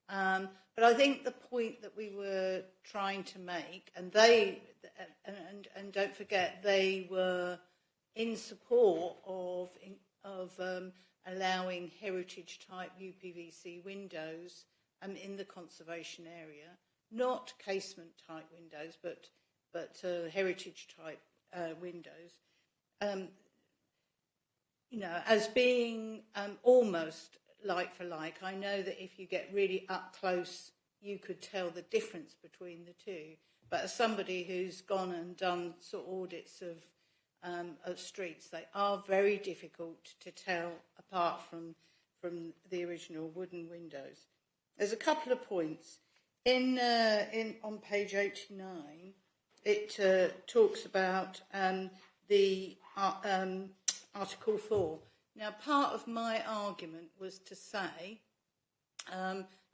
But I think the point that we were trying to make, and don't forget, they were in support of allowing heritage-type UPVC windows in the conservation area, not casement-type windows, but heritage-type windows. As being almost like for like. I know that if you get really up close, you could tell the difference between the two. But as somebody who's gone and done sort of audits of streets, they are very difficult to tell apart from the original wooden windows. There's a couple of points. On page 89, it talks about the Article 4. Now, part of my argument was to say,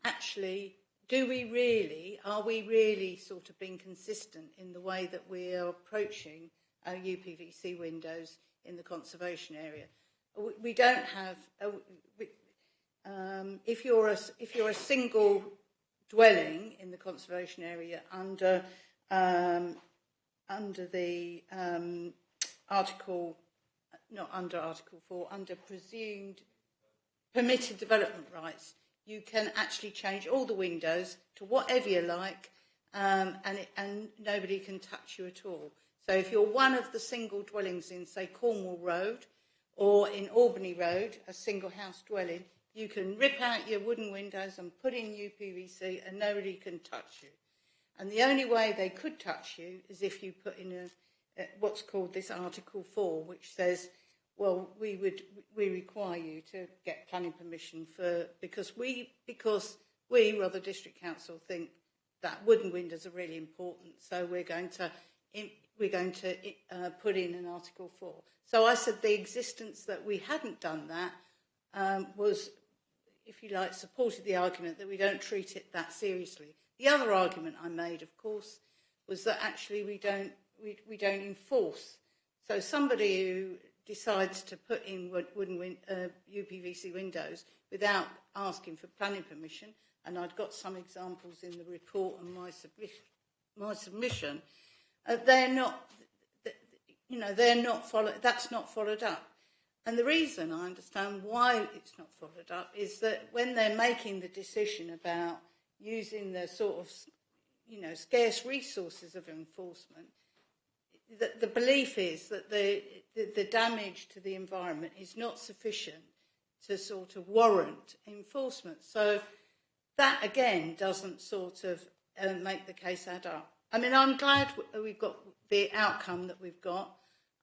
actually, are we really sort of being consistent in the way that we are approaching our UPVC windows in the conservation area? We don't have, if you're a single dwelling in the conservation area under the not under Article 4, under presumed permitted development rights, you can actually change all the windows to whatever you like, and nobody can touch you at all. So if you're one of the single dwellings in, say, Cornwall Road or in Albany Road, a single house dwelling, you can rip out your wooden windows and put in UPVC and nobody can touch you. And the only way they could touch you is if you put in what's called this Article 4, which says, well, we require you to get planning permission because we, the District Council, think that wooden windows are really important, so we're going to put in an Article 4. So I said the existence that we hadn't done that was, if you like, supported the argument that we don't treat it that seriously. The other argument I made, of course, was that actually we don't enforce. So somebody who decides to put in wooden UPVC windows without asking for planning permission, and I'd got some examples in the report and my submission, they're not followed. That's not followed up. And the reason I understand why it's not followed up is that when they're making the decision about using the sort of, scarce resources of enforcement, the belief is that the damage to the environment is not sufficient to sort of warrant enforcement. So that, again, doesn't sort of make the case add up. I mean, I'm glad we've got the outcome that we've got.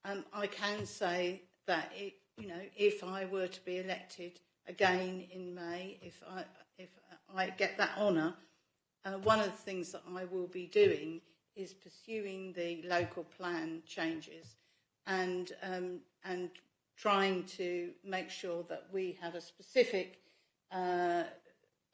I can say that, if I were to be elected again in May, if I get that honour, one of the things that I will be doing is pursuing the local plan changes and trying to make sure that we have a specific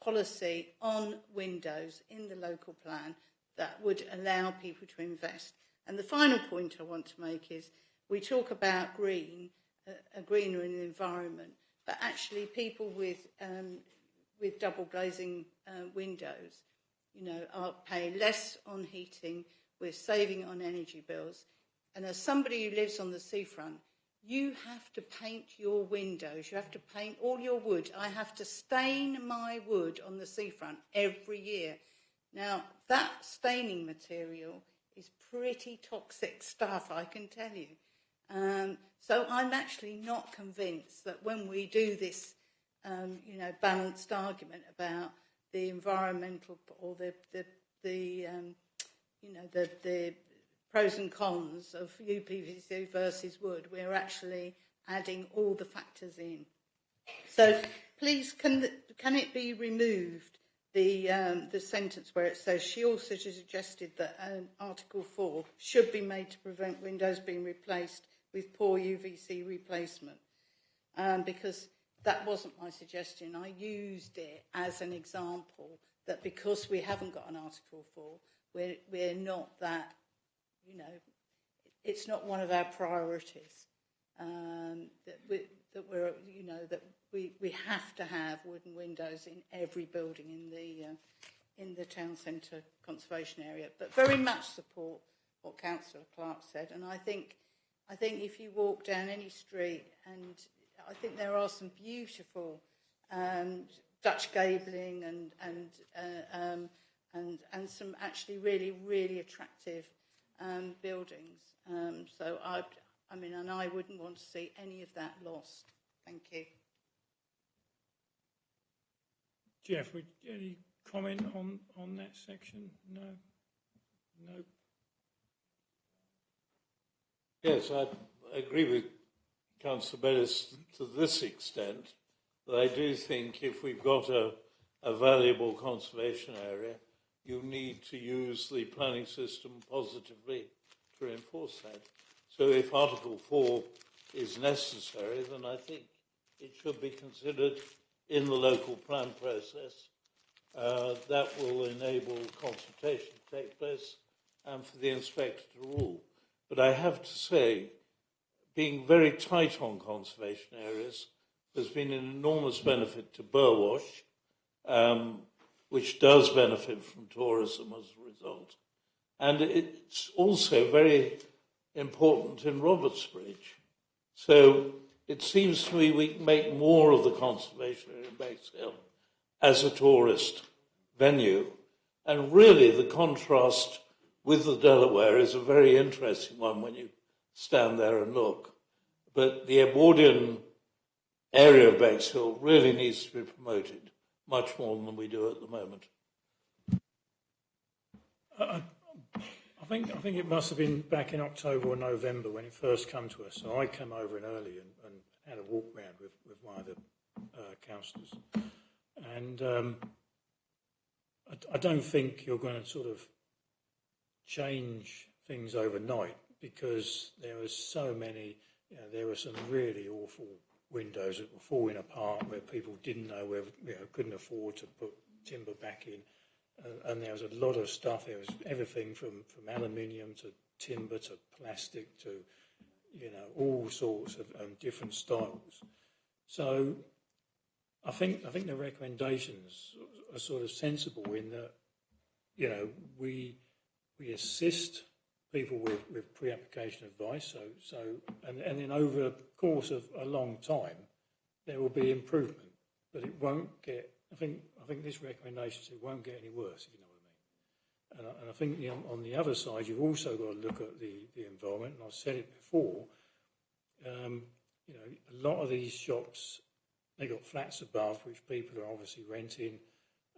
policy on windows in the local plan that would allow people to invest. And the final point I want to make is we talk about a greener environment, but actually people with double glazing windows, are paying less on heating, we're saving on energy bills. And as somebody who lives on the seafront, you have to paint your windows, you have to paint all your wood. I have to stain my wood on the seafront every year. Now, that staining material is pretty toxic stuff, I can tell you. So I'm actually not convinced that when we do this, balanced argument about the environmental or the pros and cons of UPVC versus wood, we're actually adding all the factors in. So please, can it be removed, the sentence where it says she also suggested that Article 4 should be made to prevent windows being replaced with poor UVC replacement, because that wasn't my suggestion. I used it as an example that because we haven't got an Article 4, we're not that, you know, it's not one of our priorities. That we have to have wooden windows in every building in the town centre conservation area. But very much support what Councillor Clark said, and I think if you walk down any street, and I think there are some beautiful Dutch gabling and some actually really attractive buildings. So I wouldn't want to see any of that lost. Thank you. Jeff, any comment on that section? No? No? Yes, I agree with Councillor Bellis to this extent, but I do think if we've got a valuable conservation area, you need to use the planning system positively to reinforce that. So if Article 4 is necessary, then I think it should be considered in the local plan process. That will enable consultation to take place and for the inspector to rule. But I have to say, being very tight on conservation areas has been an enormous benefit to Burwash, which does benefit from tourism as a result. And it's also very important in Robertsbridge. So it seems to me we can make more of the conservation area in Bexhill as a tourist venue. And really the contrast with the Delaware is a very interesting one when you stand there and look. But the Edwardian area of Bexhill really needs to be promoted much more than we do at the moment. I think it must have been back in October or November when it first came to us. So I came over in early and had a walk round with one of the councillors. And I don't think you're going to sort of change things overnight, because there were so many, there were some really awful windows that were falling apart where people didn't know whether, couldn't afford to put timber back in. And there was a lot of stuff. There was everything from aluminium to timber to plastic to, all sorts of different styles. So I think the recommendations are sort of sensible in that, we assist people with pre-application advice. And then over the course of a long time, there will be improvement, but it won't get. I think this recommendation it won't get any worse, if you know what I mean. And I think on the other side, you've also got to look at the environment. And I've said it before. A lot of these shops, they got flats above, which people are obviously renting.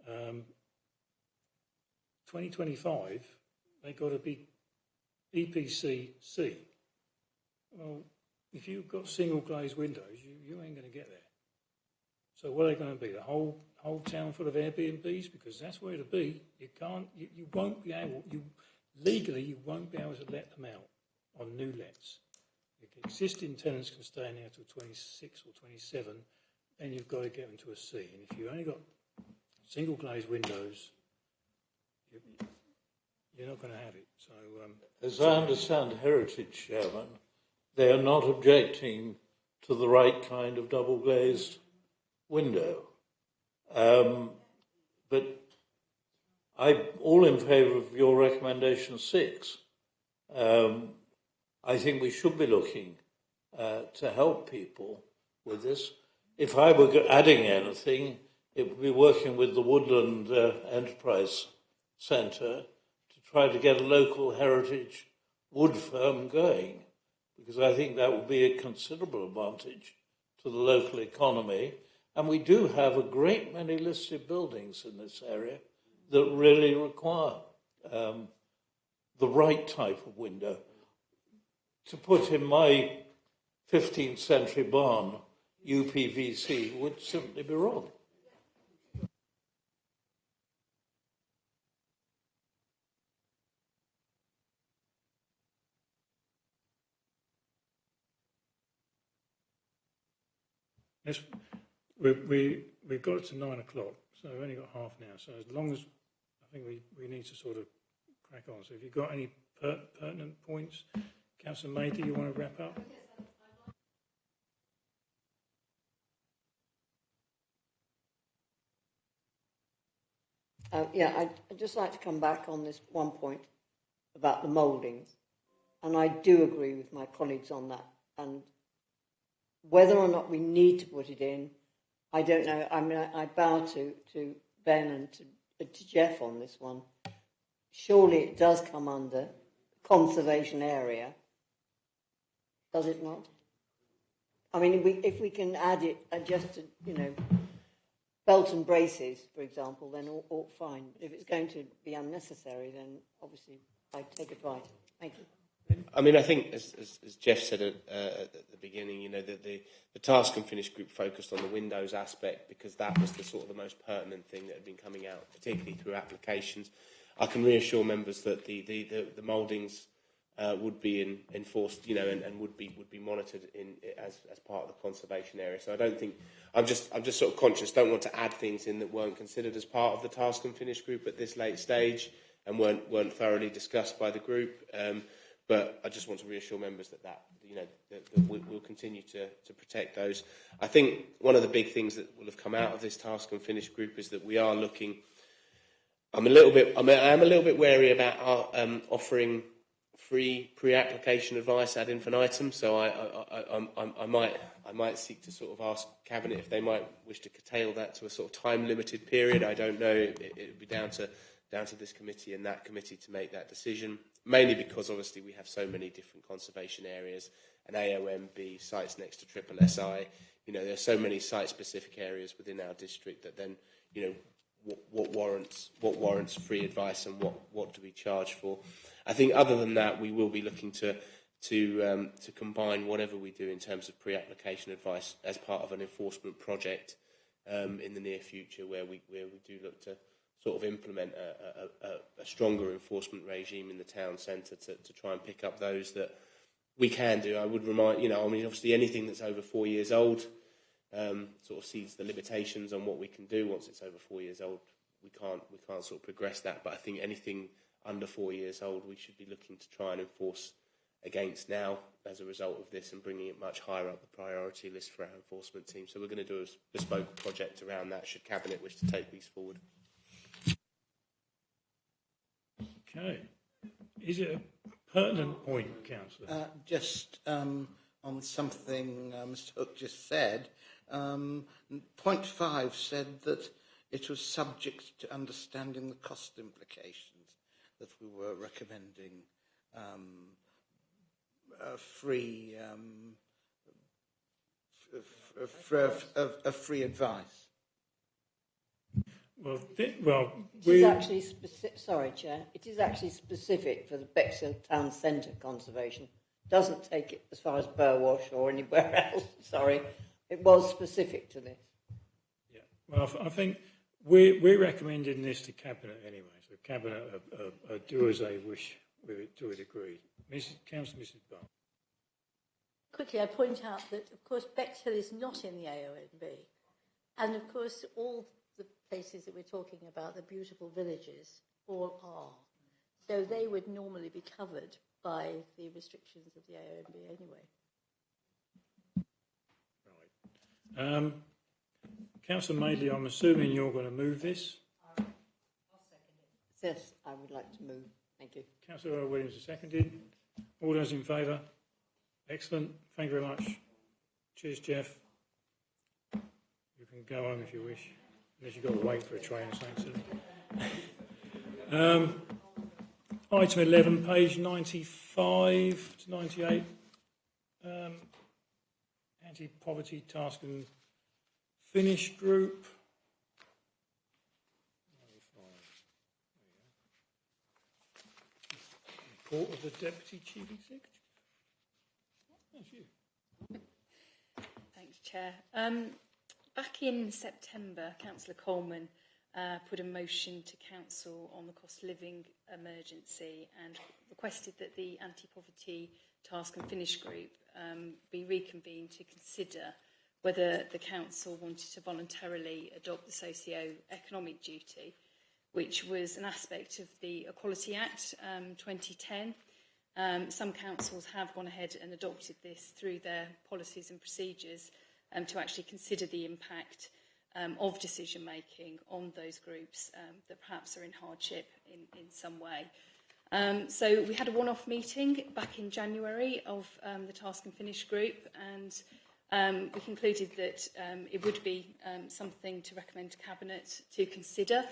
2025, they got to be EPC C. Well, if you've got single glazed windows, you ain't going to get there. So what are they going to be? The whole town full of Airbnbs? Because that's where it'll be. You won't be able. Legally, you won't be able to let them out on new lets. Existing tenants can stay in there till 26 or 27. Then you've got to get them to a C. And if you only got single glazed windows, you're not going to have it. So, as I understand Heritage, Chairman, they are not objecting to the right kind of double glazed window. But I'm all in favour of your recommendation 6. I think we should be looking to help people with this. If I were adding anything, it would be working with the Woodland Enterprise Centre to try to get a local heritage wood firm going, because I think that would be a considerable advantage to the local economy. And we do have a great many listed buildings in this area that really require the right type of window. To put in my 15th century barn UPVC would simply be wrong. we've got it to 9 o'clock, so we've only got half now. So as long as I think we need to sort of crack on. So if you've got any pertinent points, Councillor Maidley, you want to wrap up? I'd just like to come back on this one point about the mouldings, and I do agree with my colleagues on that. And whether or not we need to put it in, I don't know. I mean, I bow to Ben and to Jeff on this one. Surely it does come under conservation area, does it not? I mean, if we can add it just to, belt and braces, for example, then all fine. But if it's going to be unnecessary, then obviously I take advice. Thank you. I mean, I think, as Jeff said at the beginning, the task and finish group focused on the windows aspect because that was the sort of the most pertinent thing that had been coming out, particularly through applications. I can reassure members that the mouldings would be enforced, and would be monitored as part of the conservation area. So I don't think I'm just sort of conscious. Don't want to add things in that weren't considered as part of the task and finish group at this late stage and weren't thoroughly discussed by the group. But I just want to reassure members that we'll continue to protect those. I think one of the big things that will have come out of this task and finish group is that we are looking. I am a little bit wary about offering free pre-application advice ad infinitum. So I might seek to sort of ask Cabinet if they might wish to curtail that to a sort of time-limited period. I don't know. It would be down to this committee and that committee to make that decision. Mainly because obviously we have so many different conservation areas, and AOMB sites next to Triple SI. There are so many site-specific areas within our district that then, what warrants free advice and what do we charge for? I think other than that, we will be looking to combine whatever we do in terms of pre-application advice as part of an enforcement project in the near future, where we do look to sort of implement a stronger enforcement regime in the town centre to try and pick up those that we can do. I would remind, obviously anything that's over 4 years old sort of sees the limitations on what we can do. Once it's over 4 years old, we can't sort of progress that. But I think anything under 4 years old, we should be looking to try and enforce against now as a result of this and bringing it much higher up the priority list for our enforcement team. So we're going to do a bespoke project around that should Cabinet wish to take these forward. Okay. Is it a pertinent point, Councillor? Just on something Mr Hook just said, point 5 said that it was subject to understanding the cost implications, that we were recommending free advice. It is actually sorry, Chair. It is actually specific for the Bexhill Town Centre conservation. Doesn't take it as far as Burwash or anywhere else. Sorry, it was specific to this. Yeah. Well, I think we're recommending this to Cabinet anyway. So Cabinet do as they wish to a degree. Councillor Mrs. Barr. Quickly, I point out that of course Bexhill is not in the AONB, and of course all the places that we're talking about, the beautiful villages, all are. So they would normally be covered by the restrictions of the AONB anyway. Right. Councillor Maidley, I'm assuming you're going to move this? I'll second it. Yes, I would like to move. Thank you. Councillor Earl Williams is seconded. All those in favour? Excellent. Thank you very much. Cheers, Jeff. You can go home if you wish. Unless you've got to wait for a train or something. Item 11, page 95 to 98. Anti-poverty task and finish group. 95. Report of the Deputy Chief Executive. That's you. Thanks, Chair. Back in September, Councillor Coleman put a motion to Council on the cost of living emergency and requested that the anti-poverty task and finish group be reconvened to consider whether the council wanted to voluntarily adopt the socio-economic duty, which was an aspect of the Equality Act 2010. Some councils have gone ahead and adopted this through their policies and procedures to actually consider the impact of decision making on those groups that perhaps are in hardship in some way. So we had a one-off meeting back in January of the Task and Finish group, and we concluded that it would be something to recommend to Cabinet to consider.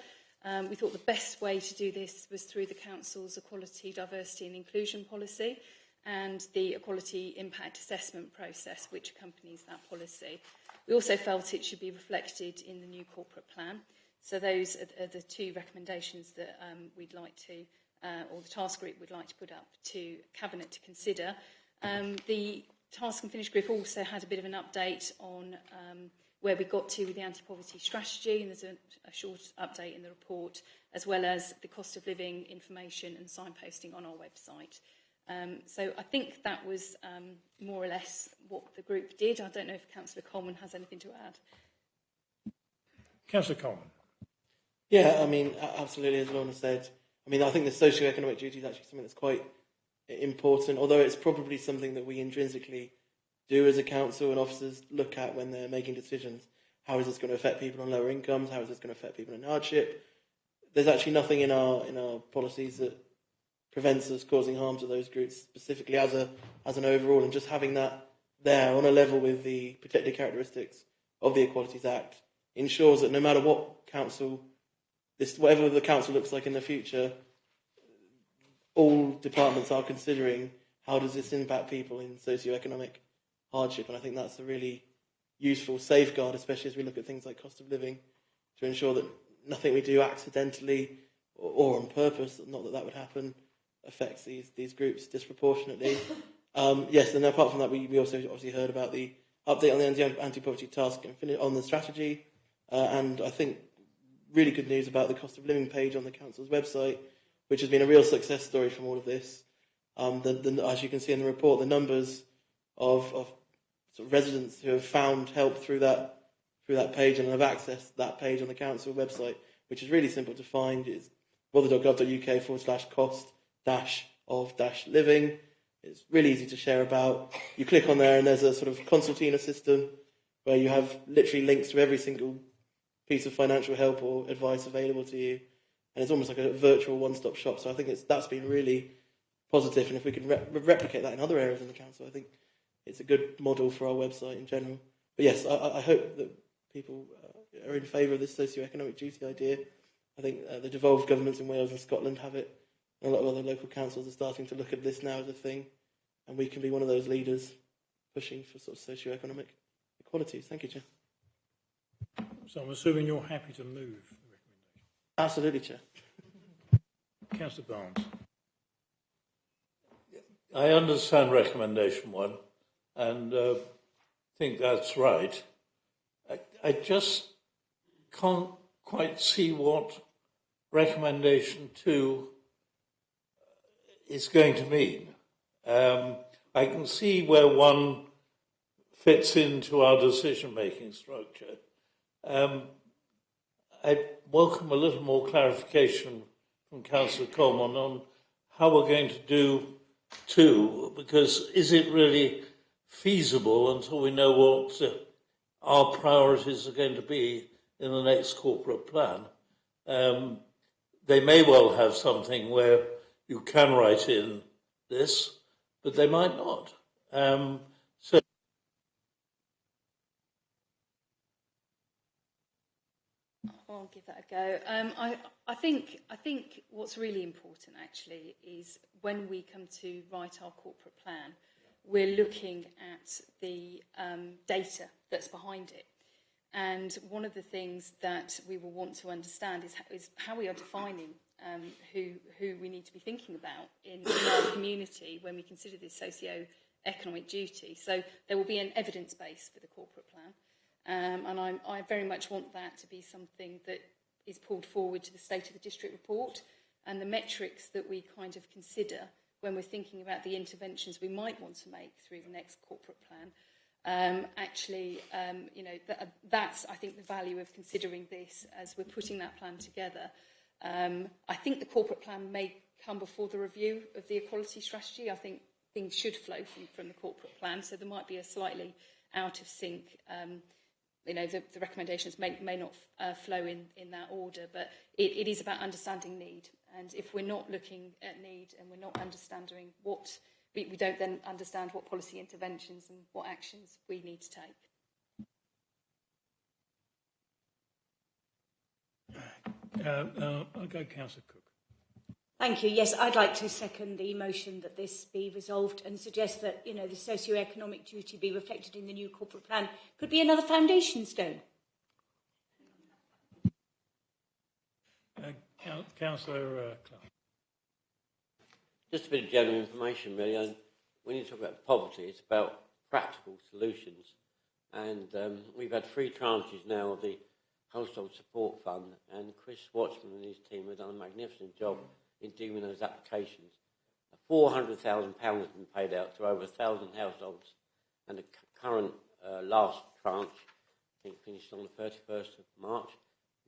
We thought the best way to do this was through the Council's Equality, Diversity and Inclusion Policy and the Equality Impact Assessment process which accompanies that policy. We also felt it should be reflected in the new corporate plan. So those are the two recommendations that we'd like to, or the task group would like to put up to Cabinet to consider. The Task and Finish group also had a bit of an update on where we got to with the anti-poverty strategy, and there's a short update in the report, as well as the cost of living information and signposting on our website. So I think that was more or less what the group did. I don't know if Councillor Coleman has anything to add. Councillor Coleman. Yeah, I mean, absolutely, as Lorna said. I mean, I think the socio-economic duty is actually something that's quite important, although it's probably something that we intrinsically do as a council and officers look at when they're making decisions. How is this going to affect people on lower incomes? How is this going to affect people in hardship? There's actually nothing in our policies that prevents us causing harm to those groups specifically as an overall, and just having that there on a level with the protected characteristics of the Equalities Act ensures that no matter what council, whatever the council looks like in the future, all departments are considering how does this impact people in socio-economic hardship, and I think that's a really useful safeguard, especially as we look at things like cost of living, to ensure that nothing we do accidentally or on purpose, not that that would happen, affects these groups disproportionately. Yes, and apart from that, we also obviously heard about the update on the anti-poverty task and on the strategy, and I think really good news about the cost of living page on the council's website, which has been a real success story from all of this. As you can see in the report, the numbers of sort of residents who have found help through that page and have accessed that page on the council website, which is really simple to find, is rother.gov.uk/cost-of-living. It's really easy to share about. You click on there and there's a sort of consultina system where you have literally links to every single piece of financial help or advice available to you. And it's almost like a virtual one-stop shop. So I think that's been really positive. And if we can replicate that in other areas in the council, I think it's a good model for our website in general. But yes, I hope that people are in favour of this socio-economic duty idea. I think the devolved governments in Wales and Scotland have it. And a lot of other local councils are starting to look at this now as a thing. And we can be one of those leaders pushing for sort of socio-economic equalities. Thank you, Chair. So I'm assuming you're happy to move the recommendation. Absolutely, Chair. Councillor Barnes. I understand recommendation 1 and think that's right. I just can't quite see what recommendation 2 is going to mean. I can see where 1 fits into our decision-making structure. I welcome a little more clarification from Councillor Coleman on how we're going to do 2, because is it really feasible until we know what our priorities are going to be in the next corporate plan? They may well have something where you can write in this, but they might not. So I'll give that a go. I think what's really important actually is when we come to write our corporate plan, we're looking at the data that's behind it. And one of the things that we will want to understand is how we are defining who we need to be thinking about in our community when we consider this socio-economic duty. So there will be an evidence base for the corporate plan. And I very much want that to be something that is pulled forward to the State of the District report, and the metrics that we kind of consider when we're thinking about the interventions we might want to make through the next corporate plan That's, I think, the value of considering this as we're putting that plan together. I think the corporate plan may come before the review of the equality strategy. I think things should flow from the corporate plan, so there might be a slightly out of sync. The recommendations may not flow in that order, but it is about understanding need. And if we're not looking at need and we're not understanding we don't then understand what policy interventions and what actions we need to take. I'll go Councillor Cook. Thank you. Yes, I'd like to second the motion that this be resolved and suggest that, the socio-economic duty be reflected in the new corporate plan. Could be another foundation stone. Councillor Clark. Just a bit of general information, really. And when you talk about poverty, it's about practical solutions. And we've had 3 tranches now of the Household Support Fund, and Chris Watchman and his team have done a magnificent job in dealing with those applications. £400,000 has been paid out to over 1,000 households, and the current last tranche, I think, finished on the 31st of March.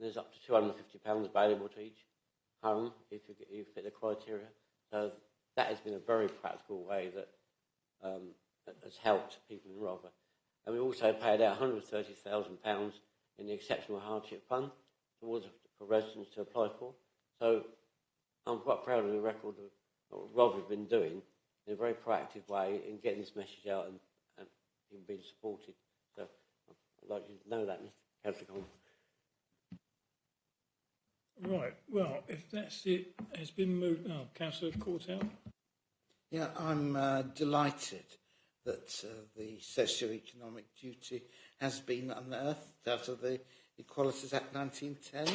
There's up to £250 available to each home if you fit the criteria. So that has been a very practical way that has helped people in Rother. And we also paid out £130,000 in the Exceptional Hardship Fund for residents to apply for. So I'm quite proud of the record of what Rob has been doing in a very proactive way in getting this message out and being supported. So I'd like you to know that, Councillor Coleman. Right, well, if that's it, it's been moved. Oh, Councillor Courtell. Yeah, I'm delighted that the socio-economic duty has been unearthed out of the Equalities Act 1910,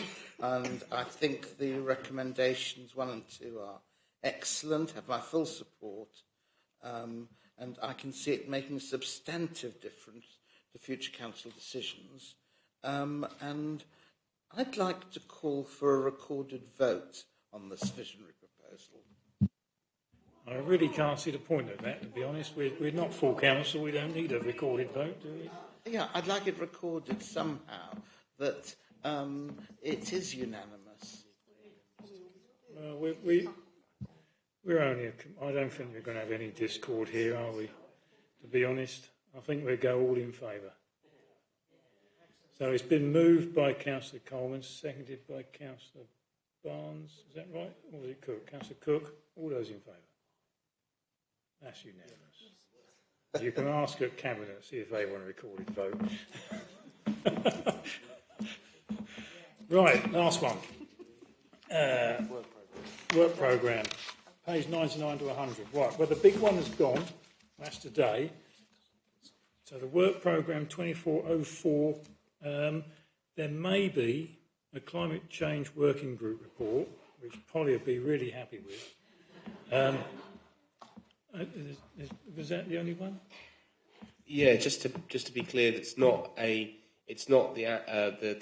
and I think the recommendations 1 and 2 are excellent, have my full support, and I can see it making a substantive difference to future council decisions. And I'd like to call for a recorded vote on this visionary proposal. I really can't see the point of that, to be honest. We're not full council, we don't need a recorded vote, do we? Yeah, I'd like it recorded somehow that it is unanimous. Well, we're only. I don't think we're going to have any discord here, are we? To be honest, I think we'll go all in favour. So it's been moved by Councillor Coleman, seconded by Councillor Barnes. Is that right? Or was it Cook? Councillor Cook. All those in favour. That's unanimous. You can ask at Cabinet, see if they want a recorded vote. Right, last one. Work programme. Page 99 to 100. Right, well, the big one has gone. That's today. So the work programme 2404, there may be a climate change working group report, which Polly would be really happy with. Was that the only one? Yeah, just to be clear, it's not the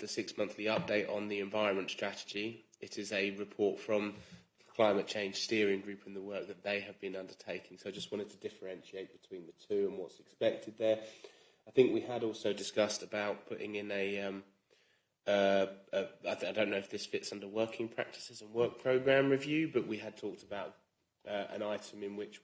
6 monthly update on the environment strategy. It is a report from the Climate Change Steering Group and the work that they have been undertaking. So I just wanted to differentiate between the two and what's expected there. I think we had also discussed about putting in I don't know if this fits under working practices and work programme review, but we had talked about an item in which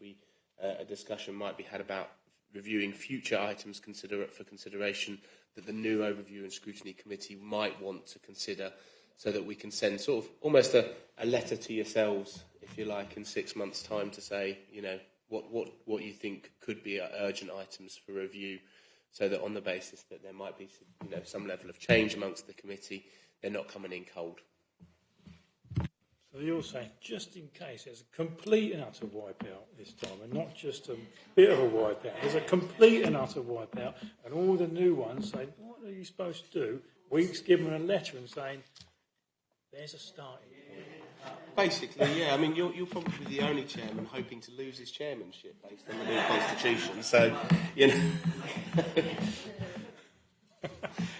a discussion might be had about reviewing future items for consideration that the new Overview and Scrutiny Committee might want to consider, so that we can send sort of almost a letter to yourselves, if you like, in 6 months' time to say, what you think could be urgent items for review, so that on the basis that there might be some level of change amongst the committee, they're not coming in cold. So you're saying, just in case there's a complete and utter wipeout this time, and not just a bit of a wipeout, there's a complete and utter wipeout, and all the new ones say, what are you supposed to do? We give them a letter and saying, there's a starting point. Basically, yeah. I mean, you're probably the only chairman hoping to lose his chairmanship based on the new constitution. So,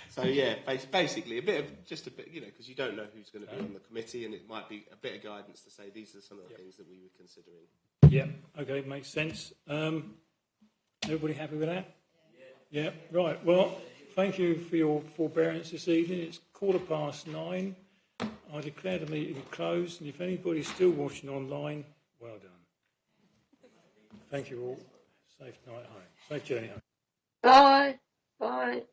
So yeah, basically just a bit, because you don't know who's going to be on the committee, and it might be a bit of guidance to say these are some of the things that we were considering. Yeah. Okay, makes sense. Everybody happy with that? Yeah, right. Well, thank you for your forbearance this evening. It's 9:15. I declare the meeting closed, and if anybody's still watching online, well done. Thank you all. Safe night home. Safe journey home. Bye. Bye.